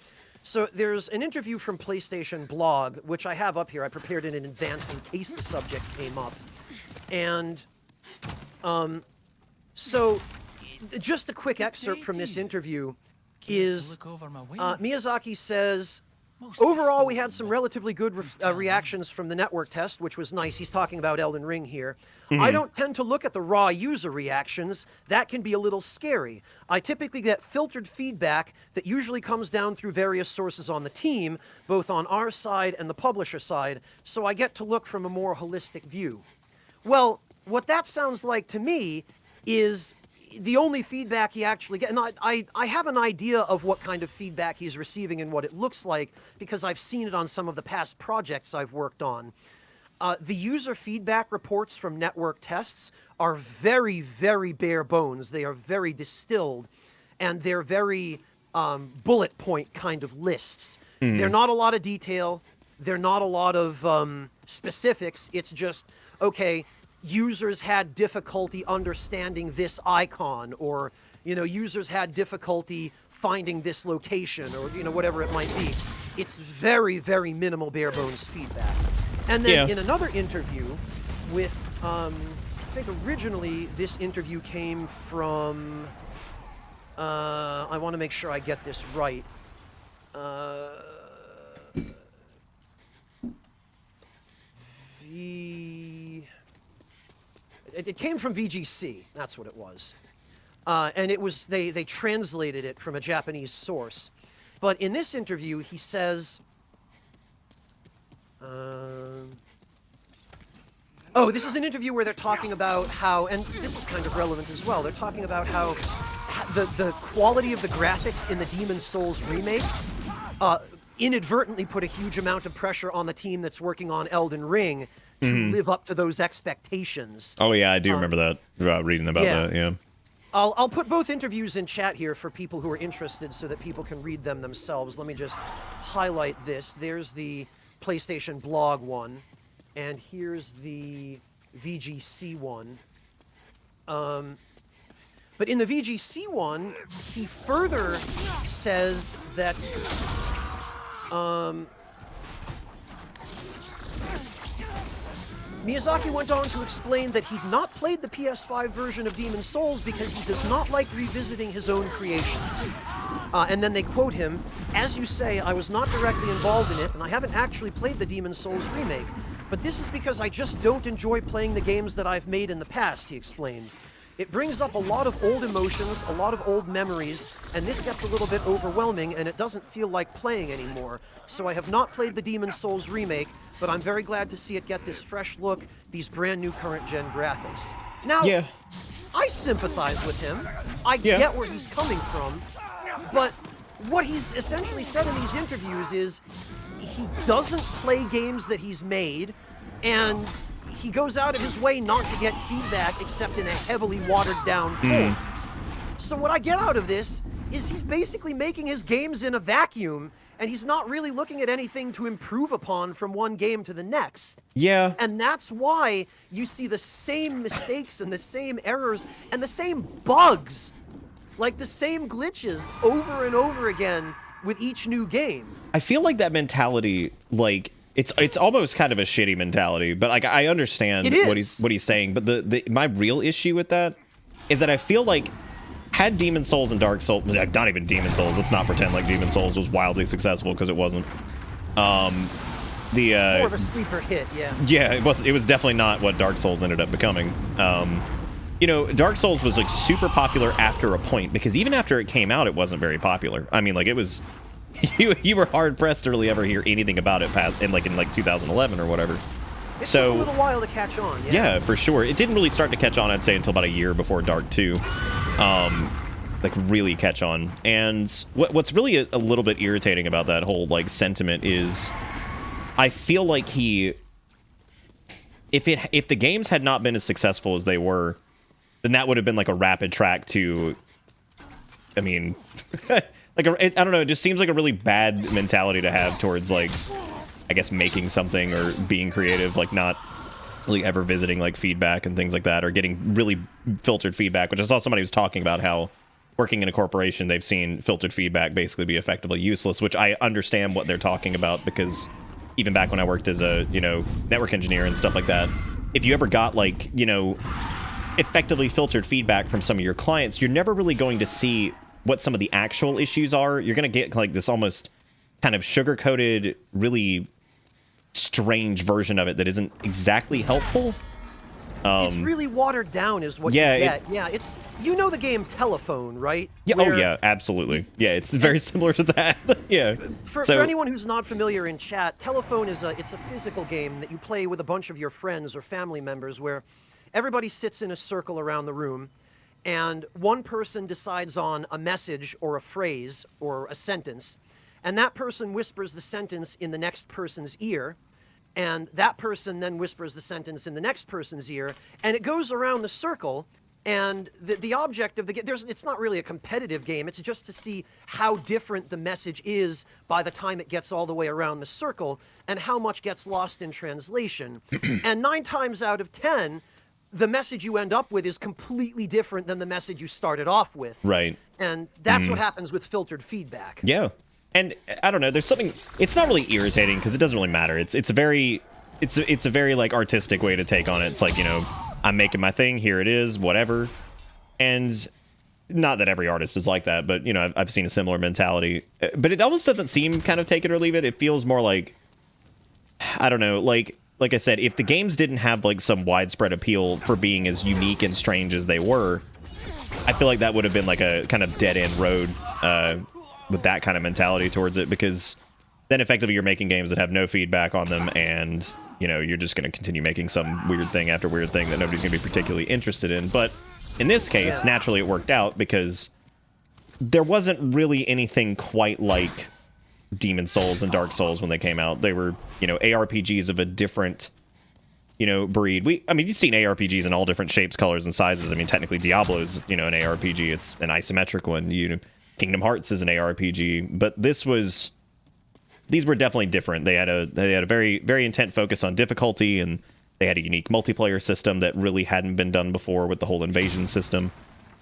So there's an interview from PlayStation Blog, which I have up here. I prepared it in advance in case the subject came up. And so just a quick excerpt from this interview is Miyazaki says, overall, we had some relatively good reactions from the network test, which was nice. He's talking about Elden Ring here. I don't tend to look at the raw user reactions. That can be a little scary. I typically get filtered feedback that usually comes down through various sources on the team, both on our side and the publisher side, so I get to look from a more holistic view. Well, what that sounds like to me is the only feedback he actually gets, and I have an idea of what kind of feedback he's receiving and what it looks like because I've seen it on some of the past projects I've worked on. The user feedback reports from network tests are very, very bare bones. They are very distilled, and they're very bullet point kind of lists. They're not a lot of detail. They're not a lot of specifics. It's just, okay, users had difficulty understanding this icon, or, you know, users had difficulty finding this location, or, you know, whatever it might be. It's very, very minimal bare bones feedback. And then in another interview with, I think originally this interview came from, I want to make sure I get this right. It came from VGC, that's what it was. And it was, they translated it from a Japanese source. But in this interview, he says, oh, this is an interview where they're talking about how, and this is kind of relevant as well, they're talking about how the quality of the graphics in the Demon's Souls remake inadvertently put a huge amount of pressure on the team that's working on Elden Ring to live up to those expectations. Oh yeah, I do remember that, about reading about that, yeah. I'll put both interviews in chat here for people who are interested so that people can read them themselves. Let me just highlight this. There's the PlayStation Blog one, and here's the VGC one. But in the VGC one, he further says that Miyazaki went on to explain that he'd not played the PS5 version of Demon's Souls because he does not like revisiting his own creations. And then they quote him, "As you say, I was not directly involved in it, and I haven't actually played the Demon's Souls remake. But this is because I just don't enjoy playing the games that I've made in the past," he explained. "It brings up a lot of old emotions, a lot of old memories, and this gets a little bit overwhelming, and it doesn't feel like playing anymore. So I have not played the Demon's Souls remake, but I'm very glad to see it get this fresh look, these brand new current-gen graphics." Now, I sympathize with him. I get where he's coming from, but what he's essentially said in these interviews is he doesn't play games that he's made, and he goes out of his way not to get feedback except in a heavily watered-down form. So what I get out of this is he's basically making his games in a vacuum, and he's not really looking at anything to improve upon from one game to the next. Yeah. And that's why you see the same mistakes and the same errors and the same bugs like the same glitches over and over again with each new game. I feel like that mentality, like it's almost kind of a shitty mentality, but like I understand what he's saying. But the my real issue with that is that I feel like had Demon Souls and Dark Souls, not even Demon Souls. Let's not pretend like Demon Souls was wildly successful because it wasn't. More of a sleeper hit, yeah. Yeah, it was. It was definitely not what Dark Souls ended up becoming. You know, Dark Souls was like super popular after a point because even after it came out, it wasn't very popular. I mean, like it was. You were hard pressed to really ever hear anything about it past in like 2011 or whatever. It took a little while to catch on. Yeah, for sure. It didn't really start to catch on, I'd say, until about a year before Dark 2. Like really catch on. And what's really a little bit irritating about that whole like sentiment is, I feel like if the games had not been as successful as they were, then that would have been like a rapid track to, I mean. Like, I don't know, it just seems like a really bad mentality to have towards, like, I guess making something or being creative, like not really ever visiting, like, feedback and things like that, or getting really filtered feedback, which I saw somebody was talking about how working in a corporation, they've seen filtered feedback basically be effectively useless, which I understand what they're talking about, because even back when I worked as a, you know, network engineer and stuff like that, if you ever got, like, you know, effectively filtered feedback from some of your clients, you're never really going to see what some of the actual issues are. You're going to get like this almost kind of sugar-coated, really strange version of it that isn't exactly helpful. It's really watered down is what you get. Yeah, it's, you know, the game Telephone, right? Yeah. Oh yeah, absolutely. Yeah, it's very similar to that. Yeah. For anyone who's not familiar in chat, Telephone is it's a physical game that you play with a bunch of your friends or family members where everybody sits in a circle around the room, and one person decides on a message or a phrase or a sentence, and that person whispers the sentence in the next person's ear, and that person then whispers the sentence in the next person's ear, and it goes around the circle, and the object of the game, it's not really a competitive game, it's just to see how different the message is by the time it gets all the way around the circle, and how much gets lost in translation. And 9 times out of 10, the message you end up with is completely different than the message you started off with. Right. And that's what happens with filtered feedback. Yeah. And I don't know, there's something, it's not really irritating because it doesn't really matter. It's a very like artistic way to take on it. It's like, you know, I'm making my thing, here it is, whatever. And not that every artist is like that, but you know, I've seen a similar mentality. But it almost doesn't seem kind of take it or leave it. It feels more like, I don't know, like I said, if the games didn't have like some widespread appeal for being as unique and strange as they were, I feel like that would have been like a kind of dead-end road with that kind of mentality towards it, because then effectively you're making games that have no feedback on them, and you know, you're just going to continue making some weird thing after weird thing that nobody's going to be particularly interested in. But in this case, naturally it worked out because there wasn't really anything quite like Demon Souls and Dark Souls when they came out. They were, you know, ARPGs of a different, you know, breed. I mean, you've seen ARPGs in all different shapes, colors, and sizes. I mean, technically Diablo's, you know, an ARPG. It's an isometric one. Kingdom Hearts is an ARPG, but these were definitely different. They had a very, very intent focus on difficulty, and they had a unique multiplayer system that really hadn't been done before with the whole invasion system.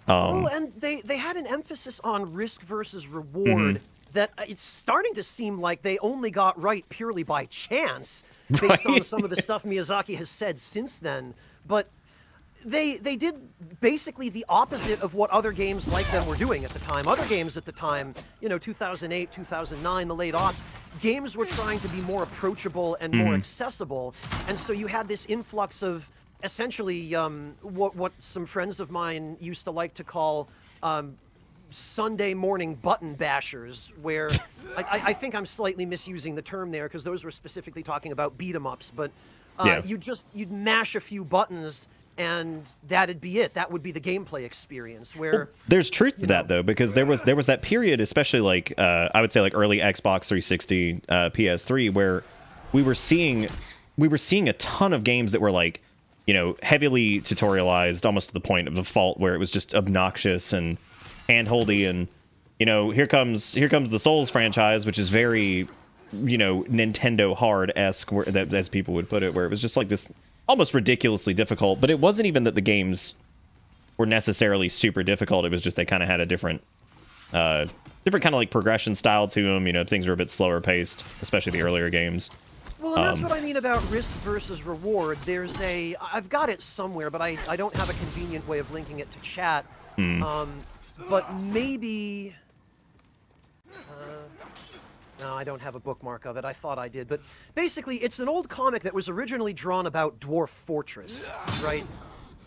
And they had an emphasis on risk versus reward that it's starting to seem like they only got right purely by chance, based on some of the stuff Miyazaki has said since then. But they did basically the opposite of what other games like them were doing at the time. Other games at the time, you know, 2008, 2009, the late aughts, games were trying to be more approachable and more accessible. And so you had this influx of essentially what some friends of mine used to like to call Sunday morning button bashers, where I think I'm slightly misusing the term there because those were specifically talking about beat 'em ups, but you'd mash a few buttons and that'd be it. That would be the gameplay experience. Where there's truth to that though, because there was that period, especially like I would say like early Xbox 360, PS3, where we were seeing a ton of games that were like, you know, heavily tutorialized, almost to the point of the fault where it was just obnoxious and handholdy, and you know, here comes the Souls franchise, which is very, you know, Nintendo hard-esque, as people would put it, where it was just like this almost ridiculously difficult. But it wasn't even that the games were necessarily super difficult. It was just they kind of had a different different kind of like progression style to them. You know, things were a bit slower paced, especially the earlier games. Well, and that's what I mean about risk versus reward. There's I've got it somewhere, but I don't have a convenient way of linking it to chat. But maybe... no, I don't have a bookmark of it. I thought I did. But basically, it's an old comic that was originally drawn about Dwarf Fortress, right?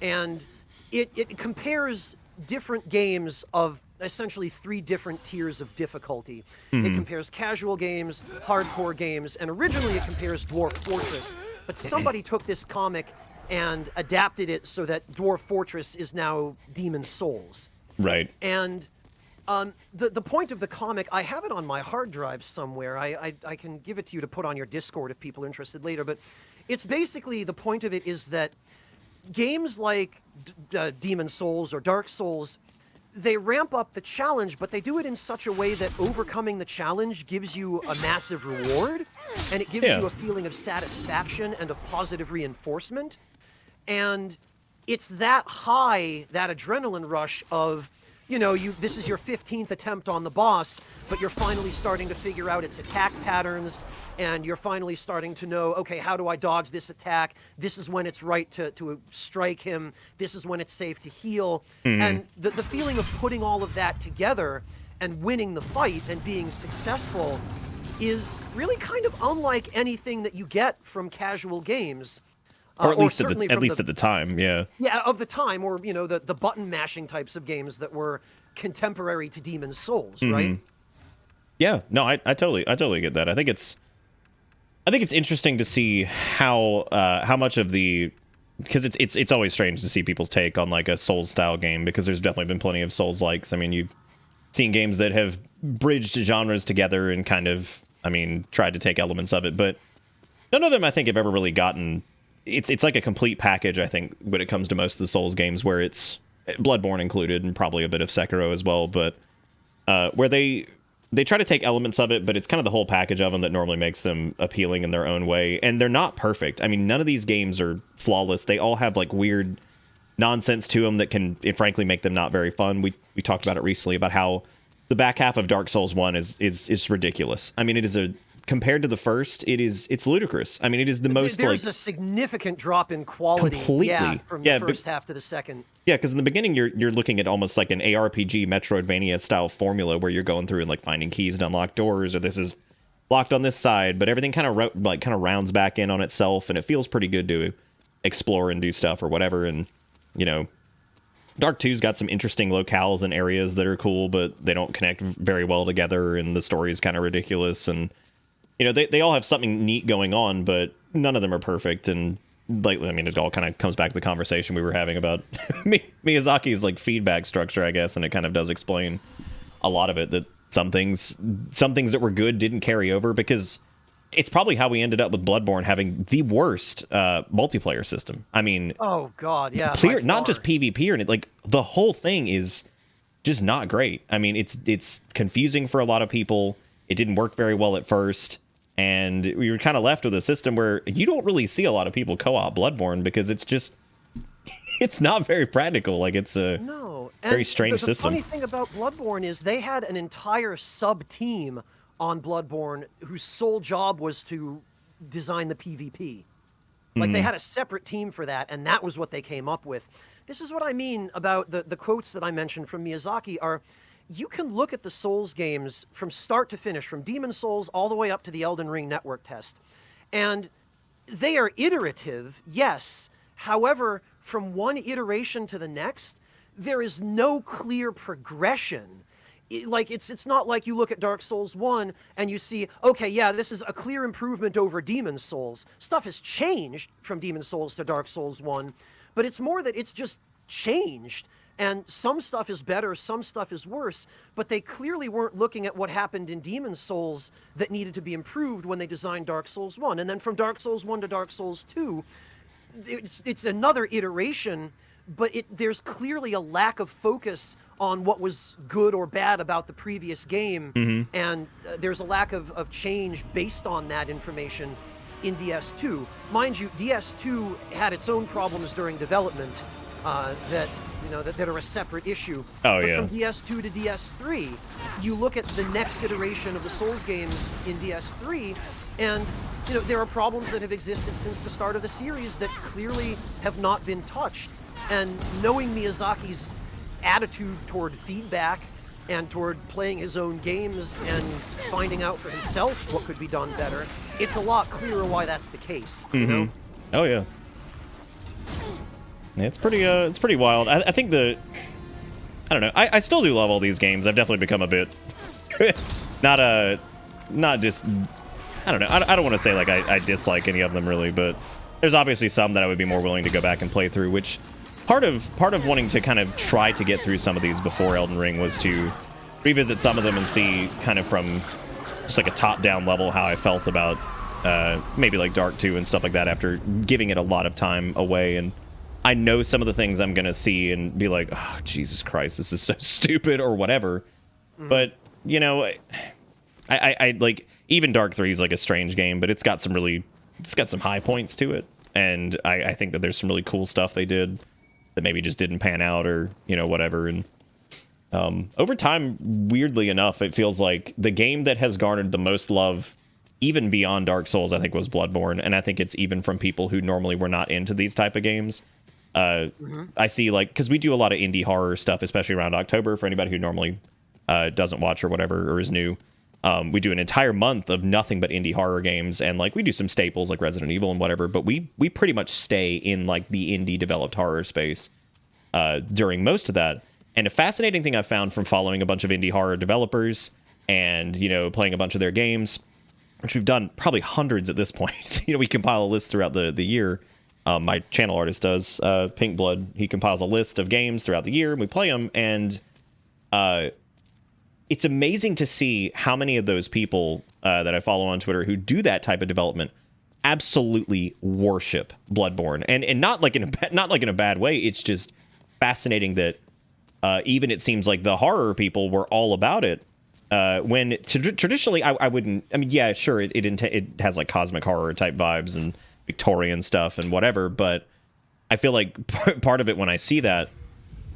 And it compares different games of essentially 3 different tiers of difficulty. It compares casual games, hardcore games, and originally it compares Dwarf Fortress. But somebody took this comic and adapted it so that Dwarf Fortress is now Demon Souls. Right. And the point of the comic, I have it on my hard drive somewhere. I can give it to you to put on your Discord if people are interested later. But it's basically, the point of it is that games like Demon Souls or Dark Souls, they ramp up the challenge, but they do it in such a way that overcoming the challenge gives you a massive reward, and it gives you a feeling of satisfaction and of positive reinforcement. And it's that high, that adrenaline rush of, you know, this is your 15th attempt on the boss, but you're finally starting to figure out its attack patterns, and you're finally starting to know, okay, how do I dodge this attack? This is when it's right to strike him. This is when it's safe to heal. And the feeling of putting all of that together and winning the fight and being successful is really kind of unlike anything that you get from casual games. Or at least at the time, yeah. Yeah, of the time, or, you know, the button mashing types of games that were contemporary to Demon's Souls, right? Yeah, no, I totally get that. I think it's interesting to see how much of the, because it's always strange to see people's take on like a Souls style game, because there's definitely been plenty of Souls likes. I mean, you've seen games that have bridged genres together and kind of, I mean, tried to take elements of it, but none of them I think have ever really gotten. It's like a complete package, I think, when it comes to most of the Souls games, where it's Bloodborne included and probably a bit of Sekiro as well, but where they try to take elements of it, but it's kind of the whole package of them that normally makes them appealing in their own way. And they're not perfect. I mean, none of these games are flawless. They all have like weird nonsense to them that can, frankly, make them not very fun. We talked about it recently about how the back half of Dark Souls 1 is ridiculous. I mean, it is compared to the first, it's ludicrous. I mean, it is the most There's a significant drop in quality. Completely. From the first half to the second. Yeah, because in the beginning you're looking at almost like an ARPG Metroidvania style formula where you're going through and like finding keys to unlock doors, or this is locked on this side, but everything kind of rounds back in on itself, and it feels pretty good to explore and do stuff or whatever. And you know, Dark 2's got some interesting locales and areas that are cool, but they don't connect very well together, and the story is kind of ridiculous. And you know, they all have something neat going on, but none of them are perfect. And like, I mean, it all kind of comes back to the conversation we were having about Miyazaki's like feedback structure, I guess, and it kind of does explain a lot of it, that some things that were good didn't carry over, because it's probably how we ended up with Bloodborne having the worst multiplayer system. I mean, oh god, yeah, clear, not just PvP or anything. Like the whole thing is just not great. I mean, it's confusing for a lot of people. It didn't work very well at first. And we were kind of left with a system where you don't really see a lot of people co-op Bloodborne, because it's not very practical. Like, it's a very strange system. The funny thing about Bloodborne is they had an entire sub-team on Bloodborne whose sole job was to design the PvP. Like, they had a separate team for that, and that was what they came up with. This is what I mean about the quotes that I mentioned from Miyazaki are... You can look at the Souls games from start to finish, from Demon Souls all the way up to the Elden Ring network test. And they are iterative, yes. However, from one iteration to the next, there is no clear progression. It's not like you look at Dark Souls 1 and you see, okay, yeah, this is a clear improvement over Demon Souls. Stuff has changed from Demon Souls to Dark Souls 1, but it's more that it's just changed. And some stuff is better, some stuff is worse, but they clearly weren't looking at what happened in Demon Souls that needed to be improved when they designed Dark Souls 1. And then from Dark Souls 1 to Dark Souls 2, it's another iteration, but there's clearly a lack of focus on what was good or bad about the previous game, and there's a lack of change based on that information in DS2. Mind you, DS2 had its own problems during development that that are a separate issue. Oh, but yeah. from DS2 to DS3, you look at the next iteration of the Souls games in DS3, and there are problems that have existed since the start of the series that clearly have not been touched. And knowing Miyazaki's attitude toward feedback and toward playing his own games and finding out for himself what could be done better, it's a lot clearer why that's the case. Oh yeah. It's pretty wild. I think I don't know. I still do love all these games. I've definitely become a bit not just, I don't know. I don't want to say like I dislike any of them really, but there's obviously some that I would be more willing to go back and play through, which part of wanting to kind of try to get through some of these before Elden Ring was to revisit some of them and see kind of from just like a top-down level how I felt about maybe like Dark 2 and stuff like that after giving it a lot of time away. And I know some of the things I'm gonna see and be like, oh, Jesus Christ, this is so stupid or whatever. But I like, even Dark 3 is like a strange game, but it's got some high points to it, and I think that there's some really cool stuff they did that maybe just didn't pan out or whatever. And over time, weirdly enough, it feels like the game that has garnered the most love, even beyond Dark Souls, I think was Bloodborne, and I think it's even from people who normally were not into these type of games. I see, like, because we do a lot of indie horror stuff, especially around October, for anybody who normally doesn't watch or whatever or is new. We do an entire month of nothing but indie horror games, and like we do some staples like Resident Evil and whatever, but we pretty much stay in like the indie developed horror space during most of that. And a fascinating thing I've found from following a bunch of indie horror developers and playing a bunch of their games, which we've done probably hundreds at this point. We compile a list throughout the year. My channel artist does, Pink Blood. He compiles a list of games throughout the year, and we play them. And it's amazing to see how many of those people that I follow on Twitter who do that type of development absolutely worship Bloodborne, and not like in a bad way. It's just fascinating that even it seems like the horror people were all about it. When traditionally, I wouldn't. I mean, yeah, sure, it has like cosmic horror type vibes and Victorian stuff and whatever, but I feel like part of it when I see that,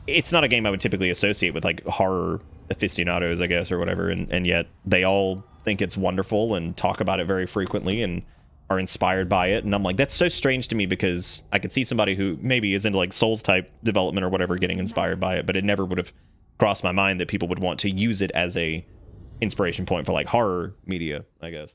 it's not a game I would typically associate with like horror aficionados, I guess, or whatever, and yet they all think it's wonderful and talk about it very frequently and are inspired by it. And I'm like, that's so strange to me, because I could see somebody who maybe is into like Souls type development or whatever getting inspired by it, but it never would have crossed my mind that people would want to use it as a inspiration point for like horror media, I guess.